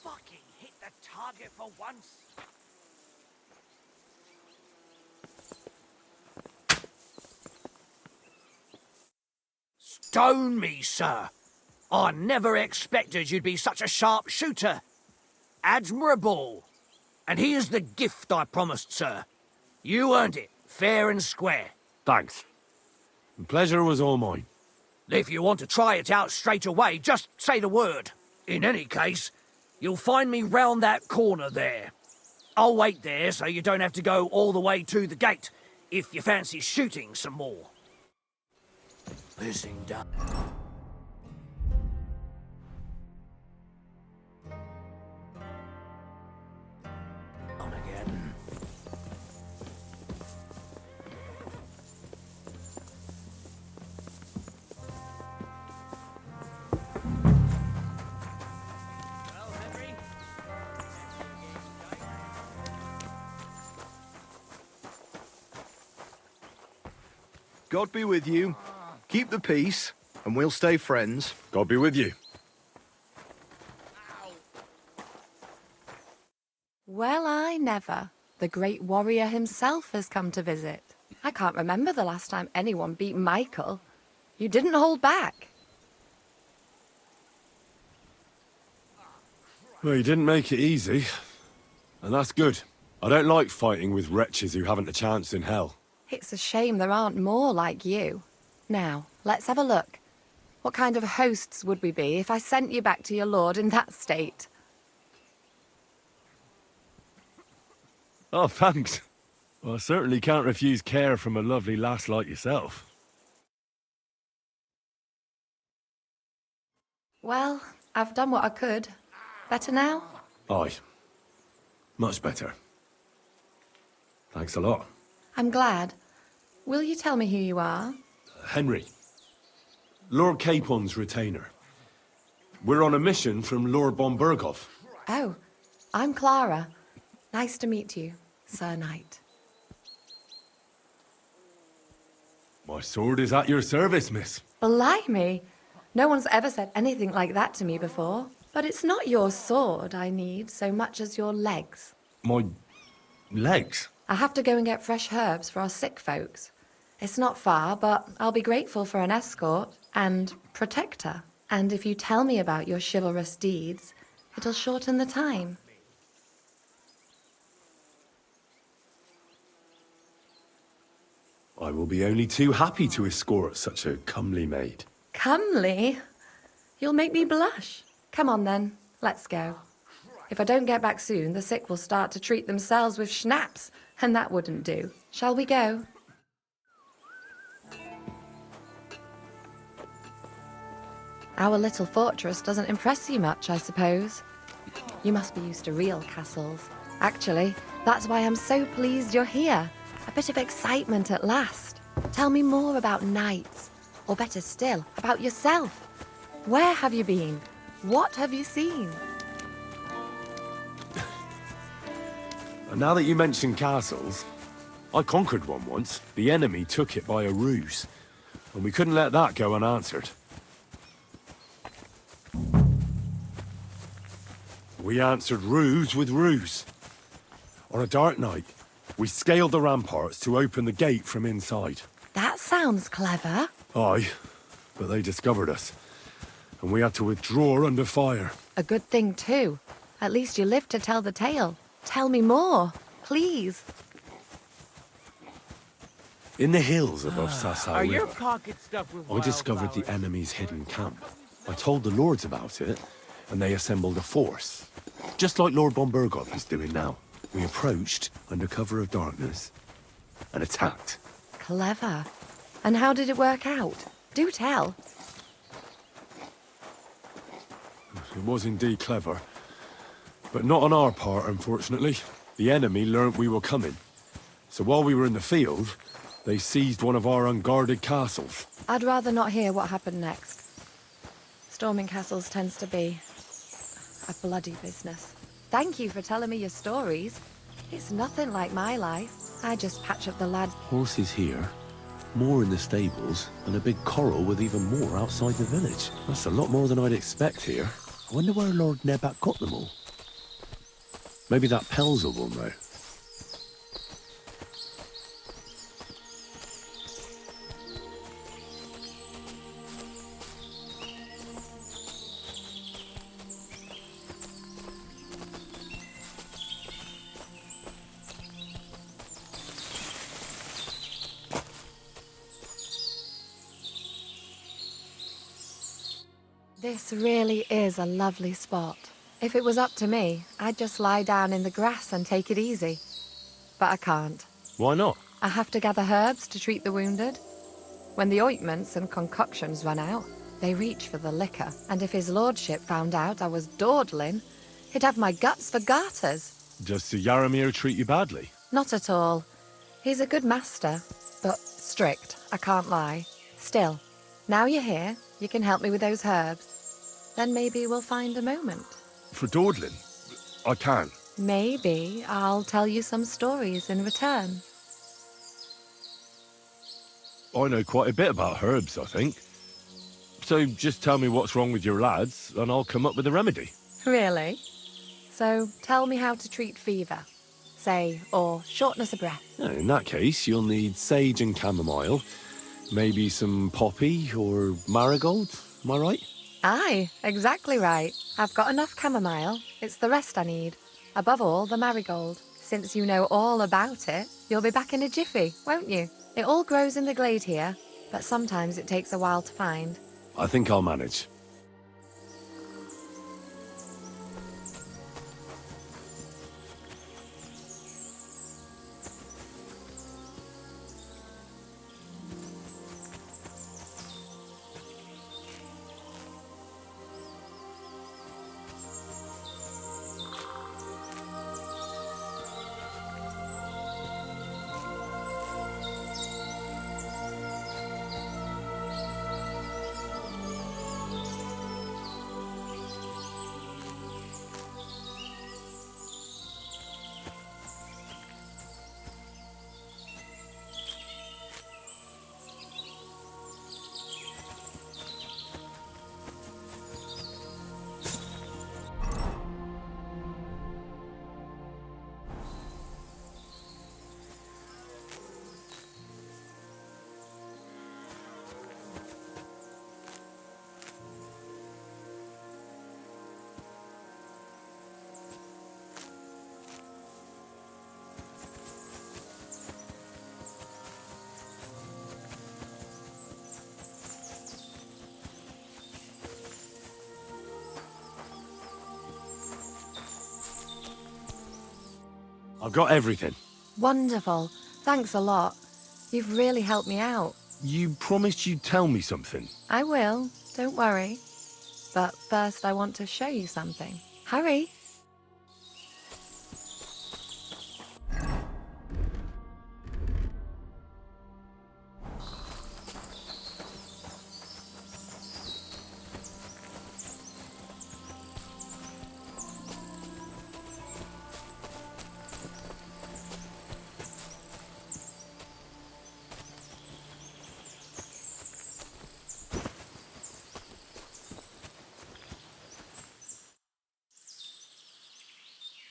Fucking hit the target for once. Stone me, sir. I never expected you'd be such a sharp shooter. Admirable. And here's the gift I promised, sir. You earned it, fair and square. Thanks. The pleasure was all mine. If you want to try it out straight away, just say the word. In any case, you'll find me round that corner there. I'll wait there so you don't have to go all the way to the gate if you fancy shooting some more. Pissing down. On again. Well, Henry? God be with you. Keep the peace, and we'll stay friends. God be with you. Well, I never. The great warrior himself has come to visit. I can't remember the last time anyone beat Michael. You didn't hold back. Well, you didn't make it easy. And that's good. I don't like fighting with wretches who haven't a chance in hell. It's a shame there aren't more like you. Now, let's have a look. What kind of hosts would we be if I sent you back to your lord in that state? Oh, thanks. Well, I certainly can't refuse care from a lovely lass like yourself. Well, I've done what I could. Better now? Aye. Much better. Thanks a lot. I'm glad. Will you tell me who you are? Henry. Lord Capon's retainer. We're on a mission from Lord Bombergov. Oh, I'm Clara. Nice to meet you, Sir Knight. My sword is at your service, miss. Blimey! No one's ever said anything like that to me before. But it's not your sword I need so much as your legs. My legs? I have to go and get fresh herbs for our sick folks. It's not far, but I'll be grateful for an escort and protector. And if you tell me about your chivalrous deeds, it'll shorten the time. I will be only too happy to escort such a comely maid. Comely? You'll make me blush. Come on then, let's go. If I don't get back soon, the sick will start to treat themselves with schnapps, and that wouldn't do. Shall we go? Our little fortress doesn't impress you much, I suppose. You must be used to real castles. Actually, that's why I'm so pleased you're here. A bit of excitement at last. Tell me more about knights, or better still, about yourself. Where have you been? What have you seen? And now that you mention castles, I conquered one once. The enemy took it by a ruse, and we couldn't let that go unanswered. We answered ruse with ruse. On a dark night, we scaled the ramparts to open the gate from inside. That sounds clever. Aye, but they discovered us, and we had to withdraw under fire. A good thing, too. At least you lived to tell the tale. Tell me more, please. In the hills above Sasau Are your River, pockets stuffed with I discovered the wildflowers? enemy's hidden camp. I told the lords about it, and they assembled a force. Just like Lord Bombergov is doing now. We approached under cover of darkness and attacked. Clever. And how did it work out? Do tell. It was indeed clever. But not on our part, unfortunately. The enemy learnt we were coming. So while we were in the field, they seized one of our unguarded castles. I'd rather not hear what happened next. Storming castles tends to be a bloody business. Thank you for telling me your stories. It's nothing like my life. I just patch up the lads. Horses here, more in the stables, and a big corral with even more outside the village. That's a lot more than I'd expect here. I wonder where Lord Nebat got them all. Maybe that Pelzer will know. This really is a lovely spot. If it was up to me, I'd just lie down in the grass and take it easy. But I can't. Why not? I have to gather herbs to treat the wounded. When the ointments and concoctions run out, they reach for the liquor. And if his lordship found out I was dawdling, he'd have my guts for garters. Does Sir Yaramir treat you badly? Not at all. He's a good master, but strict, I can't lie. Still, now you're here, you can help me with those herbs. Then maybe we'll find a moment. For dawdling? I can. Maybe I'll tell you some stories in return. I know quite a bit about herbs, I think. So just tell me what's wrong with your lads, and I'll come up with a remedy. Really? So tell me how to treat fever, say, or shortness of breath. In that case, you'll need sage and chamomile, maybe some poppy or marigold. Am I right? Aye, exactly right. I've got enough chamomile. It's the rest I need. Above all, the marigold. Since you know all about it, you'll be back in a jiffy, won't you? It all grows in the glade here, but sometimes it takes a while to find. I think I'll manage. I've got everything. Wonderful. Thanks a lot. You've really helped me out. You promised you'd tell me something. I will. Don't worry. But first I want to show you something. Hurry.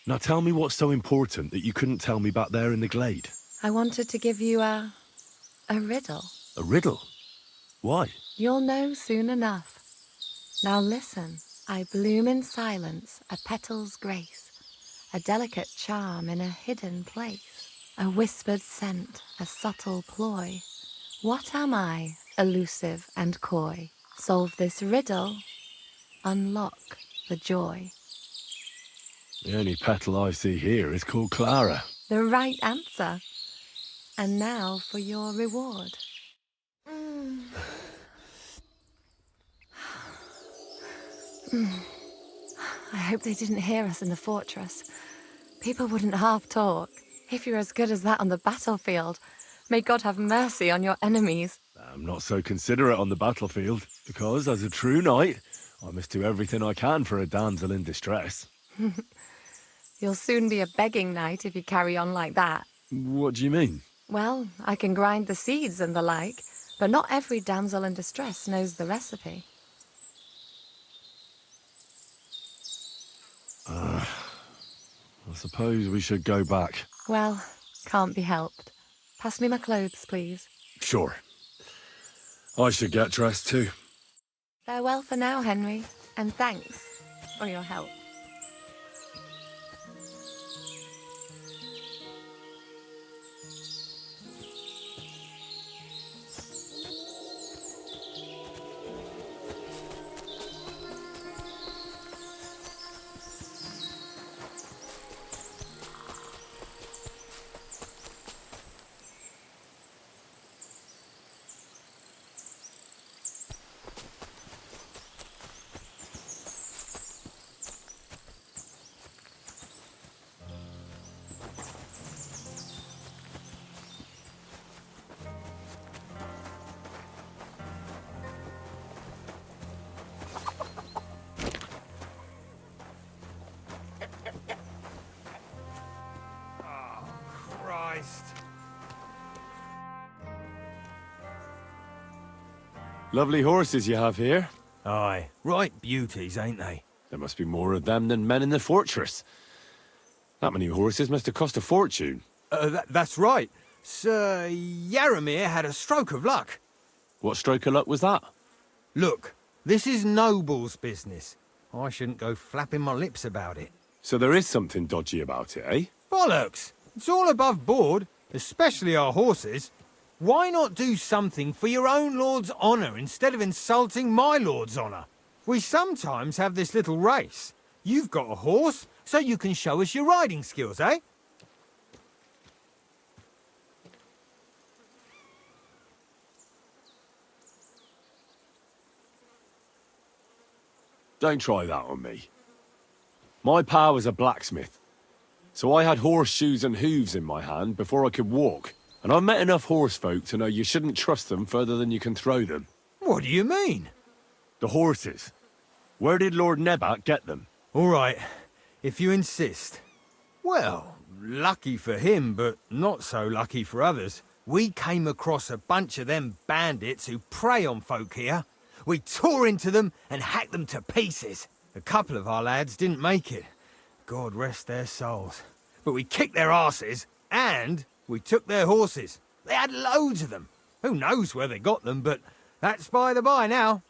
Now tell me what's so important that you couldn't tell me back there in the glade. I wanted to give you a riddle. A riddle? Why? You'll know soon enough. Now listen. I bloom in silence, a petal's grace, a delicate charm in a hidden place, a whispered scent, a subtle ploy. What am I, elusive and coy? Solve this riddle, unlock the joy. The only petal I see here is called Clara. The right answer. And now for your reward. I hope they didn't hear us in the fortress. People wouldn't half talk. If you're as good as that on the battlefield, may God have mercy on your enemies. I'm not so considerate on the battlefield, because as a true knight, I must do everything I can for a damsel in distress. You'll soon be a begging knight if you carry on like that. What do you mean? Well, I can grind the seeds and the like, but not every damsel in distress knows the recipe. I suppose we should go back. Well, can't be helped. Pass me my clothes, please. Sure. I should get dressed too. Farewell for now, Henry, and thanks for your help. Lovely horses you have here. Aye, right beauties, ain't they? There must be more of them than men in the fortress. That many horses must have cost a fortune. That's right. Sir Yaramir had a stroke of luck. What stroke of luck was that? Look, this is Noble's business. I shouldn't go flapping my lips about it. So there is something dodgy about it, eh? Bollocks! It's all above board, especially our horses. Why not do something for your own lord's honour instead of insulting my lord's honour? We sometimes have this little race. You've got a horse, so you can show us your riding skills, eh? Don't try that on me. My pa was a blacksmith, so I had horseshoes and hooves in my hand before I could walk. And I've met enough horse folk to know you shouldn't trust them further than you can throw them. What do you mean? The horses. Where did Lord Nebat get them? All right, if you insist. Well, lucky for him, but not so lucky for others. We came across a bunch of them bandits who prey on folk here. We tore into them and hacked them to pieces. A couple of our lads didn't make it. God rest their souls. But we kicked their asses, and we took their horses. They had loads of them. Who knows where they got them, but that's by the by now.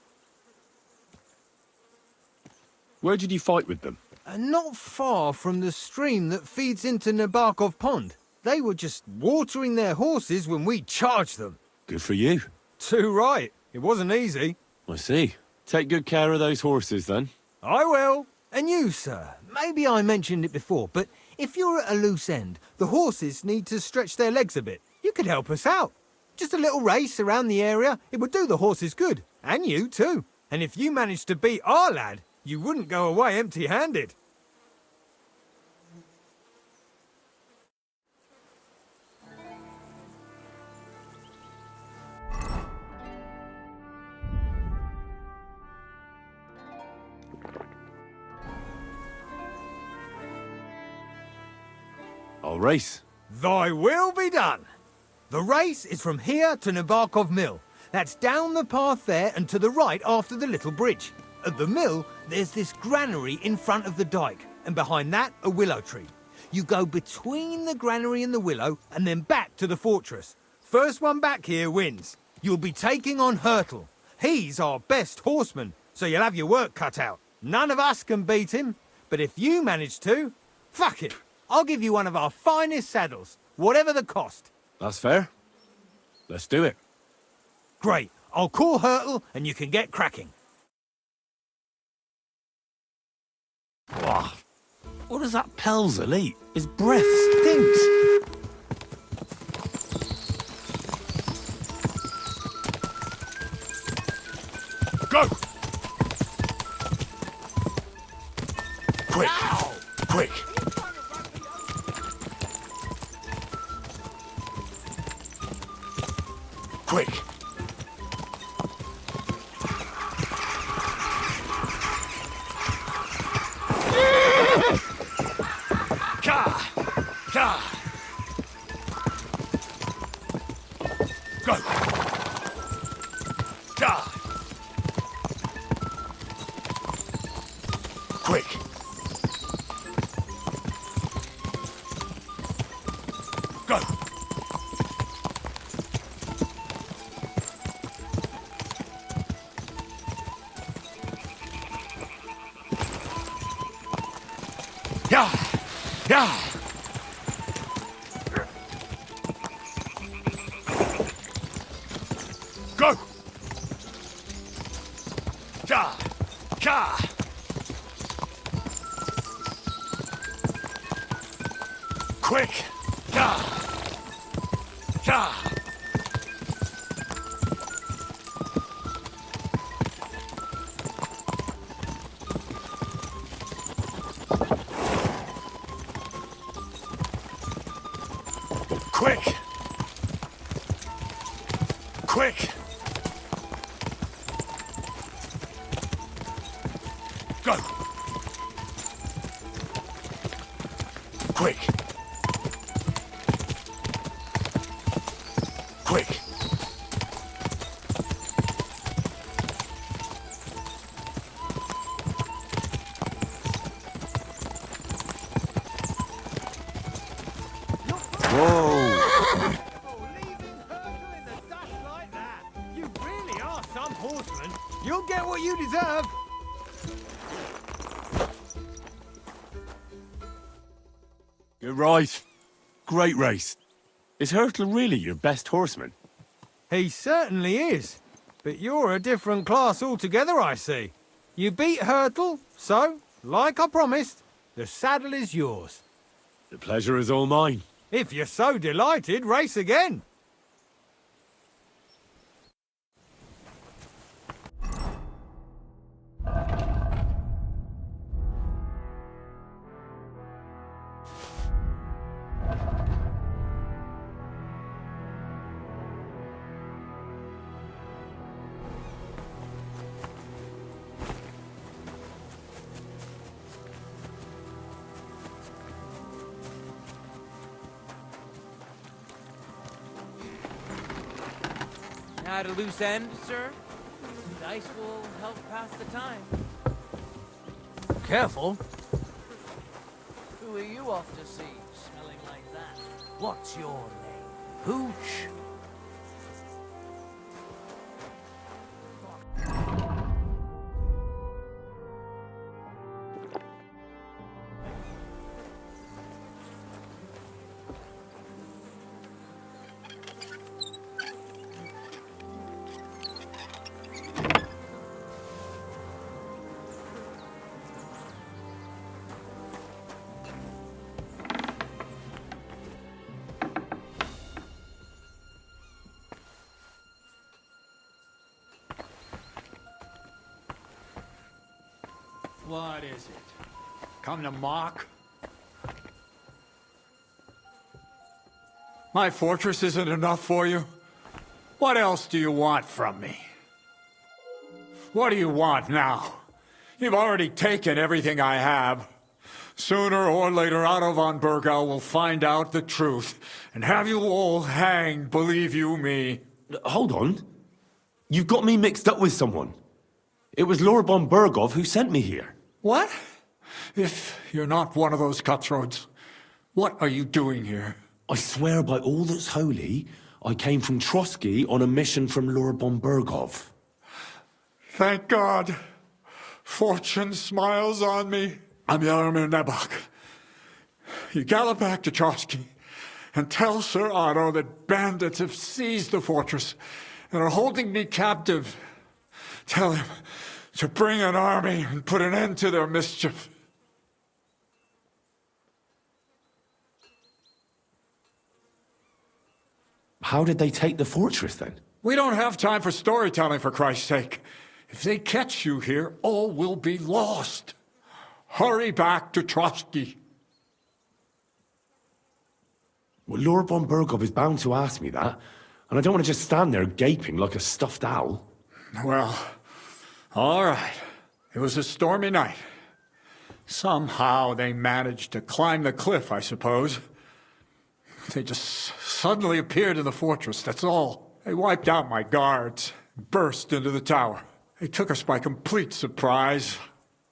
Where did you fight with them? Not far from the stream that feeds into Nabokov Pond. They were just watering their horses when we charged them. Good for you. Too right. It wasn't easy. I see. Take good care of those horses, then. I will. And you, sir. Maybe I mentioned it before, but if you're at a loose end, the horses need to stretch their legs a bit. You could help us out. Just a little race around the area. It would do the horses good. And you, too. And if you managed to beat our lad, you wouldn't go away empty-handed. I'll race. Thy will be done. The race is from here to Nabokov Mill. That's down the path there and to the right after the little bridge. At the mill, there's this granary in front of the dike, and behind that, a willow tree. You go between the granary and the willow, and then back to the fortress. First one back here wins. You'll be taking on Hurtle. He's our best horseman, so you'll have your work cut out. None of us can beat him, but if you manage to, fuck it. I'll give you one of our finest saddles, whatever the cost. That's fair. Let's do it. Great. I'll call Hurtle and you can get cracking. Wow. What does that Pelzer eat? His breath stinks. Go! Quick! Quick! Quick! Go! Quick! Go! Yeah! Yeah! Go! Ja! Ja! Quick! Ja! Ja! Quick! Quick! Go! Quick! Quick! some horseman, you'll get what you deserve. Good right. Great race. Is Hurtle really your best horseman? He certainly is. But you're a different class altogether, I see. You beat Hurtle, so, like I promised, the saddle is yours. The pleasure is all mine. If you're so delighted, race again. At a loose end, sir? Dice will help pass the time. Careful. Who are you off to see, smelling like that? What's your name? Hooch? What is it? Come to mock? My fortress isn't enough for you? What else do you want from me? What do you want now? You've already taken everything I have. Sooner or later, Otto von Bergau will find out the truth and have you all hanged, believe you me. Hold on. You've got me mixed up with someone. It was Lord von Bergov who sent me here. What? If you're not one of those cutthroats, what are you doing here? I swear by all that's holy, I came from Trotsky on a mission from Lord von Bergov. Thank God. Fortune smiles on me. I'm Jaromir Nebok. You gallop back to Trotsky and tell Sir Otto that bandits have seized the fortress and are holding me captive. Tell him to bring an army and put an end to their mischief. How did they take the fortress then? We don't have time for storytelling, for Christ's sake. If they catch you here, all will be lost. Hurry back to Trotsky. Well, Lord von Bergov is bound to ask me that, and I don't want to just stand there gaping like a stuffed owl. Well, all right. It was a stormy night. Somehow they managed to climb the cliff, I suppose. They just suddenly appeared in the fortress, that's all. They wiped out my guards, burst into the tower. They took us by complete surprise.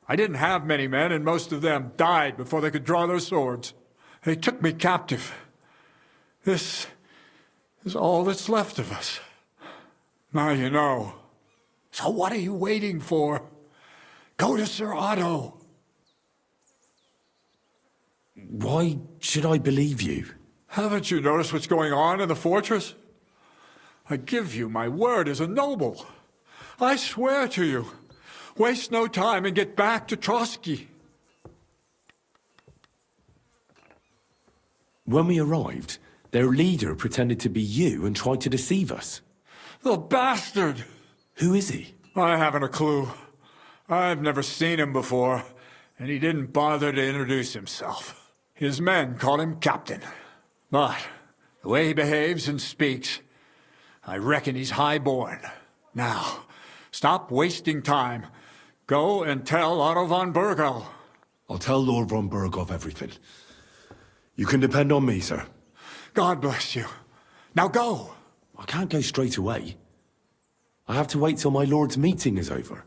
I didn't have many men, and most of them died before they could draw their swords. They took me captive. This is all that's left of us. Now you know. So what are you waiting for? Go to Sir Otto. Why should I believe you? Haven't you noticed what's going on in the fortress? I give you my word as a noble. I swear to you. Waste no time and get back to Trotsky. When we arrived, their leader pretended to be you and tried to deceive us. The bastard! Who is he? I haven't a clue. I've never seen him before, and he didn't bother to introduce himself. His men call him Captain. But the way he behaves and speaks, I reckon he's high-born. Now, stop wasting time. Go and tell Otto von Bergau. I'll tell Lord von Bergov everything. You can depend on me, sir. God bless you. Now go. I can't go straight away. I have to wait till my lord's meeting is over.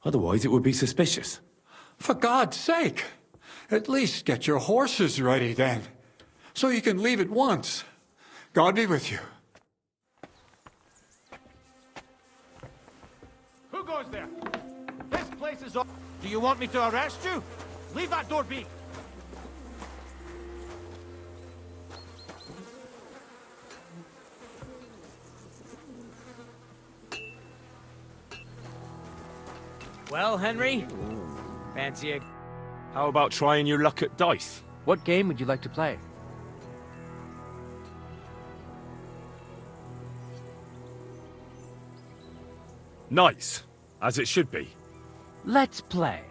Otherwise, it would be suspicious. For God's sake, at least get your horses ready then, so you can leave at once. God be with you. goes there? This place is all... Do you want me to arrest you? Leave that door be. Well, Henry? Fancy a... How about trying your luck at dice? What game would you like to play? Nice, as it should be. Let's play.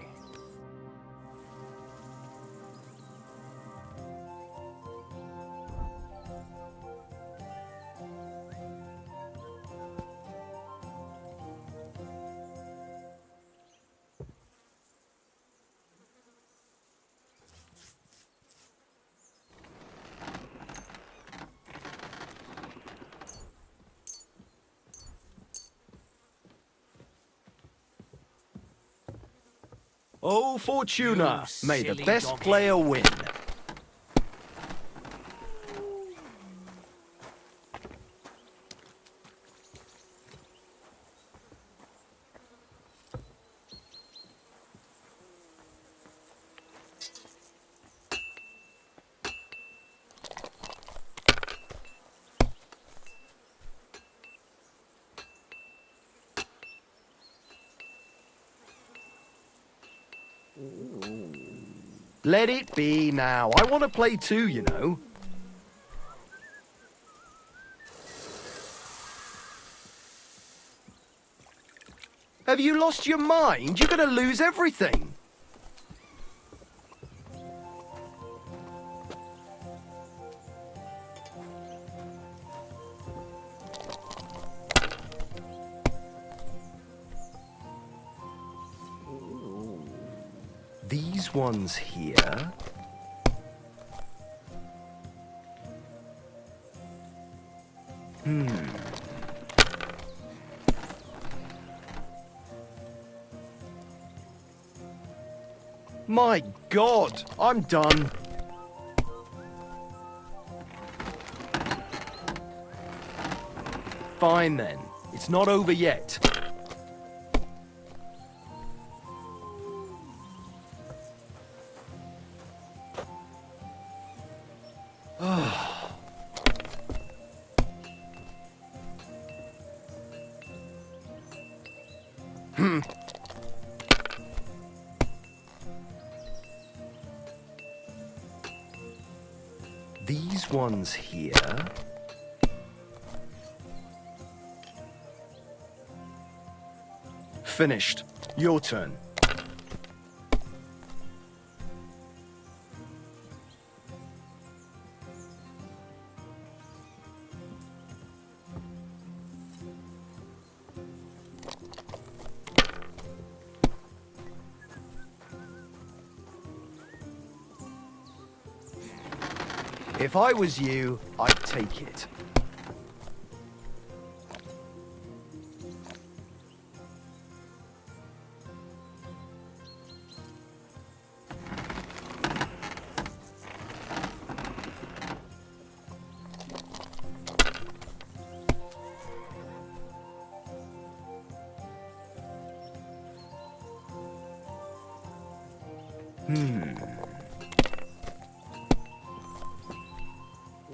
Oh, Fortuna, may the silly best doggy. player win. Let it be now. I want to play too, you know. Have you lost your mind? You're going to lose everything. These ones here. My God, I'm done. Fine then. It's not over yet. These ones here. Finished. Your turn. If I was you, I'd take it.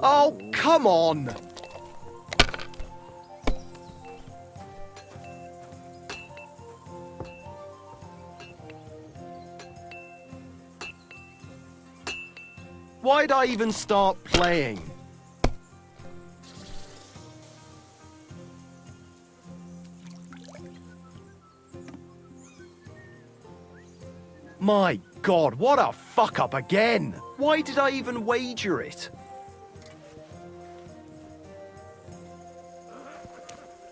Oh, come on! Why'd I even start playing? My God, what a fuck-up again! Why did I even wager it?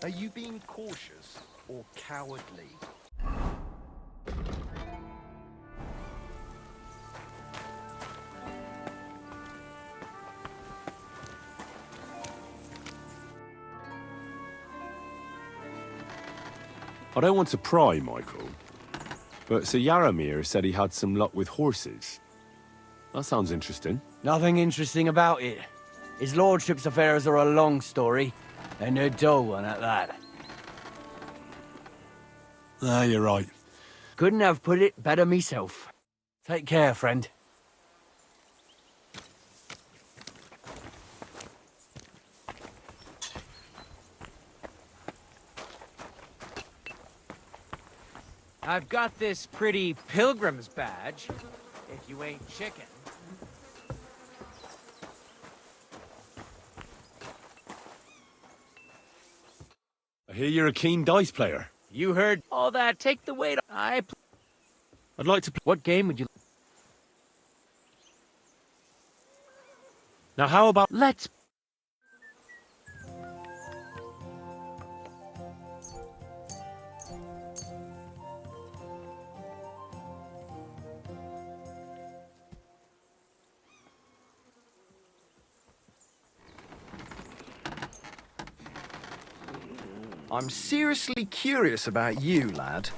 Are you being cautious or cowardly? I don't want to pry, Michael, but Sir Yaramir said he had some luck with horses. That sounds interesting. Nothing interesting about it. His lordship's affairs are a long story, and a dull one at that. Ah, you're right. Couldn't have put it better myself. Take care, friend. I've got this pretty pilgrim's badge, if you ain't chicken. I hear you're a keen dice player. You heard all that. Take the weight. I'd like to play. What game would you... Now, how about... Let's... I'm seriously curious about you, lad.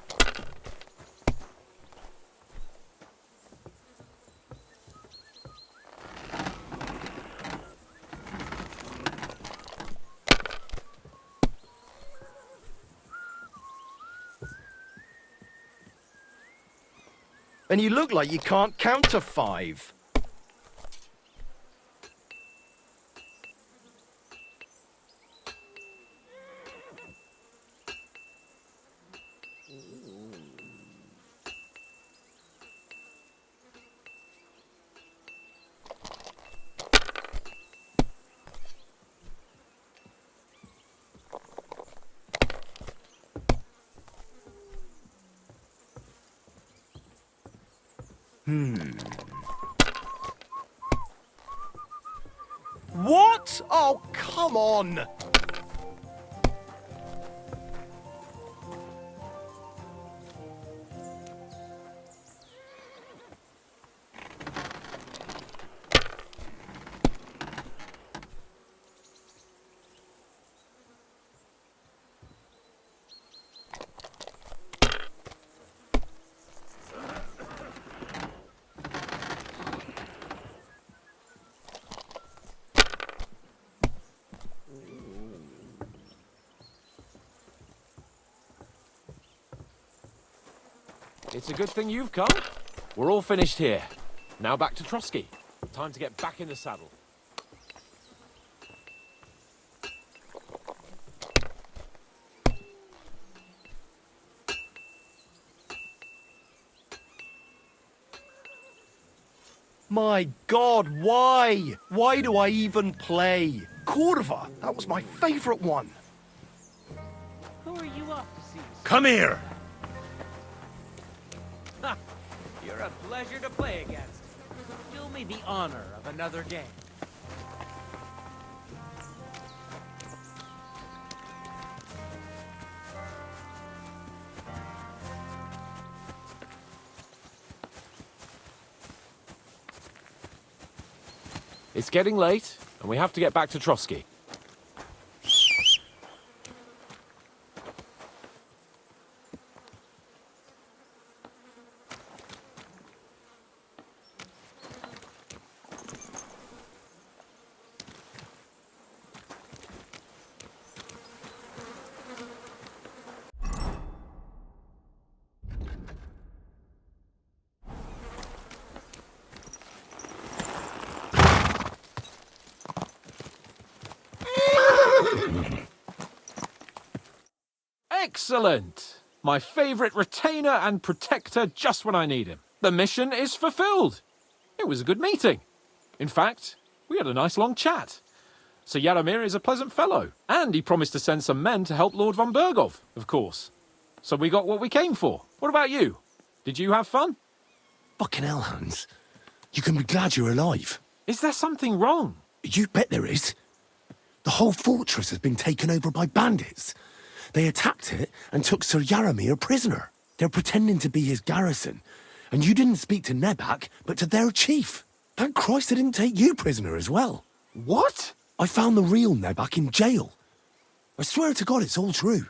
And you look like you can't count to 5. What? Oh, come on! It's a good thing you've come. We're all finished here. Now back to Trotsky. Time to get back in the saddle. My God, why? Why do I even play? Cordova, that was my favorite one. Who are you off to see? Come here! Ha! You're a pleasure to play against. Do me the honor of another game. It's getting late, and we have to get back to Trotsky. Excellent! My favorite retainer and protector just when I need him. The mission is fulfilled. It was a good meeting. In fact, we had a nice long chat. Sir Yaramir is a pleasant fellow, and he promised to send some men to help Lord von Bergov, of course. So we got what we came for. What about you? Did you have fun? Fucking hell, Hans. You can be glad you're alive. Is there something wrong? You bet there is. The whole fortress has been taken over by bandits. They attacked it and took Sir Yaramir prisoner. They're pretending to be his garrison. And you didn't speak to Nebak, but to their chief. Thank Christ they didn't take you prisoner as well. What? I found the real Nebak in jail. I swear to God it's all true.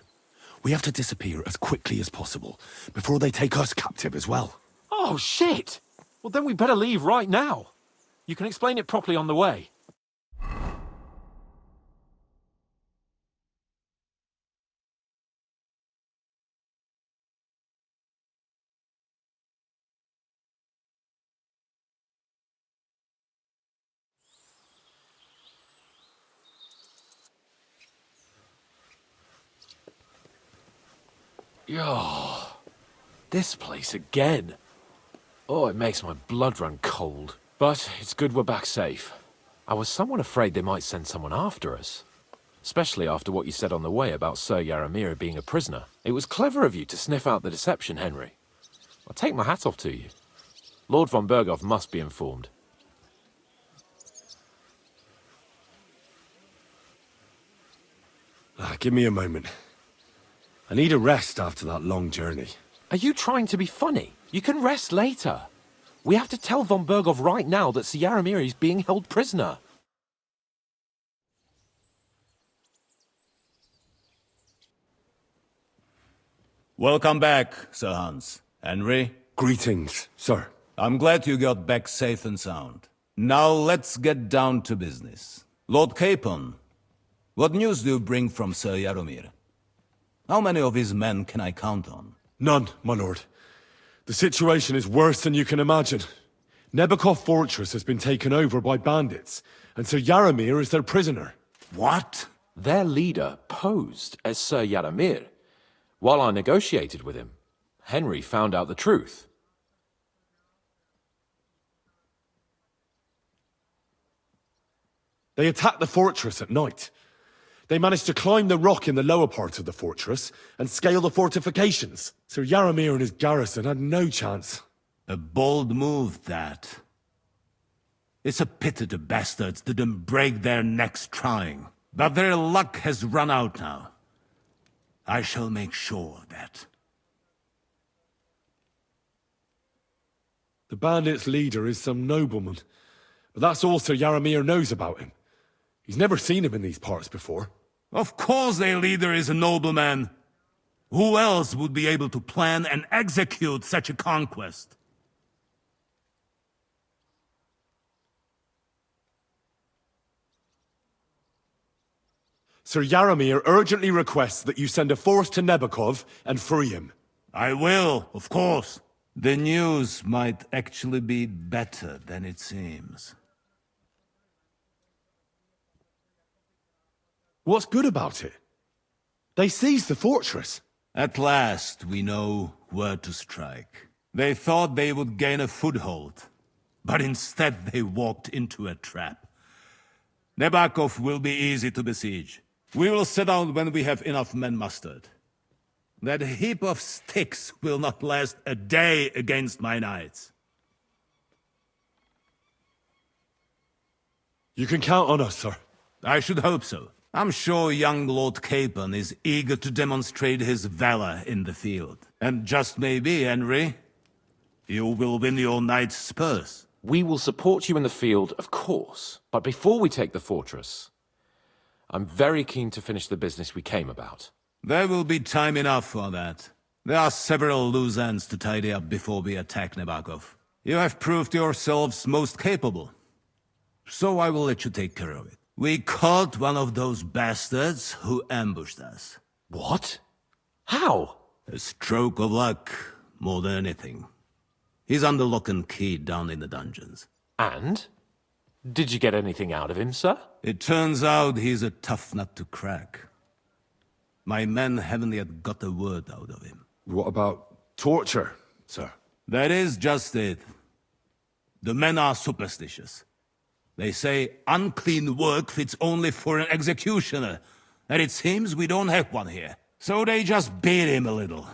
We have to disappear as quickly as possible before they take us captive as well. Oh, shit! Well, then we better leave right now. You can explain it properly on the way. Oh, this place again. Oh, it makes my blood run cold. But it's good we're back safe. I was somewhat afraid they might send someone after us. Especially after what you said on the way about Sir Yaramir being a prisoner. It was clever of you to sniff out the deception, Henry. I'll take my hat off to you. Lord von Berghoff must be informed. Give me a moment. I need a rest after that long journey. Are you trying to be funny? You can rest later. We have to tell von Berghoff right now that Sir Yaramir is being held prisoner. Welcome back, Sir Hans. Henry? Greetings, sir. I'm glad you got back safe and sound. Now let's get down to business. Lord Capon, what news do you bring from Sir Yaramir? How many of his men can I count on? None, my lord. The situation is worse than you can imagine. Nebakov Fortress has been taken over by bandits, and Sir Yaramir is their prisoner. What? Their leader posed as Sir Yaramir. While I negotiated with him, Henry found out the truth. They attacked the fortress at night. They managed to climb the rock in the lower part of the fortress and scale the fortifications. Sir Yaramir and his garrison had no chance. A bold move, that. It's a pity the bastards didn't break their necks trying. But their luck has run out now. I shall make sure of that. The bandits' leader is some nobleman. But that's all Sir Yaramir knows about him. He's never seen him in these parts before. Of course their leader is a nobleman. Who else would be able to plan and execute such a conquest? Sir Yaramir urgently requests that you send a force to Nebakov and free him. I will, of course. The news might actually be better than it seems. What's good about it? They seized the fortress. At last, we know where to strike. They thought they would gain a foothold, but instead they walked into a trap. Nebakov will be easy to besiege. We will set out when we have enough men mustered. That heap of sticks will not last a day against my knights. You can count on us, sir. I should hope so. I'm sure young Lord Capon is eager to demonstrate his valor in the field. And just maybe, Henry, you will win your knight's spurs. We will support you in the field, of course. But before we take the fortress, I'm very keen to finish the business we came about. There will be time enough for that. There are several loose ends to tidy up before we attack Nebakov. You have proved yourselves most capable. So I will let you take care of it. We caught one of those bastards who ambushed us. What? How? A stroke of luck, more than anything. He's under lock and key down in the dungeons. And? Did you get anything out of him, sir? It turns out he's a tough nut to crack. My men haven't yet got a word out of him. What about torture, sir? That is just it. The men are superstitious. They say unclean work fits only for an executioner, and it seems we don't have one here. So they just beat him a little.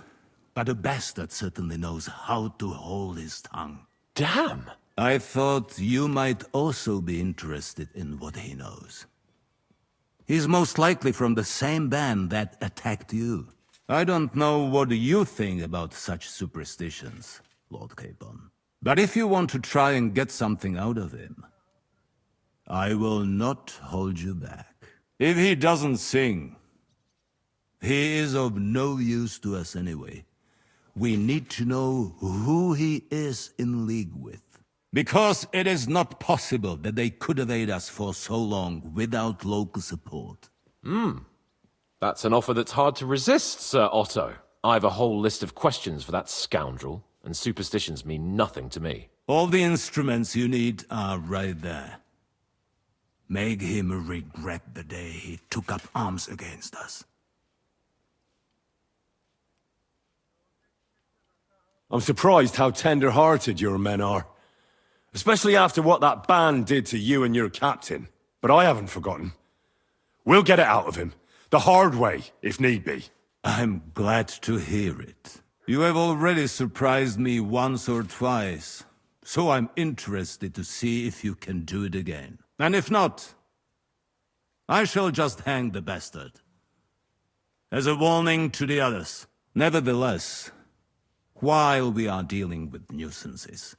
But the bastard certainly knows how to hold his tongue. Damn! I thought you might also be interested in what he knows. He's most likely from the same band that attacked you. I don't know what you think about such superstitions, Lord Capon. But if you want to try and get something out of him, I will not hold you back. If he doesn't sing, he is of no use to us anyway. We need to know who he is in league with. Because it is not possible that they could evade us for so long without local support. That's an offer that's hard to resist, Sir Otto. I've a whole list of questions for that scoundrel, and superstitions mean nothing to me. All the instruments you need are right there. Make him regret the day he took up arms against us. I'm surprised how tender-hearted your men are. Especially after what that band did to you and your captain. But I haven't forgotten. We'll get it out of him. The hard way, if need be. I'm glad to hear it. You have already surprised me once or twice, so I'm interested to see if you can do it again. And if not, I shall just hang the bastard. As a warning to the others. Nevertheless, while we are dealing with nuisances,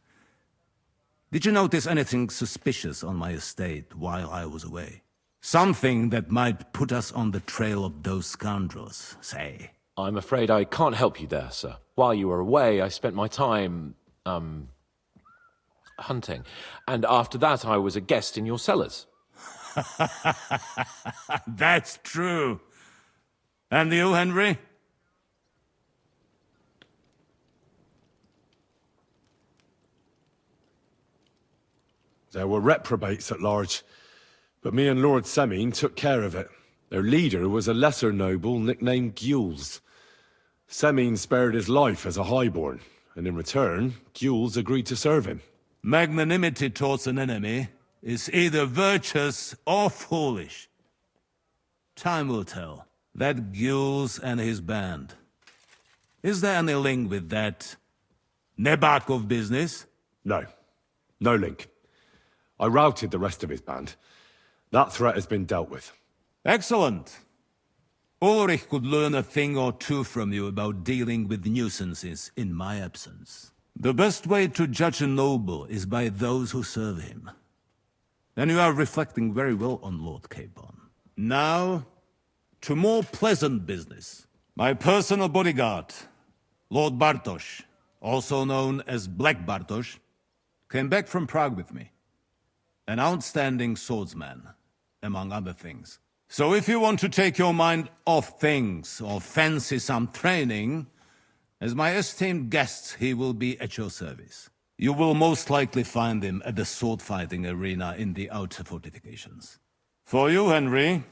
did you notice anything suspicious on my estate while I was away? Something that might put us on the trail of those scoundrels, say. I'm afraid I can't help you there, sir. While you were away, I spent my time, hunting. And after that, I was a guest in your cellars. That's true. And you, Henry? There were reprobates at large, but me and Lord Semine took care of it. Their leader was a lesser noble nicknamed Gules. Semine spared his life as a highborn, and in return, Gules agreed to serve him. Magnanimity towards an enemy is either virtuous or foolish. Time will tell. That Gules and his band. Is there any link with that Nebakov business? No. No link. I routed the rest of his band. That threat has been dealt with. Excellent. Ulrich could learn a thing or two from you about dealing with nuisances in my absence. The best way to judge a noble is by those who serve him. And you are reflecting very well on Lord Capon. Now, to more pleasant business. My personal bodyguard, Lord Bartosz, also known as Black Bartosz, came back from Prague with me. An outstanding swordsman, among other things. So if you want to take your mind off things or fancy some training, as my esteemed guest, he will be at your service. You will most likely find him at the sword-fighting arena in the outer fortifications. For you, Henry,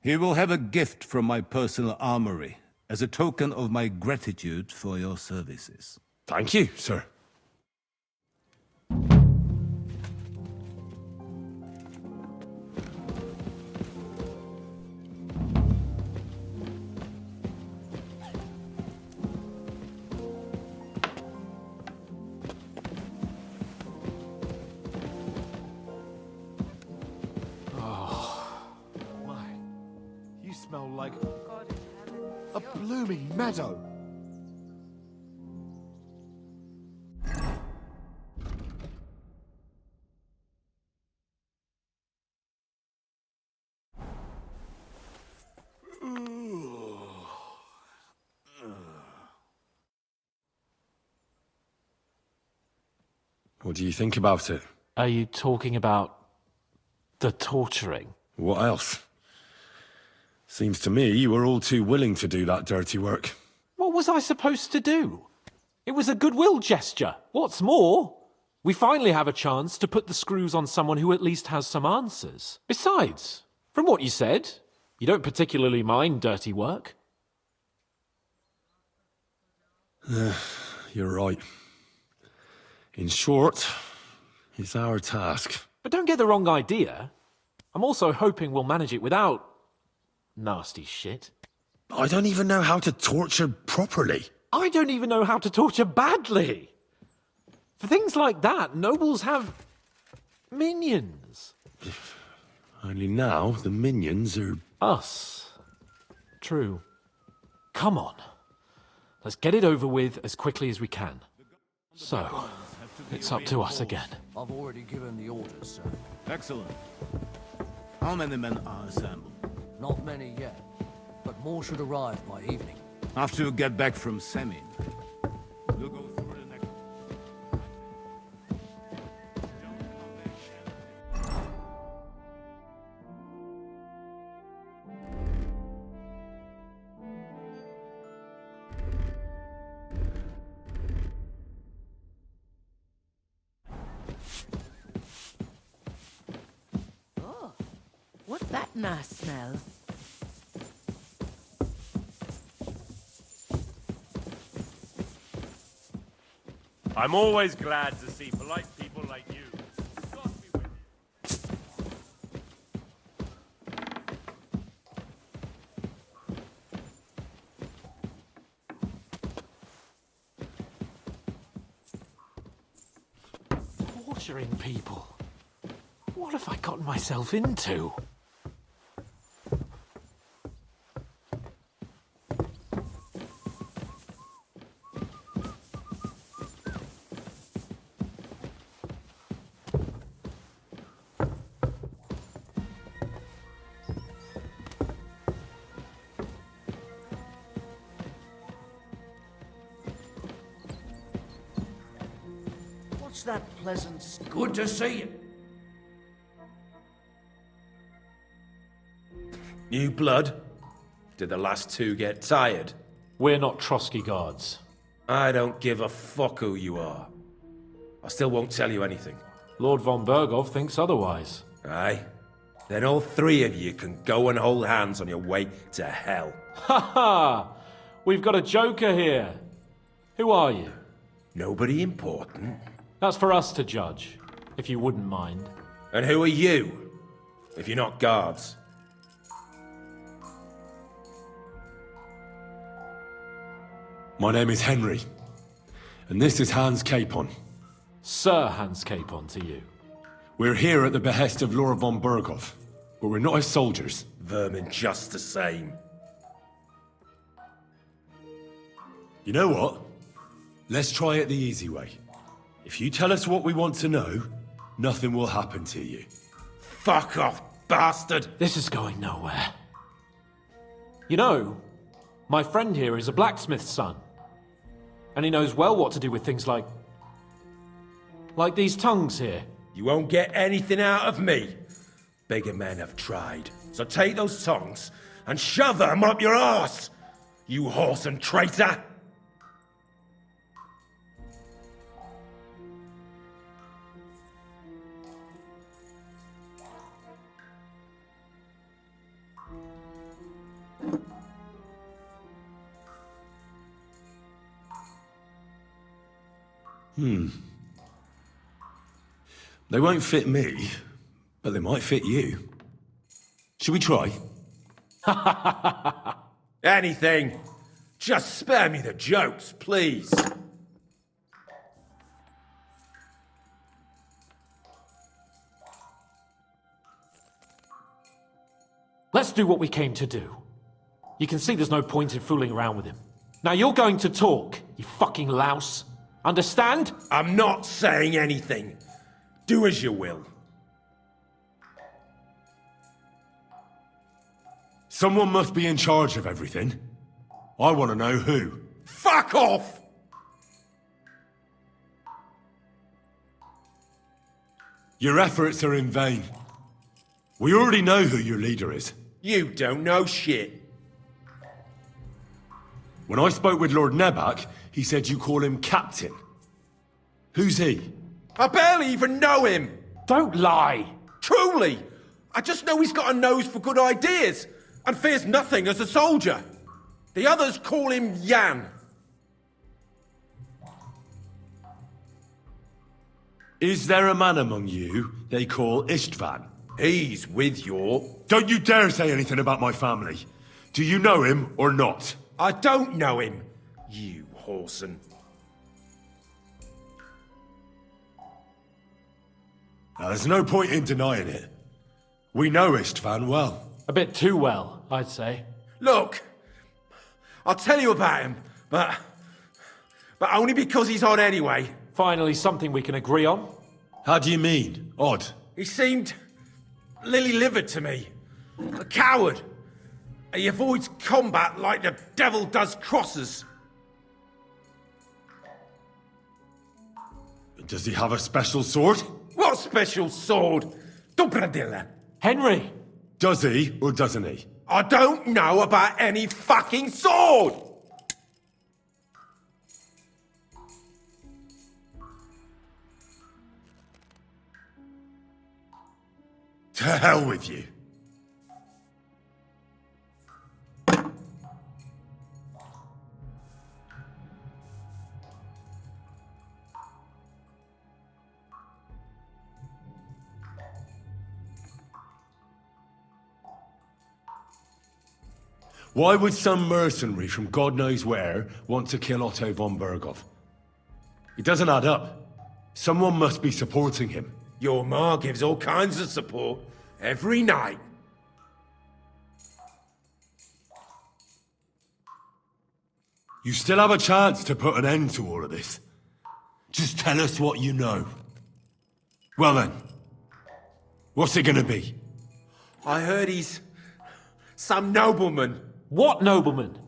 he will have a gift from my personal armory as a token of my gratitude for your services. Thank you, sir. Smell like a blooming meadow. What do you think about it? Are you talking about the torturing? What else? Seems to me you were all too willing to do that dirty work. What was I supposed to do? It was a goodwill gesture. What's more, we finally have a chance to put the screws on someone who at least has some answers. Besides, from what you said, you don't particularly mind dirty work. You're right. In short, it's our task. But don't get the wrong idea. I'm also hoping we'll manage it without nasty shit. I don't even know how to torture properly. I don't even know how to torture badly. For things like that, nobles have minions. Only now the minions are... Us. True. Come on. Let's get it over with as quickly as we can. So, it's up to us again. I've already given the orders, sir. Excellent. How many men are assembled? Not many yet, but more should arrive by evening. After you get back from Semine, we'll go through the next... Oh, what's that nice smell? I'm always glad to see polite people like you. Torturing people. What have I gotten myself into? What's that pleasant... Good to see you. New blood? Did the last two get tired? We're not Trotsky guards. I don't give a fuck who you are. I still won't tell you anything. Lord von Bergov thinks otherwise. Aye? Then all three of you can go and hold hands on your way to hell. Ha ha! We've got a joker here. Who are you? Nobody important. That's for us to judge, if you wouldn't mind. And who are you, if you're not guards? My name is Henry, and this is Hans Capon. Sir Hans Capon to you. We're here at the behest of Lord von Bergov, but we're not his soldiers. Vermin just the same. You know what? Let's try it the easy way. If you tell us what we want to know, nothing will happen to you. Fuck off, bastard! This is going nowhere. You know, my friend here is a blacksmith's son. And he knows well what to do with things like these tongues here. You won't get anything out of me. Bigger men have tried. So take those tongues and shove them up your arse, you horse and traitor! They won't fit me, but they might fit you. Should we try? Anything. Just spare me the jokes, please. Let's do what we came to do. You can see there's no point in fooling around with him. Now you're going to talk, you fucking louse. Understand? I'm not saying anything. Do as you will. Someone must be in charge of everything. I want to know who. Fuck off! Your efforts are in vain. We already know who your leader is. You don't know shit. When I spoke with Lord Nebak, he said you call him Captain. Who's he? I barely even know him. Don't lie. Truly. I just know he's got a nose for good ideas and fears nothing as a soldier. The others call him Jan. Is there a man among you they call Istvan? He's with your... Don't you dare say anything about my family. Do you know him or not? I don't know him, you whoreson. Now, there's no point in denying it. We know Istvan well. A bit too well, I'd say. Look, I'll tell you about him, but only because he's odd anyway. Finally, something we can agree on. How do you mean, odd? He seemed lily-livered to me. A coward. He avoids combat like the devil does crosses. Does he have a special sword? What special sword? Dobradilla. Henry! Does he or doesn't he? I don't know about any fucking sword! To hell with you. Why would some mercenary from God knows where want to kill Otto von Berghoff? It doesn't add up. Someone must be supporting him. Your ma gives all kinds of support every night. You still have a chance to put an end to all of this. Just tell us what you know. Well then, what's it gonna be? I heard he's some nobleman. What nobleman?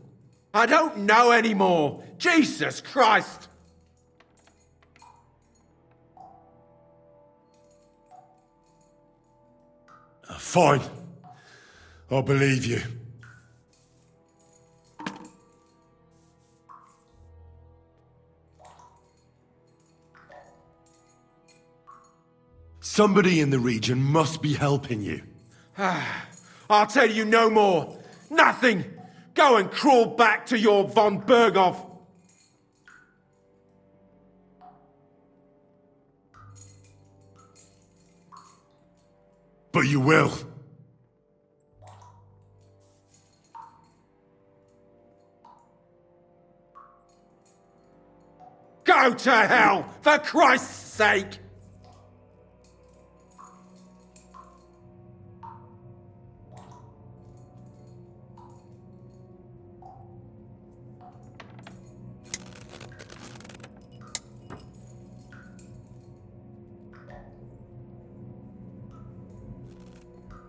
I don't know anymore. Jesus Christ! Fine. I'll believe you. Somebody in the region must be helping you. I'll tell you no more. Nothing. Go and crawl back to your von Berghoff. But you will. Go to hell, for Christ's sake!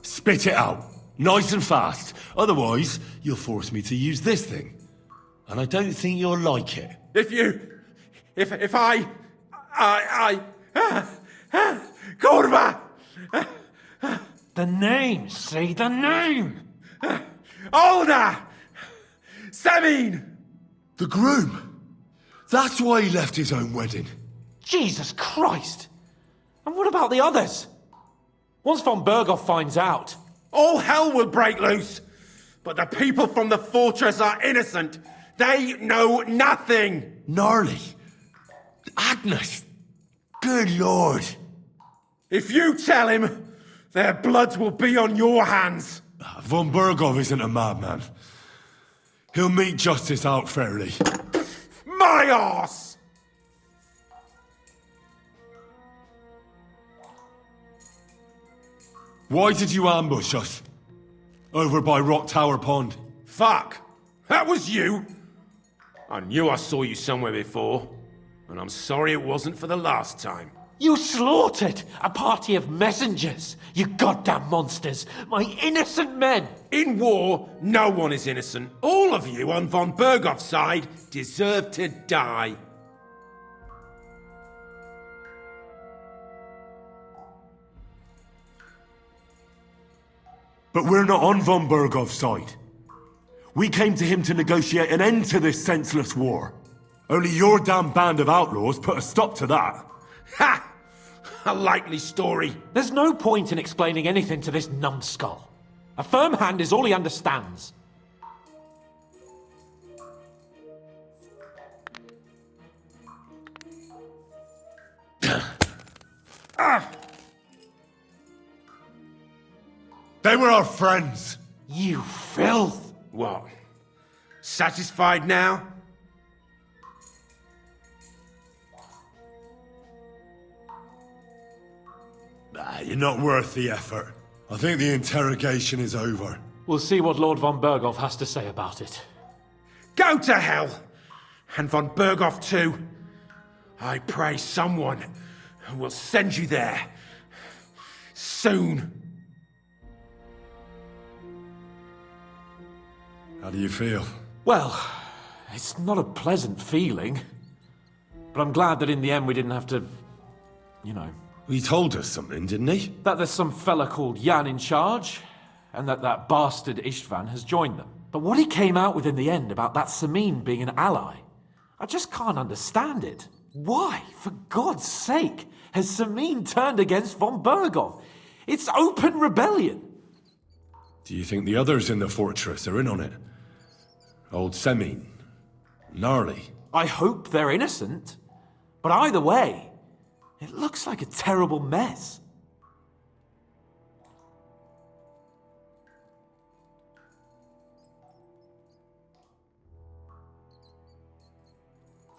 Spit it out. Nice and fast. Otherwise, you'll force me to use this thing. And I don't think you'll like it. If I... Kurva! The name, say the name! Olda! Semin! The groom. That's why he left his own wedding. Jesus Christ! And what about the others? Once von Berghoff finds out... All hell will break loose! But the people from the fortress are innocent! They know nothing! Gnarly. Agnes. Good lord. If you tell him, their blood will be on your hands. Von Berghoff isn't a madman. He'll meet justice out fairly. My arse! Why did you ambush us? Over by Rock Tower Pond. Fuck! That was you! I knew I saw you somewhere before, and I'm sorry it wasn't for the last time. You slaughtered a party of messengers, you goddamn monsters, my innocent men! In war, no one is innocent. All of you on von Berghoff's side deserve to die. But we're not on von Berghoff's side. We came to him to negotiate an end to this senseless war. Only your damn band of outlaws put a stop to that. Ha! A likely story. There's no point in explaining anything to this numbskull. A firm hand is all he understands. They were our friends. You filth. What? Satisfied now? You're not worth the effort. I think the interrogation is over. We'll see what Lord von Berghoff has to say about it. Go to hell! And von Berghoff too. I pray someone will send you there. Soon. How do you feel? Well, it's not a pleasant feeling. But I'm glad that in the end we didn't have to, you know... He told us something, didn't he? That there's some fella called Jan in charge, and that bastard Istvan has joined them. But what he came out with in the end about that Samin being an ally, I just can't understand it. Why, for God's sake, has Samin turned against von Berghoff? It's open rebellion. Do you think the others in the fortress are in on it? Old Semin, Gnarly. I hope they're innocent. But either way, it looks like a terrible mess.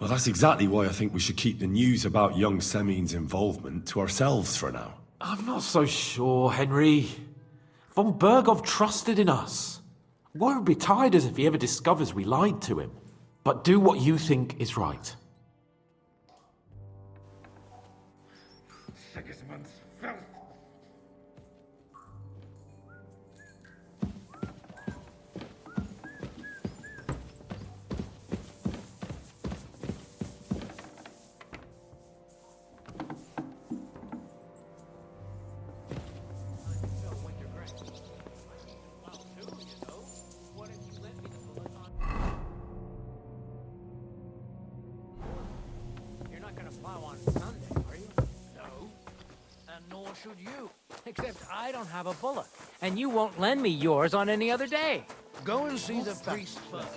Well, that's exactly why I think we should keep the news about young Semin's involvement to ourselves for now. I'm not so sure, Henry. Von Bergov trusted in us. Won't be tired as if he ever discovers we lied to him. But do what you think is right. You're not gonna plow on Sunday, are you? No. And nor should you. Except I don't have a bullet. And you won't lend me yours on any other day. Go and see the priest first.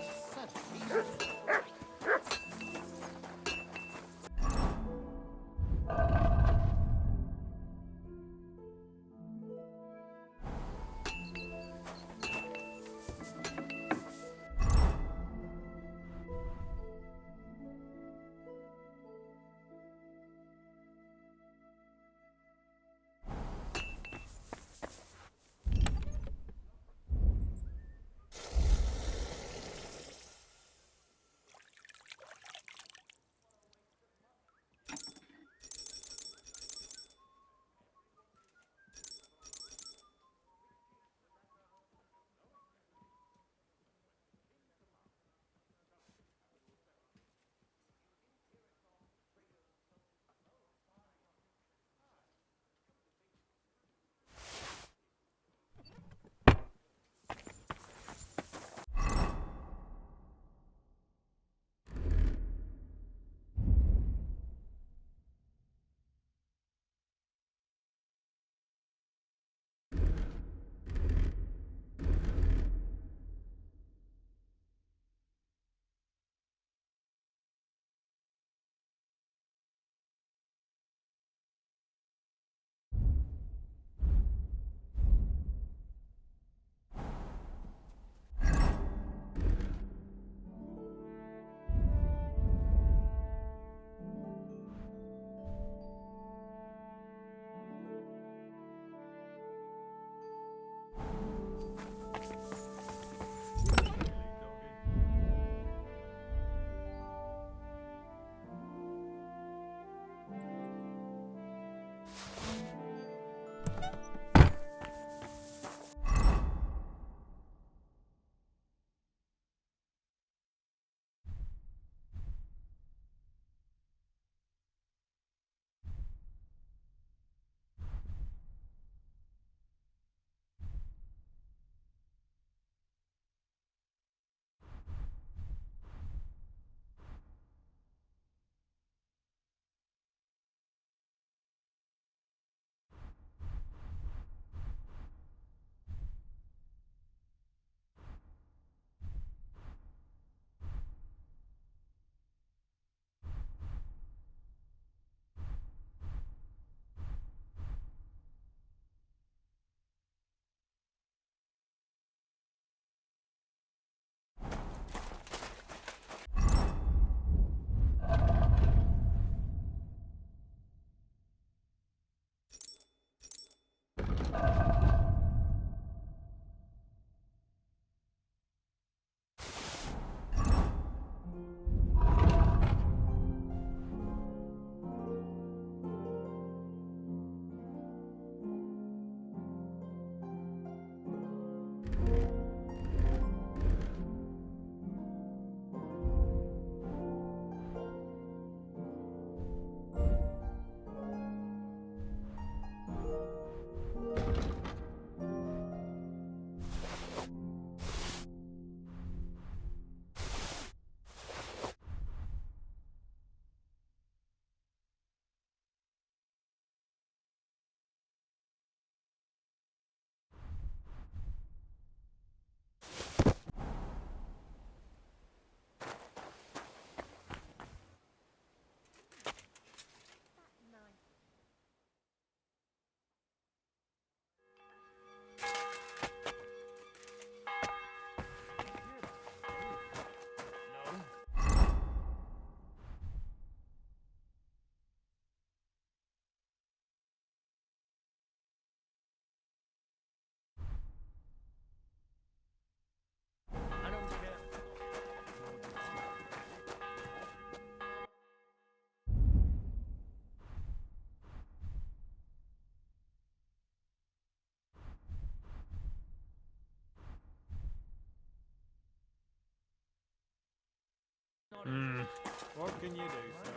What can you do, sir?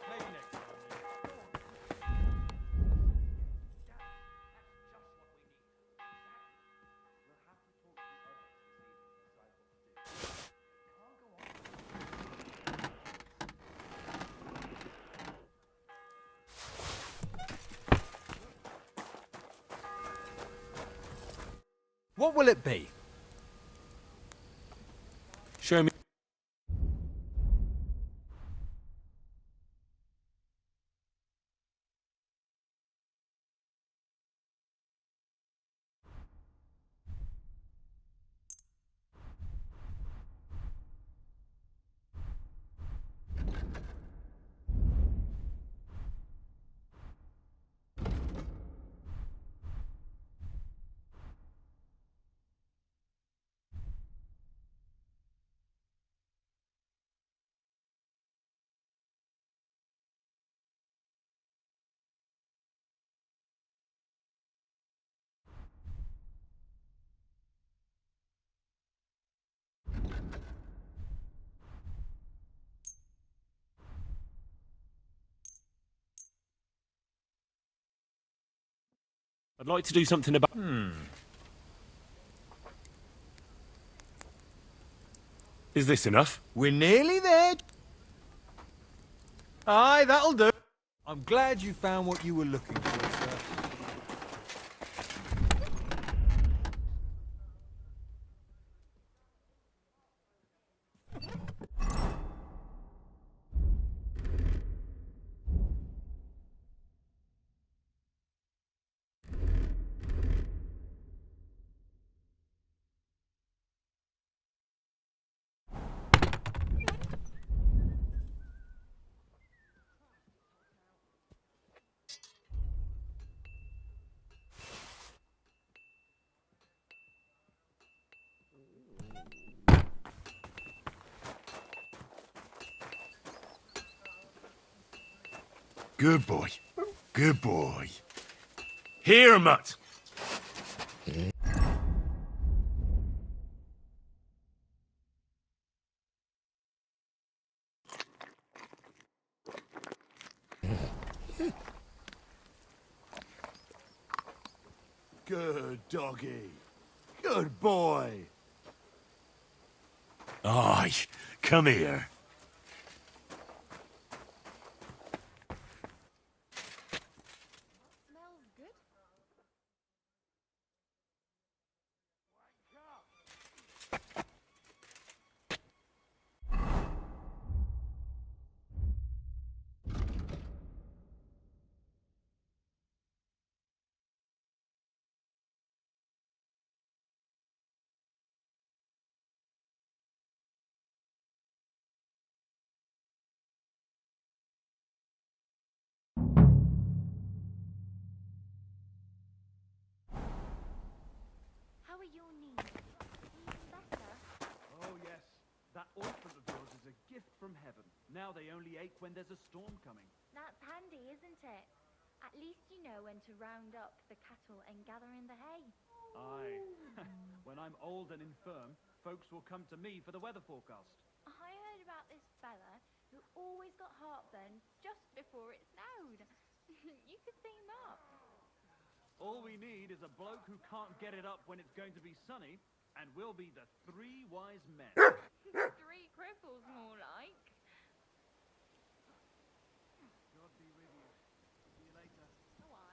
Maybe next time. What will it be? Show me. I'd like to do something about... Is this enough? We're nearly there. Aye, that'll do. I'm glad you found what you were looking for, sir. Good boy. Good boy. Here, Mutt. Good doggy. Good boy. Aye, come here. How are your knees? Feeling better? Oh, yes. That ointment of yours is a gift from heaven. Now they only ache when there's a storm coming. That's handy, isn't it? At least you know when to round up the cattle and gather in the hay. Aye. When I'm old and infirm, folks will come to me for the weather forecast. I heard about this fella who always got heartburn just before it snowed. You could see him up. All we need is a bloke who can't get it up when it's going to be sunny, and we'll be the three wise men. Three cripples, more like. God be with you. See you later. Oh, I.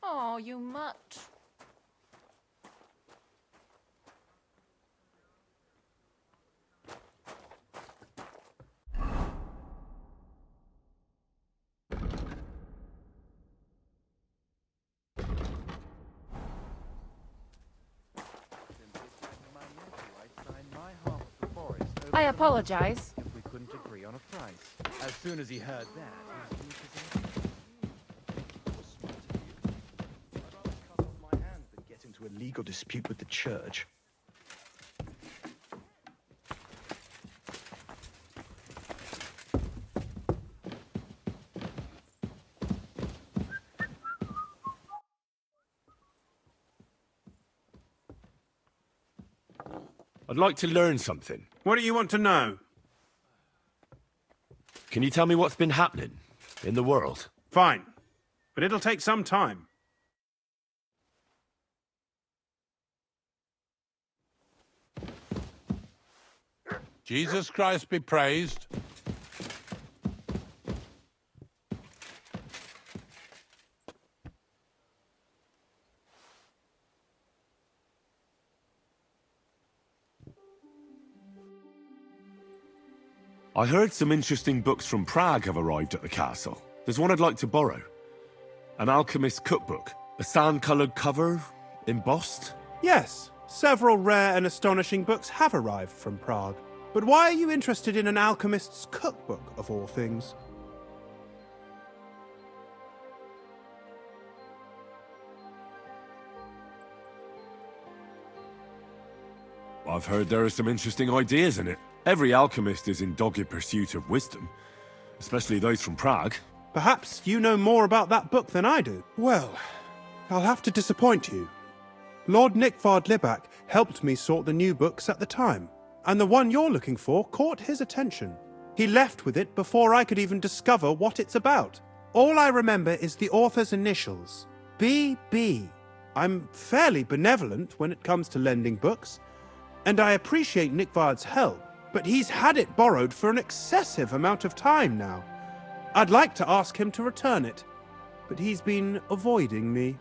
Oh, you mutt. I apologize. If we couldn't agree on a price. As soon as he heard that, Get into a legal dispute with the church. I'd like to learn something. What do you want to know? Can you tell me what's been happening in the world? Fine. But it'll take some time. Jesus Christ be praised. I heard some interesting books from Prague have arrived at the castle. There's one I'd like to borrow. An alchemist's cookbook. A sand-coloured cover, embossed. Yes, several rare and astonishing books have arrived from Prague. But why are you interested in an alchemist's cookbook, of all things? I've heard there are some interesting ideas in it. Every alchemist is in dogged pursuit of wisdom, especially those from Prague. Perhaps you know more about that book than I do. Well, I'll have to disappoint you. Lord Nickvard Libak helped me sort the new books at the time, and the one you're looking for caught his attention. He left with it before I could even discover what it's about. All I remember is the author's initials, B.B. I'm fairly benevolent when it comes to lending books, and I appreciate Nickvard's help, but he's had it borrowed for an excessive amount of time now. I'd like to ask him to return it, but he's been avoiding me.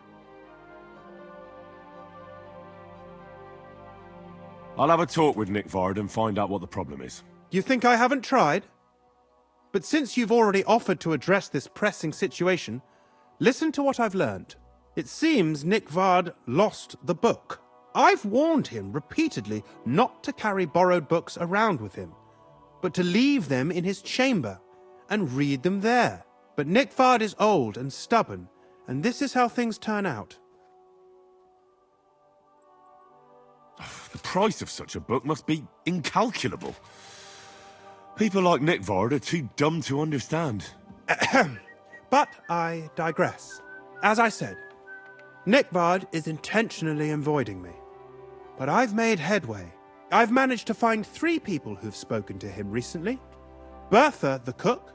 I'll have a talk with Nickvard and find out what the problem is. You think I haven't tried? But since you've already offered to address this pressing situation, listen to what I've learned. It seems Nickvard lost the book. I've warned him repeatedly not to carry borrowed books around with him, but to leave them in his chamber and read them there. But Nickvard is old and stubborn, and this is how things turn out. The price of such a book must be incalculable. People like Nickvard are too dumb to understand. But I digress. As I said, Nickvard is intentionally avoiding me. But I've made headway. I've managed to find 3 people who've spoken to him recently. Bertha the cook,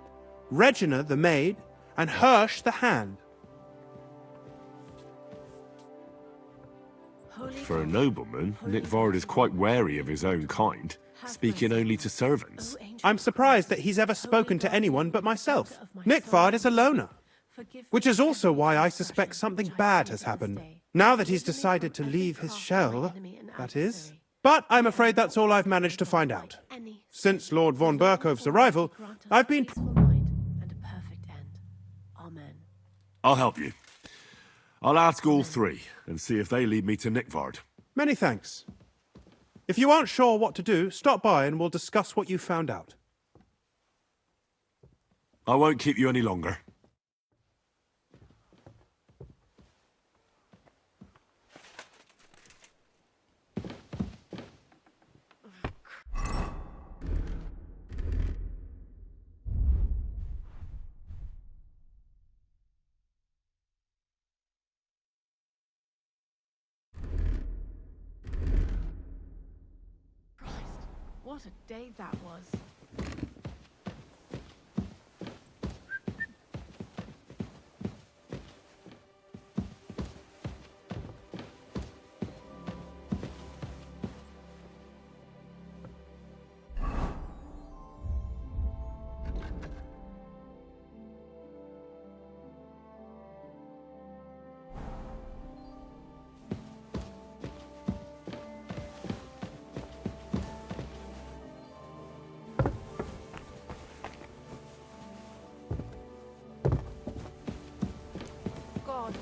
Regina the maid, and Hirsch the hand. For a nobleman, Nickvard is quite wary of his own kind, speaking only to servants. I'm surprised that he's ever spoken to anyone but myself. Nickvard is a loner. Which is also why I suspect something bad has happened. Now that he's decided to leave his shell, that is. But I'm afraid that's all I've managed to find out. Since Lord von Berkove's arrival, I've been... I'll help you. I'll ask all 3 and see if they lead me to Nickvard. Many thanks. If you aren't sure what to do, stop by and we'll discuss what you found out. I won't keep you any longer. What a day that was. God.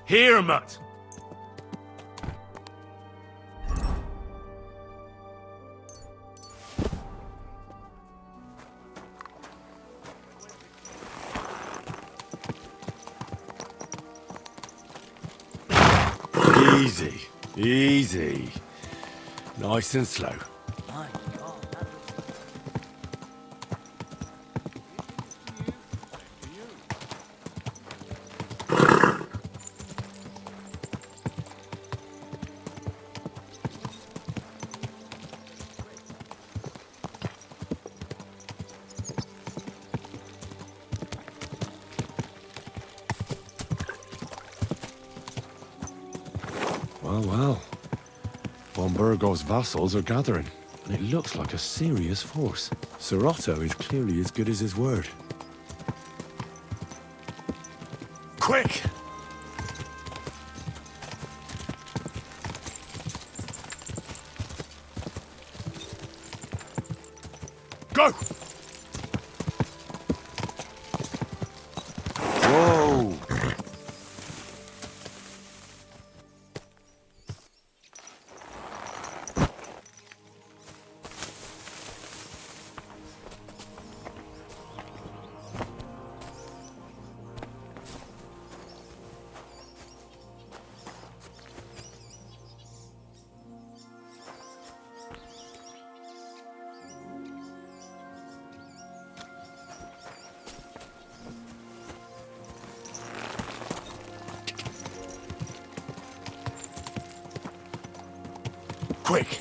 Here, Mutt! Easy, easy. Nice and slow. Well, well. Von Burgov's vassals are gathering, and it looks like a serious force. Sir Otto is clearly as good as his word. Quick! Go! Whoa! Quick!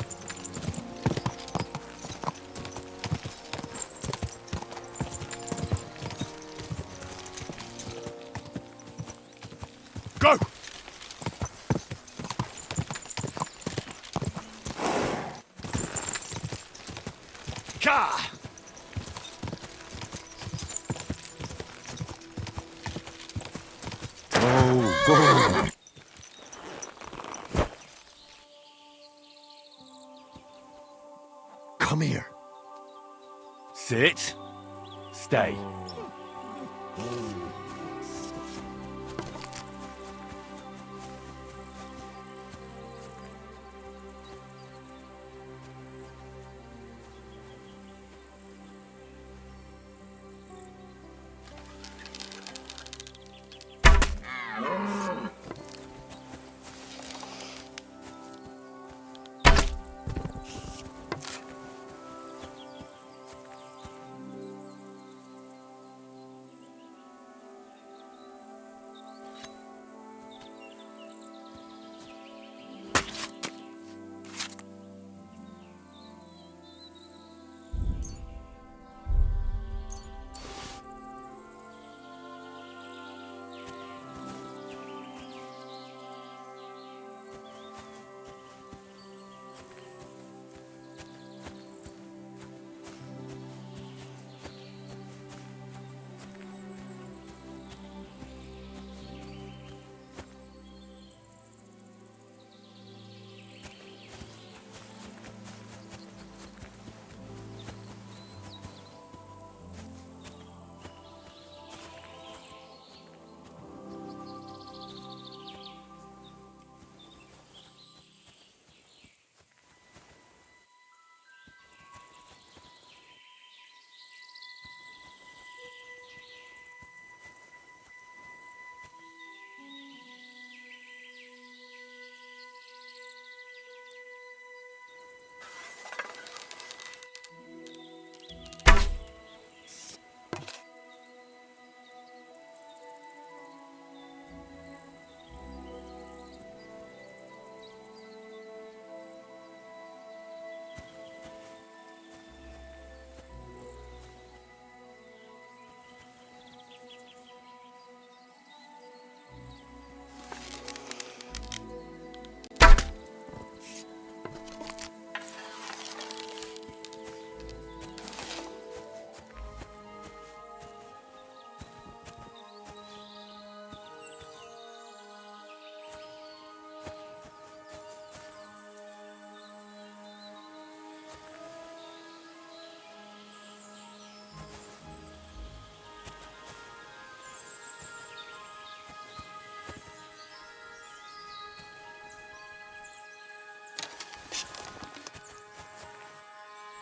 Go! Ka! Oh, boy! Come here. Sit. Stay.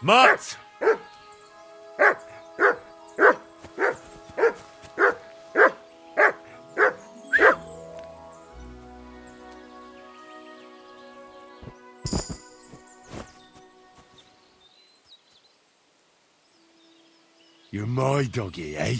Mutt! You're my doggy, eh?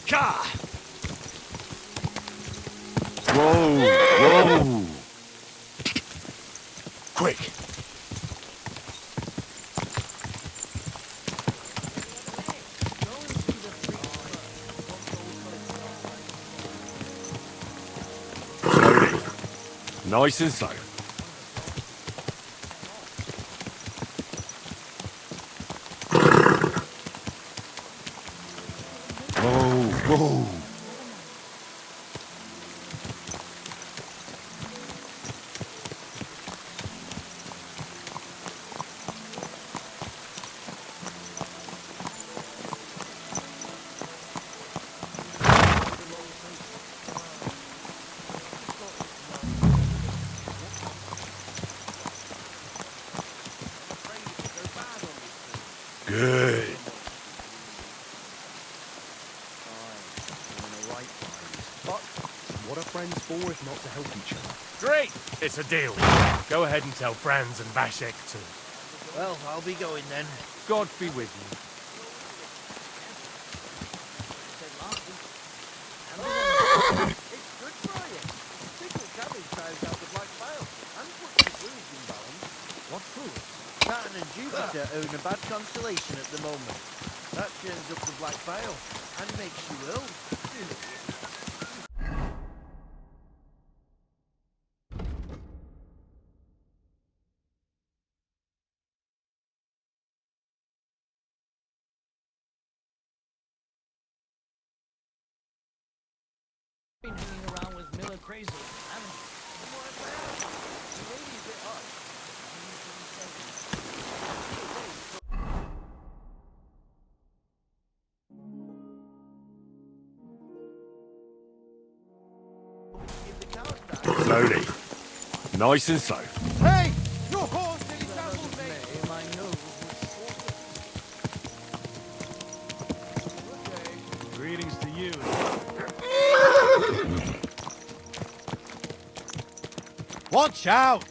Ka! Whoa! Whoa! Quick! Slowly. Nice and slow. Whoa! Whoa! Good. But what are friends for if not to help each other? Great! It's a deal. Go ahead and tell Franz and Vashek too. Well, I'll be going then. God be with you. It's good Friday. Pickle cabbage ties out the Black Vale and puts the fluids in balance. What fools? Saturn and Jupiter are in a bad constellation at the moment. That churns up the Black Vale and makes you ill. Been hanging around with Miller Crazy, haven't you? Maybe a bit odd. Slowly. Nice and slow. Hey! Your horse nearly trampled me! My nose. Greetings to you. Watch out!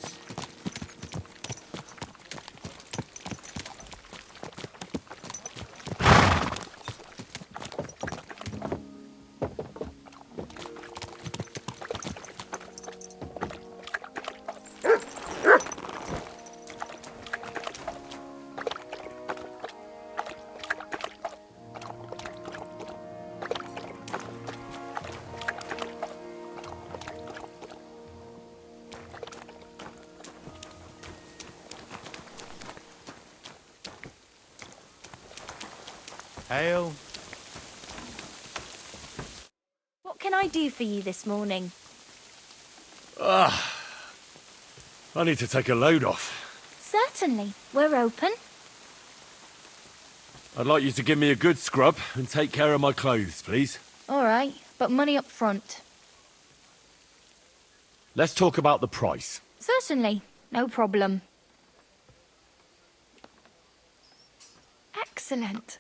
Ale. What can I do for you this morning? I need to take a load off. Certainly. We're open. I'd like you to give me a good scrub and take care of my clothes, please. All right, but money up front. Let's talk about the price. Certainly. No problem. Excellent.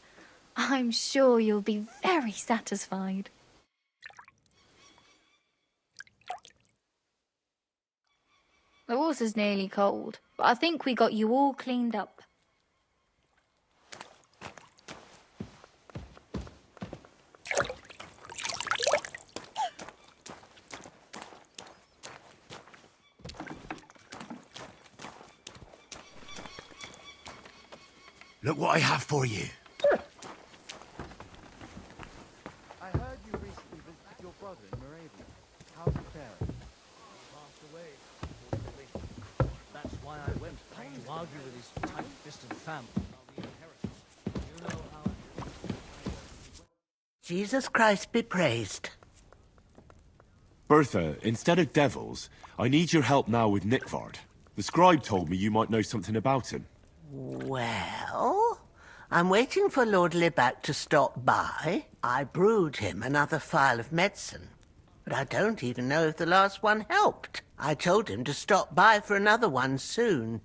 I'm sure you'll be very satisfied. The water's nearly cold, but I think we got you all cleaned up. Look what I have for you. I heard you recently visited your brother in Moravia. How's he faring? Passed away, unfortunately. That's why I went to argue with his tight-fisted family about the inheritance. You know how Jesus Christ be praised. Bertha, instead of devils, I need your help now with Nickvard. The scribe told me you might know something about him. Well, I'm waiting for Lord Libac to stop by. I brewed him another phial of medicine, but I don't even know if the last one helped. I told him to stop by for another one soon.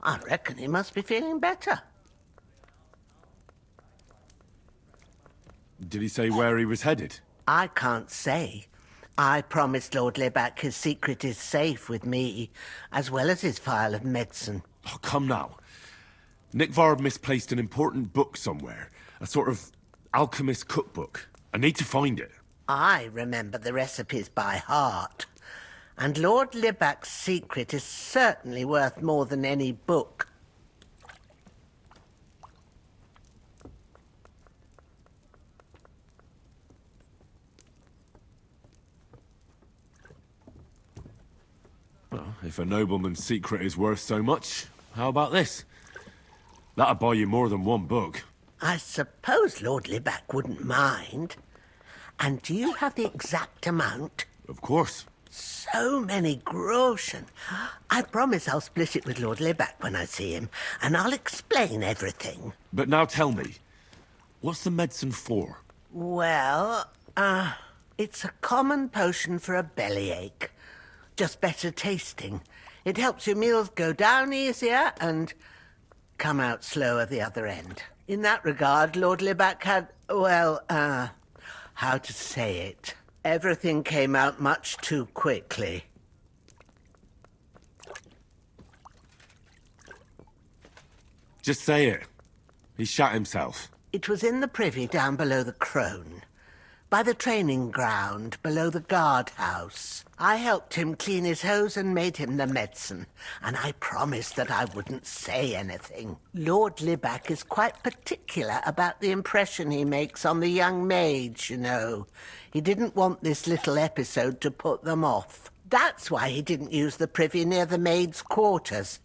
I reckon he must be feeling better. Did he say where he was headed? I can't say. I promised Lord Libac his secret is safe with me, as well as his phial of medicine. Oh, come now. Nickvard misplaced an important book somewhere. A sort of alchemist cookbook. I need to find it. I remember the recipes by heart. And Lord Libac's secret is certainly worth more than any book. Well, if a nobleman's secret is worth so much, how about this? That'll buy you more than one book. I suppose Lord Libac wouldn't mind. And do you have the exact amount? Of course. So many groschen. I promise I'll split it with Lord Libac when I see him, and I'll explain everything. But now tell me, what's the medicine for? Well, it's a common potion for a bellyache. Just better tasting. It helps your meals go down easier and come out slower the other end. In that regard, Lord Libac had, well, how to say it? Everything came out much too quickly. Just say it. He shot himself. It was in the privy down below the Crone, by the training ground below the guardhouse. I helped him clean his hose and made him the medicine, and I promised that I wouldn't say anything. Lord Libac is quite particular about the impression he makes on the young maids, you know. He didn't want this little episode to put them off. That's why he didn't use the privy near the maids' quarters,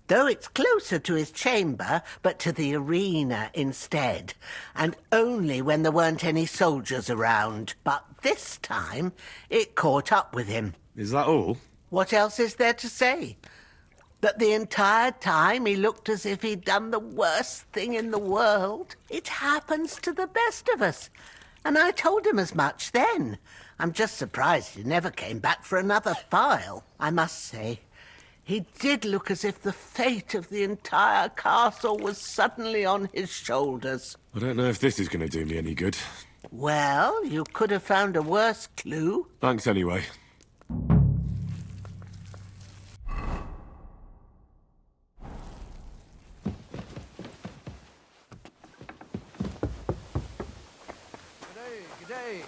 though it's closer to his chamber, but to the arena instead, and only when there weren't any soldiers around. But this time, it caught up with him. Is that all? What else is there to say? That the entire time he looked as if he'd done the worst thing in the world. It happens to the best of us. And I told him as much then. I'm just surprised he never came back for another file. I must say, he did look as if the fate of the entire castle was suddenly on his shoulders. I don't know if this is going to do me any good. Well, you could have found a worse clue. Thanks anyway. Good day.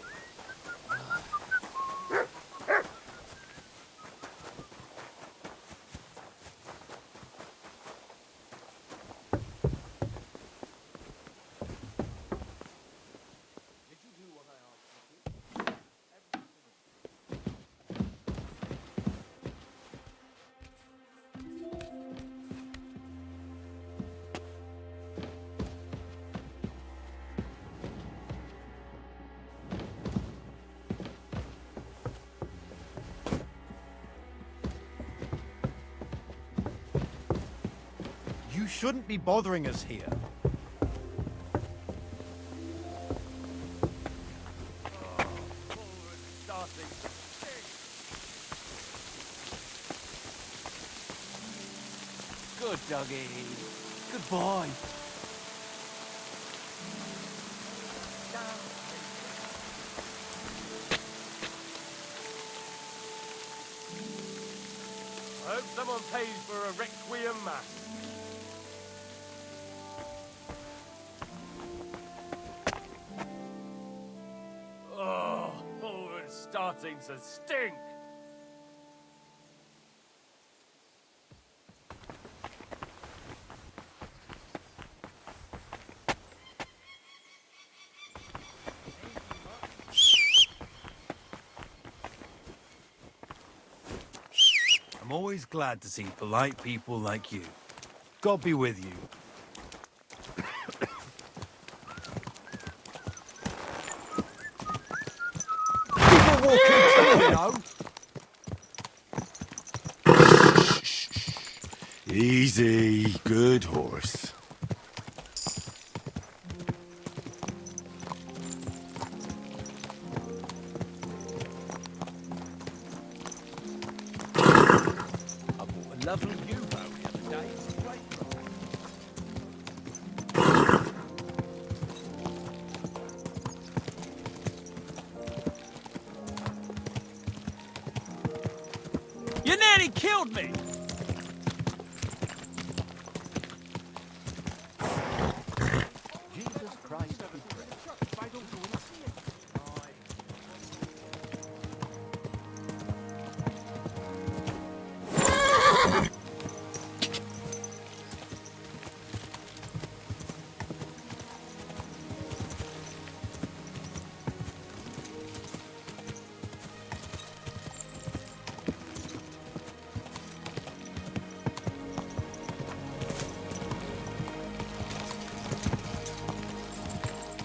shouldn't be bothering us here. Good doggy. Good boy. I hope someone pays for a requiem mass. Oh, it's starting to stink. I'm always glad to see polite people like you. God be with you. People walking too, you know. Easy. Good horse. Lovely U-boat the other day. Great. You nearly killed me! Jesus Christ be praised.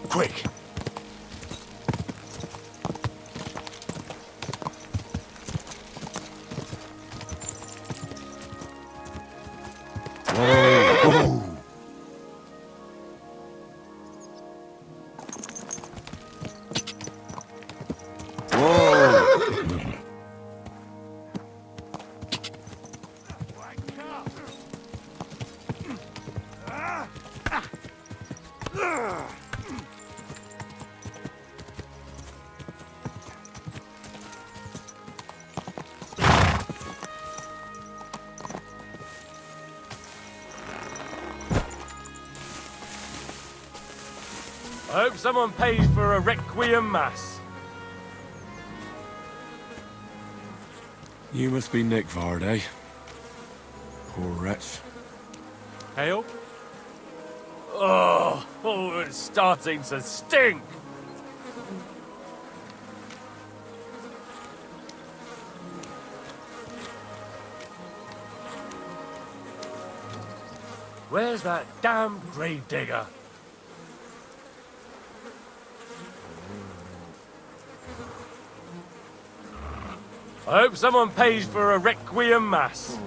Quick! Whoa! I hope someone pays for a requiem mass. You must be Nick Varday. Poor wretch. Hail? Oh, it's starting to stink. Where's that damn gravedigger? I hope someone pays for a requiem mass.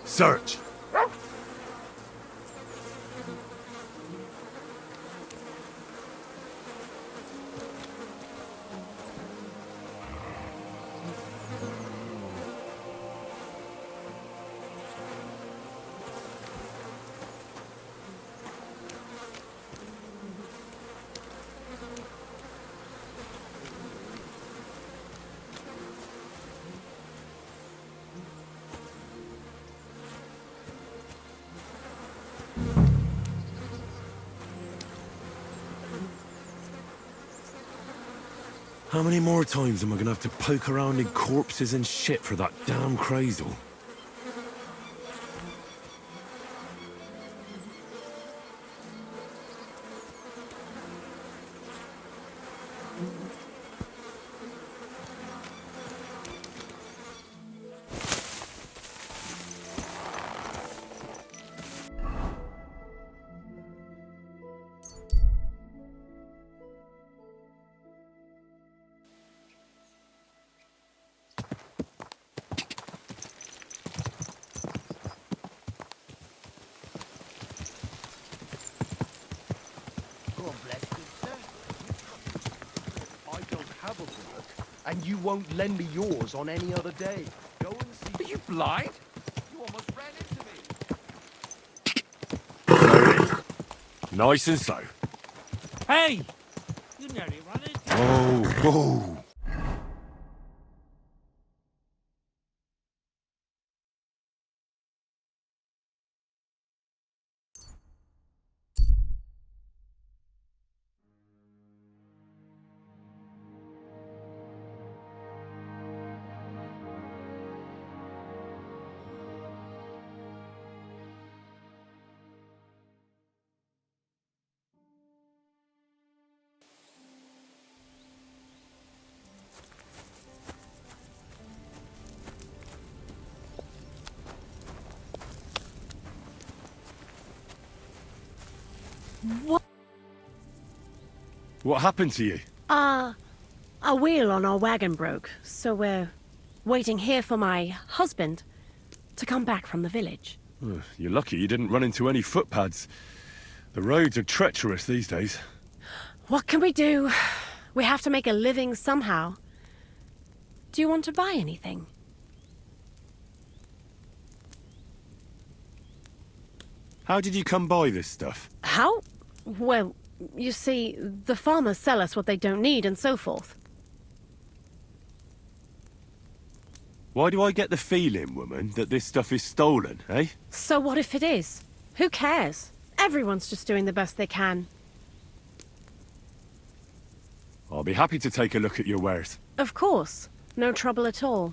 Search! How many more times am I gonna have to poke around in corpses and shit for that damn cradle? God bless you, sir. I don't have a work, and you won't lend me yours on any other day. Go and see. Are you blind? You almost ran into me. Nice and slow. Hey! You nearly run into Oh, go! What? What happened to you? A wheel on our wagon broke, so we're waiting here for my husband to come back from the village. You're lucky you didn't run into any footpads. The roads are treacherous these days. What can we do? We have to make a living somehow. Do you want to buy anything? How did you come by this stuff? How? Well, you see, the farmers sell us what they don't need and so forth. Why do I get the feeling, woman, that this stuff is stolen, eh? So what if it is? Who cares? Everyone's just doing the best they can. I'll be happy to take a look at your wares. Of course. No trouble at all.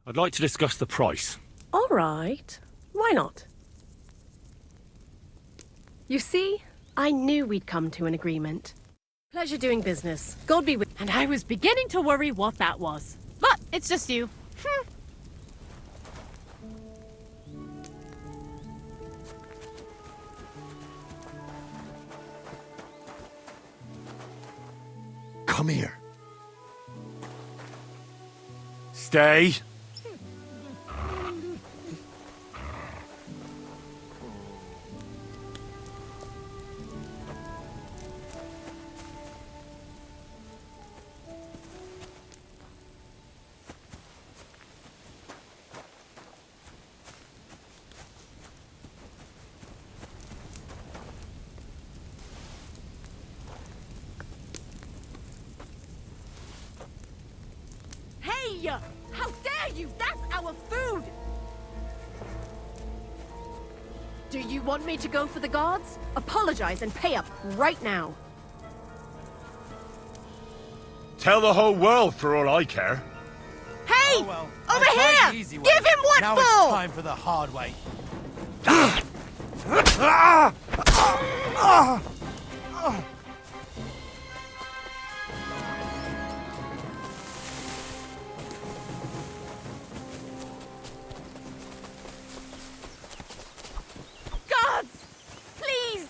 I'd like to discuss the price. All right. Why not? You see, I knew we'd come to an agreement. Pleasure doing business. God be with. And I was beginning to worry what that was. But it's just you. Come here. Stay. Hey! How dare you! That's our food! Do you want me to go for the guards? Apologize and pay up right now. Tell the whole world for all I care. Hey! Well, Over I tried here! the easy way. Give him what now for! It's time for the hard way. Guards! Please!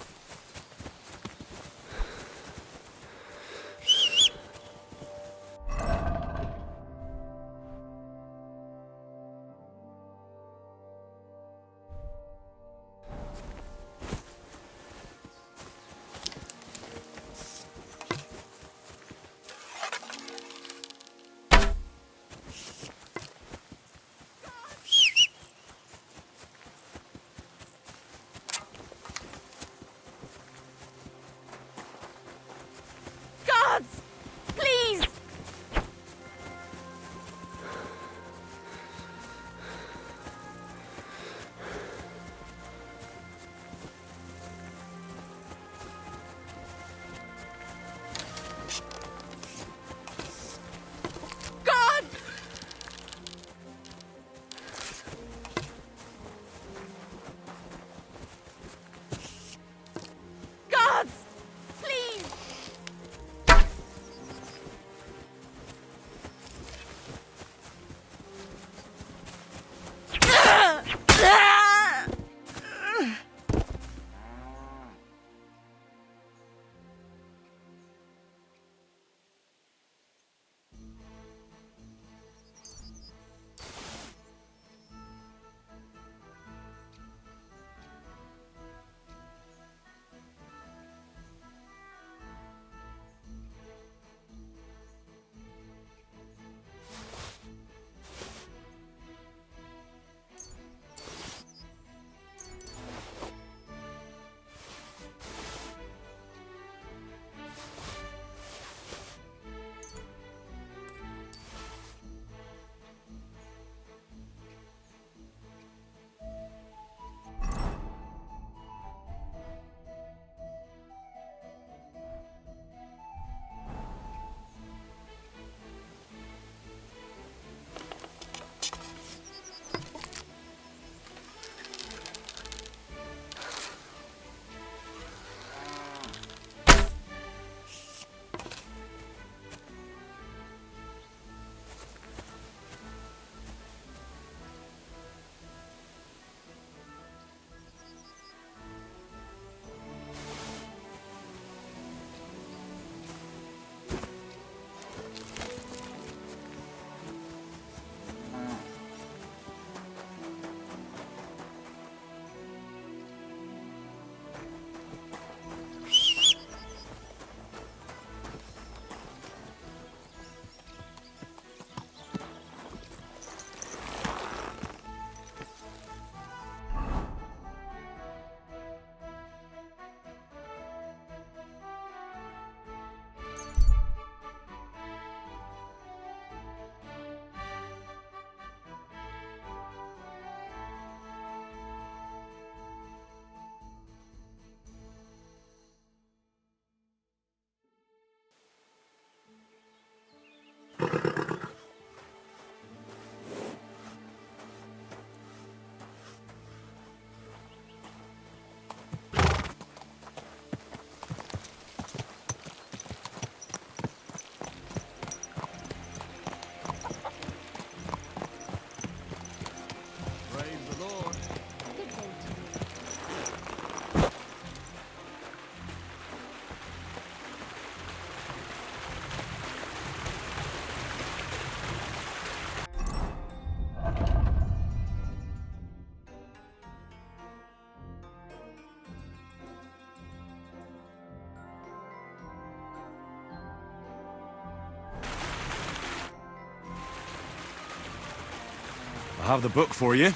have the book for you.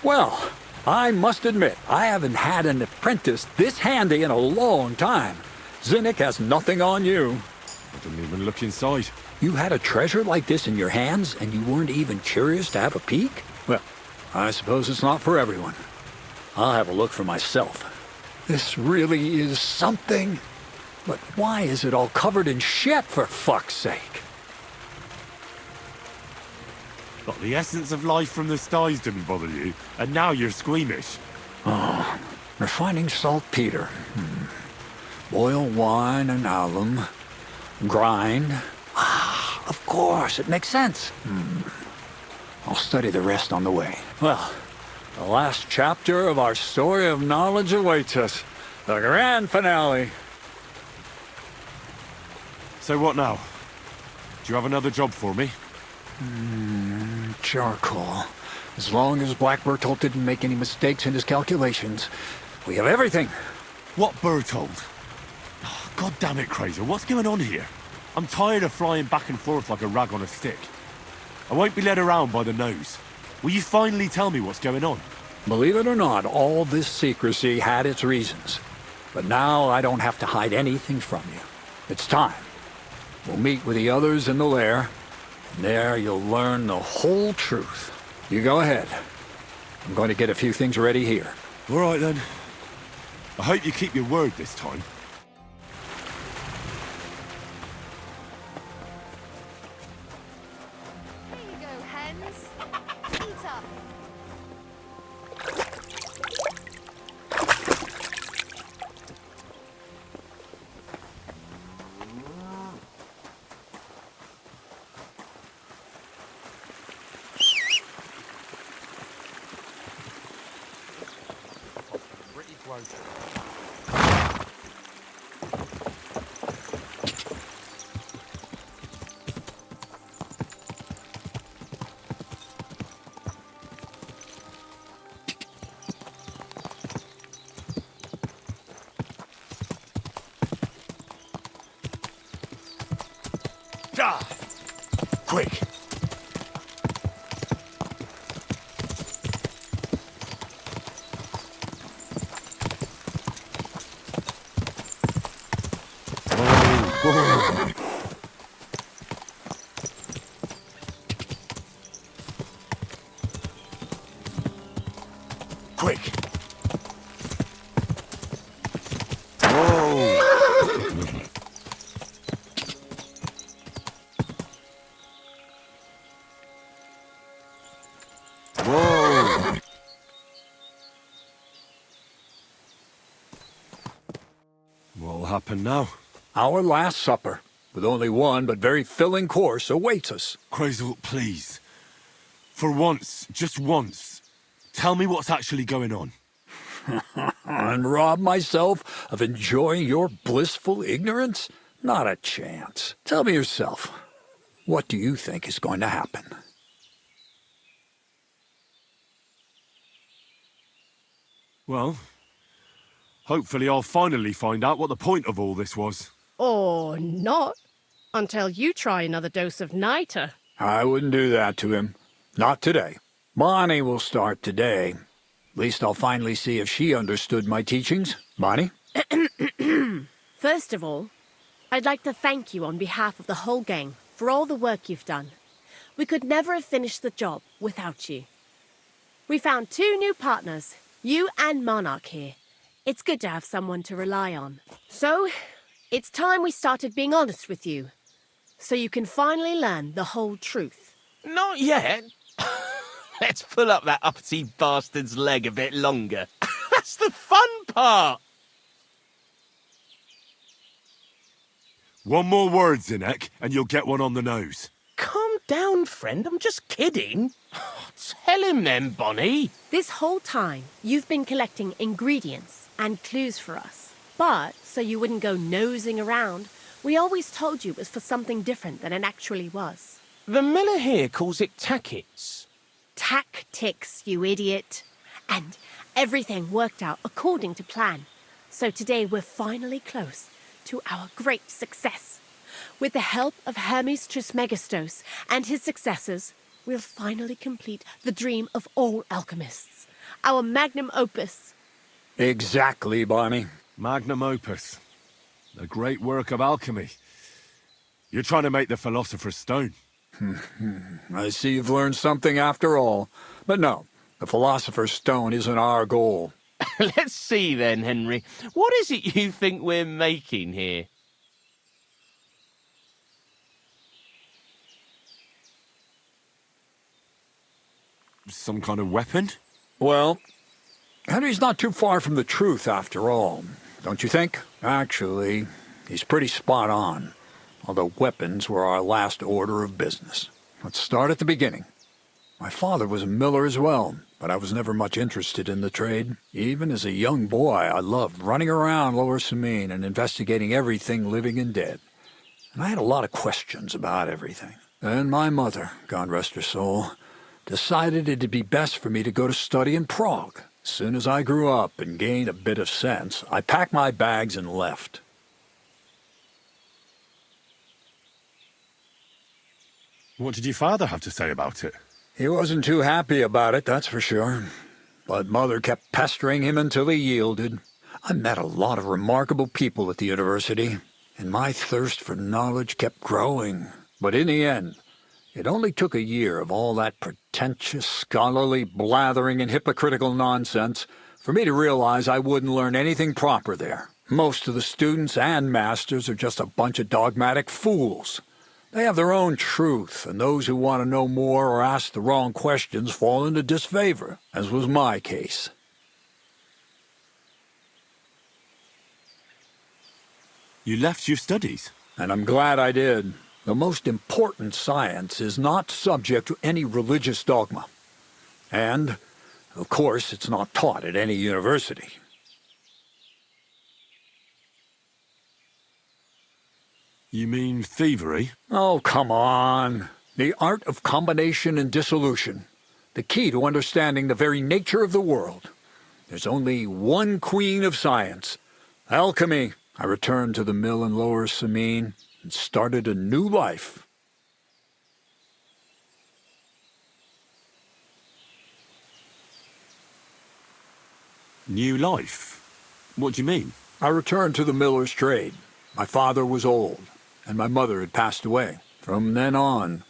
Well, I must admit, I haven't had an apprentice this handy in a long time. Zinnik has nothing on you. I didn't even look inside. You had a treasure like this in your hands, and you weren't even curious to have a peek? Well, I suppose it's not for everyone. I'll have a look for myself. This really is something. But why is it all covered in shit, for fuck's sake? But the essence of life from the skies didn't bother you, and now you're squeamish. Oh, refining saltpeter. Boil wine and alum. Grind. Ah, of course, it makes sense. I'll study the rest on the way. Well, the last chapter of our story of knowledge awaits us. The grand finale. So what now? Do you have another job for me? Charcoal. As long as Black Bertolt didn't make any mistakes in his calculations, we have everything. What Bertolt? Oh, God damn it, Krazer, what's going on here? I'm tired of flying back and forth like a rag on a stick. I won't be led around by the nose. Will you finally tell me what's going on? Believe it or not, all this secrecy had its reasons. But now I don't have to hide anything from you. It's time. We'll meet with the others in the lair, and there you'll learn the whole truth. You go ahead. I'm going to get a few things ready here. All right, then. I hope you keep your word this time. Here you go, hens. Eat up. Pretty close. Quick! Quick! Whoa! Whoa! What'll happen now? Our last supper, with only one but very filling course, awaits us. Krazel, please. For once, just once, tell me what's actually going on. And rob myself of enjoying your blissful ignorance? Not a chance. Tell me yourself, what do you think is going to happen? Well, hopefully I'll finally find out what the point of all this was. Or not. Until you try another dose of niter. I wouldn't do that to him. Not today. Bonnie will start today. At least I'll finally see if she understood my teachings. Bonnie? First of all, I'd like to thank you on behalf of the whole gang for all the work you've done. We could never have finished the job without you. We found 2 new partners, you and Monarch here. It's good to have someone to rely on. So, it's time we started being honest with you. So you can finally learn the whole truth. Not yet. Let's pull up that uppity bastard's leg a bit longer. That's the fun part. One more word, Zinnek, and you'll get one on the nose. Calm down, friend. I'm just kidding. Tell him then, Bonnie. This whole time, you've been collecting ingredients and clues for us. But, so you wouldn't go nosing around, we always told you it was for something different than it actually was. The miller here calls it tackets. Tactics, you idiot. And everything worked out according to plan. So today we're finally close to our great success. With the help of Hermes Trismegistos and his successors, we'll finally complete the dream of all alchemists. Our magnum opus. Exactly, Bonnie. Magnum opus. The great work of alchemy. You're trying to make the Philosopher's Stone. I see you've learned something after all. But no, the Philosopher's Stone isn't our goal. Let's see then, Henry. What is it you think we're making here? Some kind of weapon? Well, Henry's not too far from the truth after all, don't you think? Actually, he's pretty spot on. Although weapons were our last order of business. Let's start at the beginning. My father was a miller as well, but I was never much interested in the trade. Even as a young boy, I loved running around Lower Samine and investigating everything living and dead. And I had a lot of questions about everything. Then my mother, God rest her soul, decided it'd be best for me to go to study in Prague. As soon as I grew up and gained a bit of sense, I packed my bags and left. What did your father have to say about it? He wasn't too happy about it, that's for sure. But Mother kept pestering him until he yielded. I met a lot of remarkable people at the university, and my thirst for knowledge kept growing. But in the end, it only took a year of all that pretentious, scholarly blathering and hypocritical nonsense for me to realize I wouldn't learn anything proper there. Most of the students and masters are just a bunch of dogmatic fools. They have their own truth, and those who want to know more or ask the wrong questions fall into disfavor, as was my case. You left your studies? And I'm glad I did. The most important science is not subject to any religious dogma. And, of course, it's not taught at any university. You mean thievery? Oh, come on. The art of combination and dissolution. The key to understanding the very nature of the world. There's only one queen of science. Alchemy. I returned to the mill in Lower Samine and started a new life. New life? What do you mean? I returned to the miller's trade. My father was old, and my mother had passed away. From then on,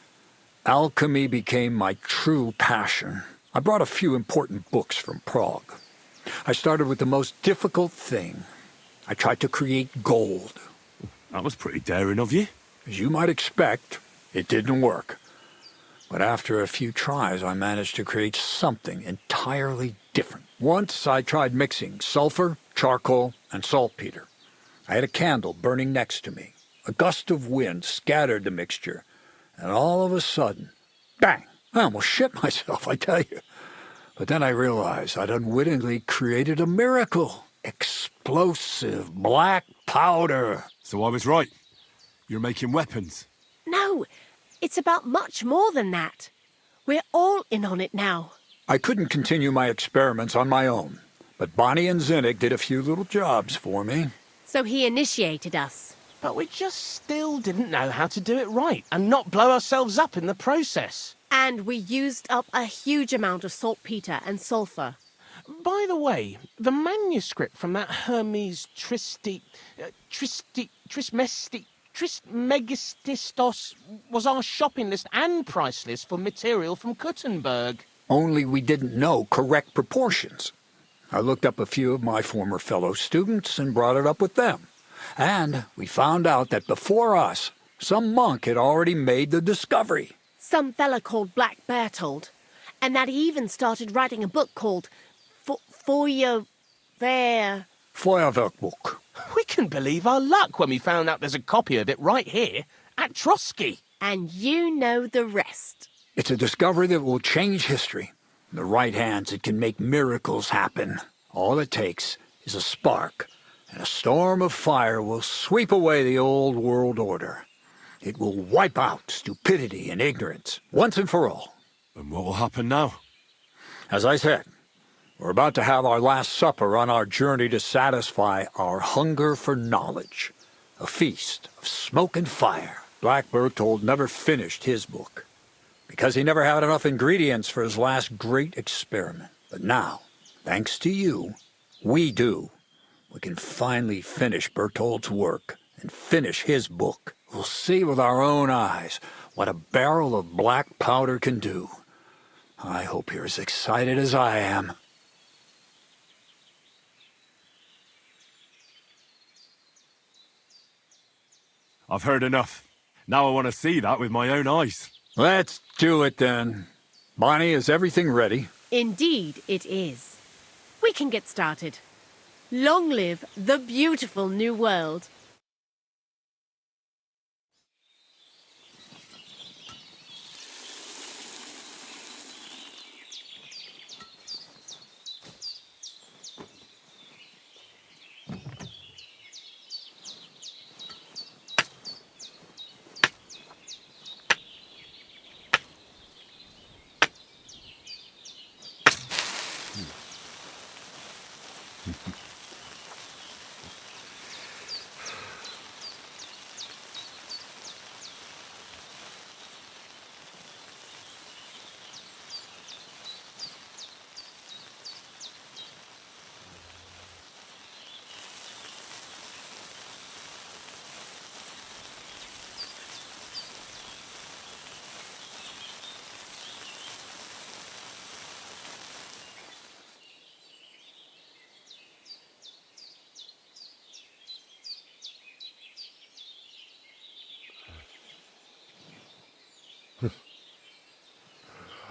alchemy became my true passion. I brought a few important books from Prague. I started with the most difficult thing. I tried to create gold. That was pretty daring of you. As you might expect, it didn't work. But after a few tries, I managed to create something entirely different. Once I tried mixing sulfur, charcoal, and saltpeter. I had a candle burning next to me. A gust of wind scattered the mixture, and all of a sudden, bang! I almost shit myself, I tell you. But then I realized I'd unwittingly created a miracle. Explosive black powder. So I was right. You're making weapons. No, it's about much more than that. We're all in on it now. I couldn't continue my experiments on my own, but Bonnie and Zinnik did a few little jobs for me. So he initiated us. But we just still didn't know how to do it right and not blow ourselves up in the process. And we used up a huge amount of saltpeter and sulfur. By the way, the manuscript from that Hermes Trismegistos was our shopping list and price list for material from Kuttenberg. Only we didn't know correct proportions. I looked up a few of my former fellow students and brought it up with them. And we found out that before us, some monk had already made the discovery. Some fella called Black Bertold. And that he even started writing a book called Feuerwerkbuch. We couldn't believe our luck when we found out there's a copy of it right here at Trotsky. And you know the rest. It's a discovery that will change history. In the right hands, it can make miracles happen. All it takes is a spark, and a storm of fire will sweep away the old world order. It will wipe out stupidity and ignorance, once and for all. And what will happen now? As I said, we're about to have our last supper on our journey to satisfy our hunger for knowledge. A feast of smoke and fire. Black Bertold never finished his book. because he never had enough ingredients for his last great experiment. But now, thanks to you, we do. We can finally finish Berthold's work and finish his book. We'll see with our own eyes what a barrel of black powder can do. I hope you're as excited as I am. I've heard enough. Now I want to see that with my own eyes. Let's do it then. Bonnie, is everything ready? Indeed, it is. We can get started. Long live the beautiful new world.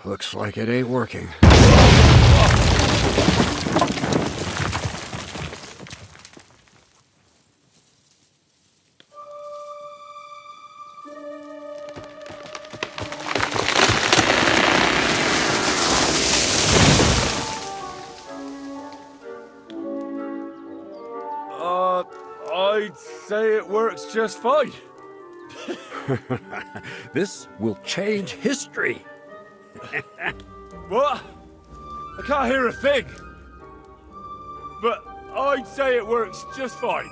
Looks like it ain't working. I'd say it works just fine. This will change history. What? I can't hear a thing. But I'd say it works just fine.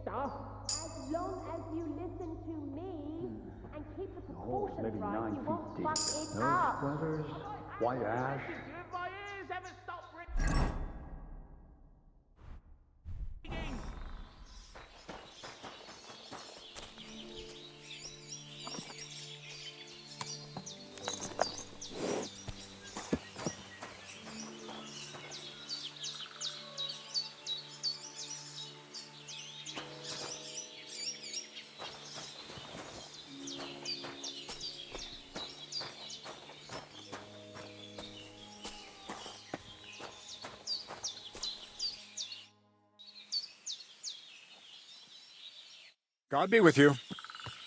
As long as you listen to me and keep the proportions right, you won't fuck it up. Brothers, white ash. God be with you.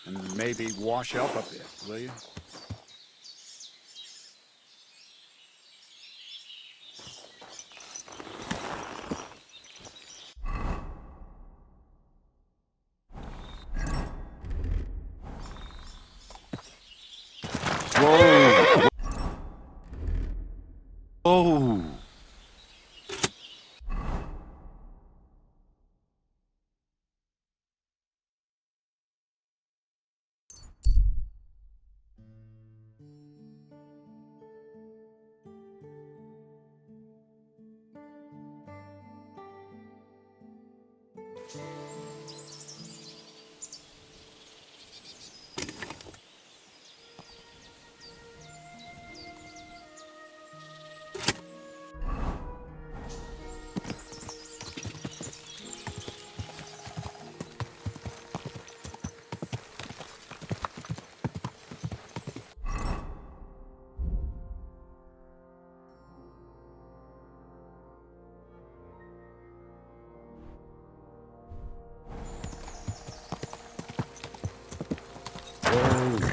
And maybe wash up a bit, will you? Whoa! Oh!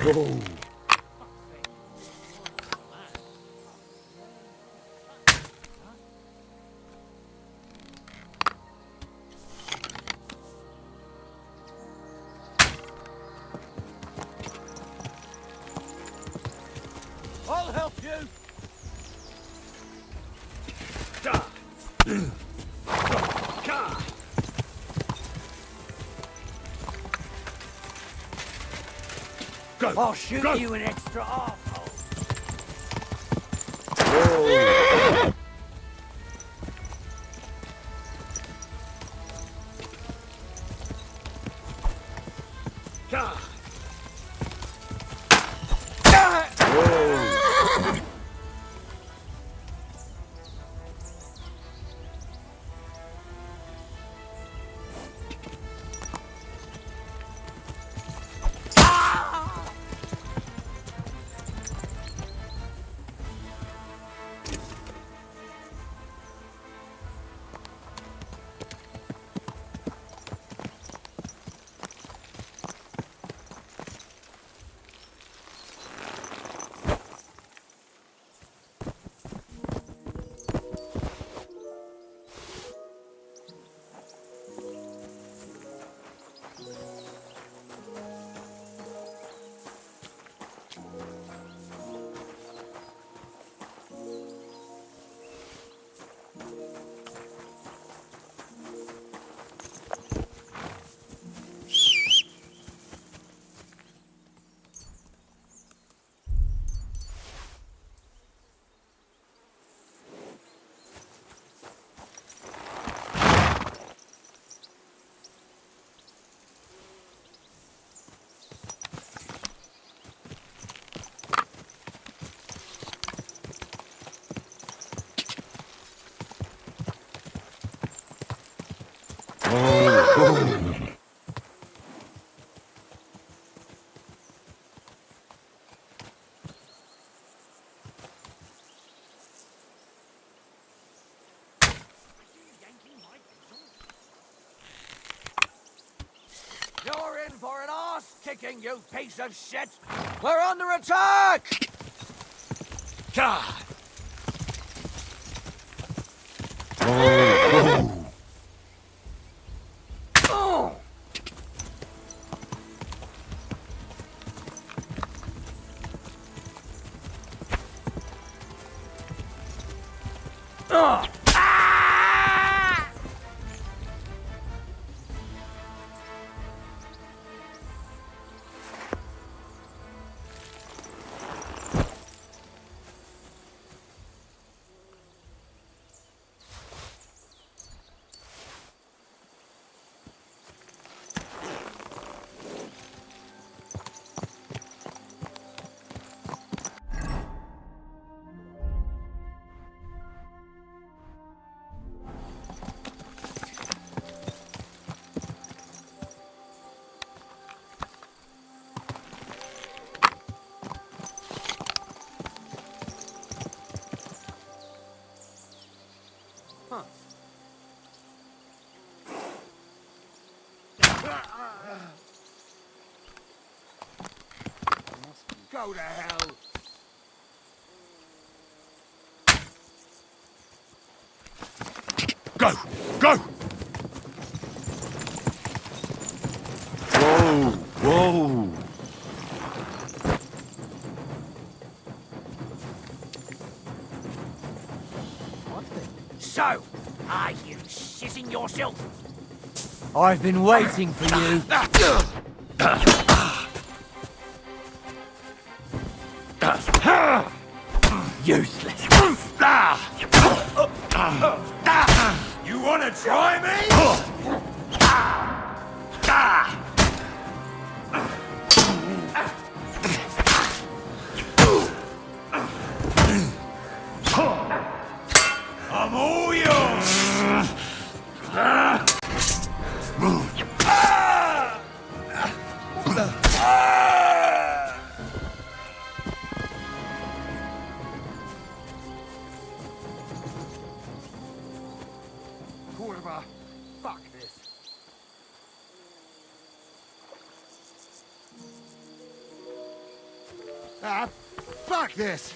Go! I'll help you. Da! I'll shoot you an extra arsehole. You're in for an arse-kicking, you piece of shit! We're under attack! God! Oh! Ah! Go to hell! Go! Go! Whoa! Whoa! So, are you shitting yourself? I've been waiting for you. Useless. You wanna try me? I'm all yours! Kurva, fuck this. Ah, fuck this!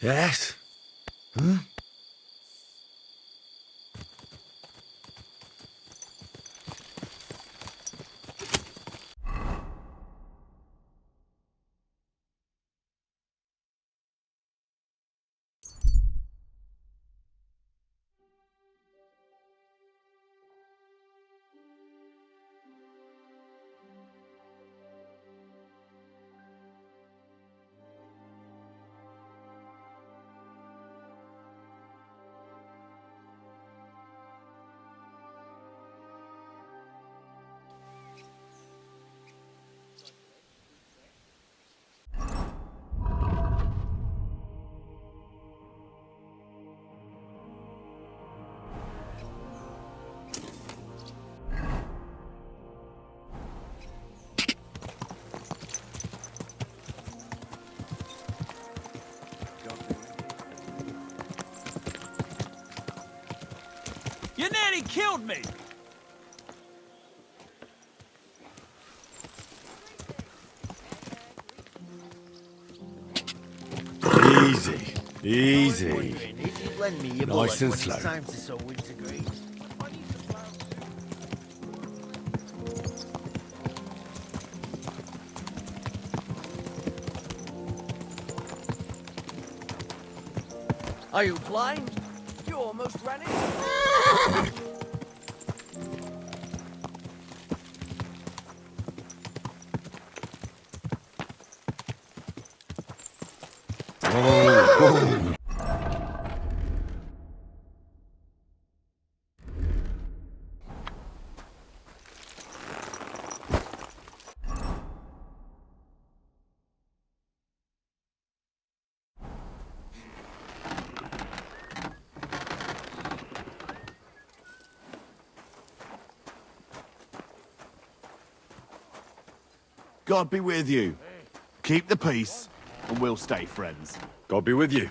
Yes? Huh? You nearly killed me! Easy. Easy. If you'd lend me your Nice bullet and when slow. it's time to sow wintergreen. Are you blind? You almost ran it. Oh. God be with you. Keep the peace, and we'll stay friends. God be with you.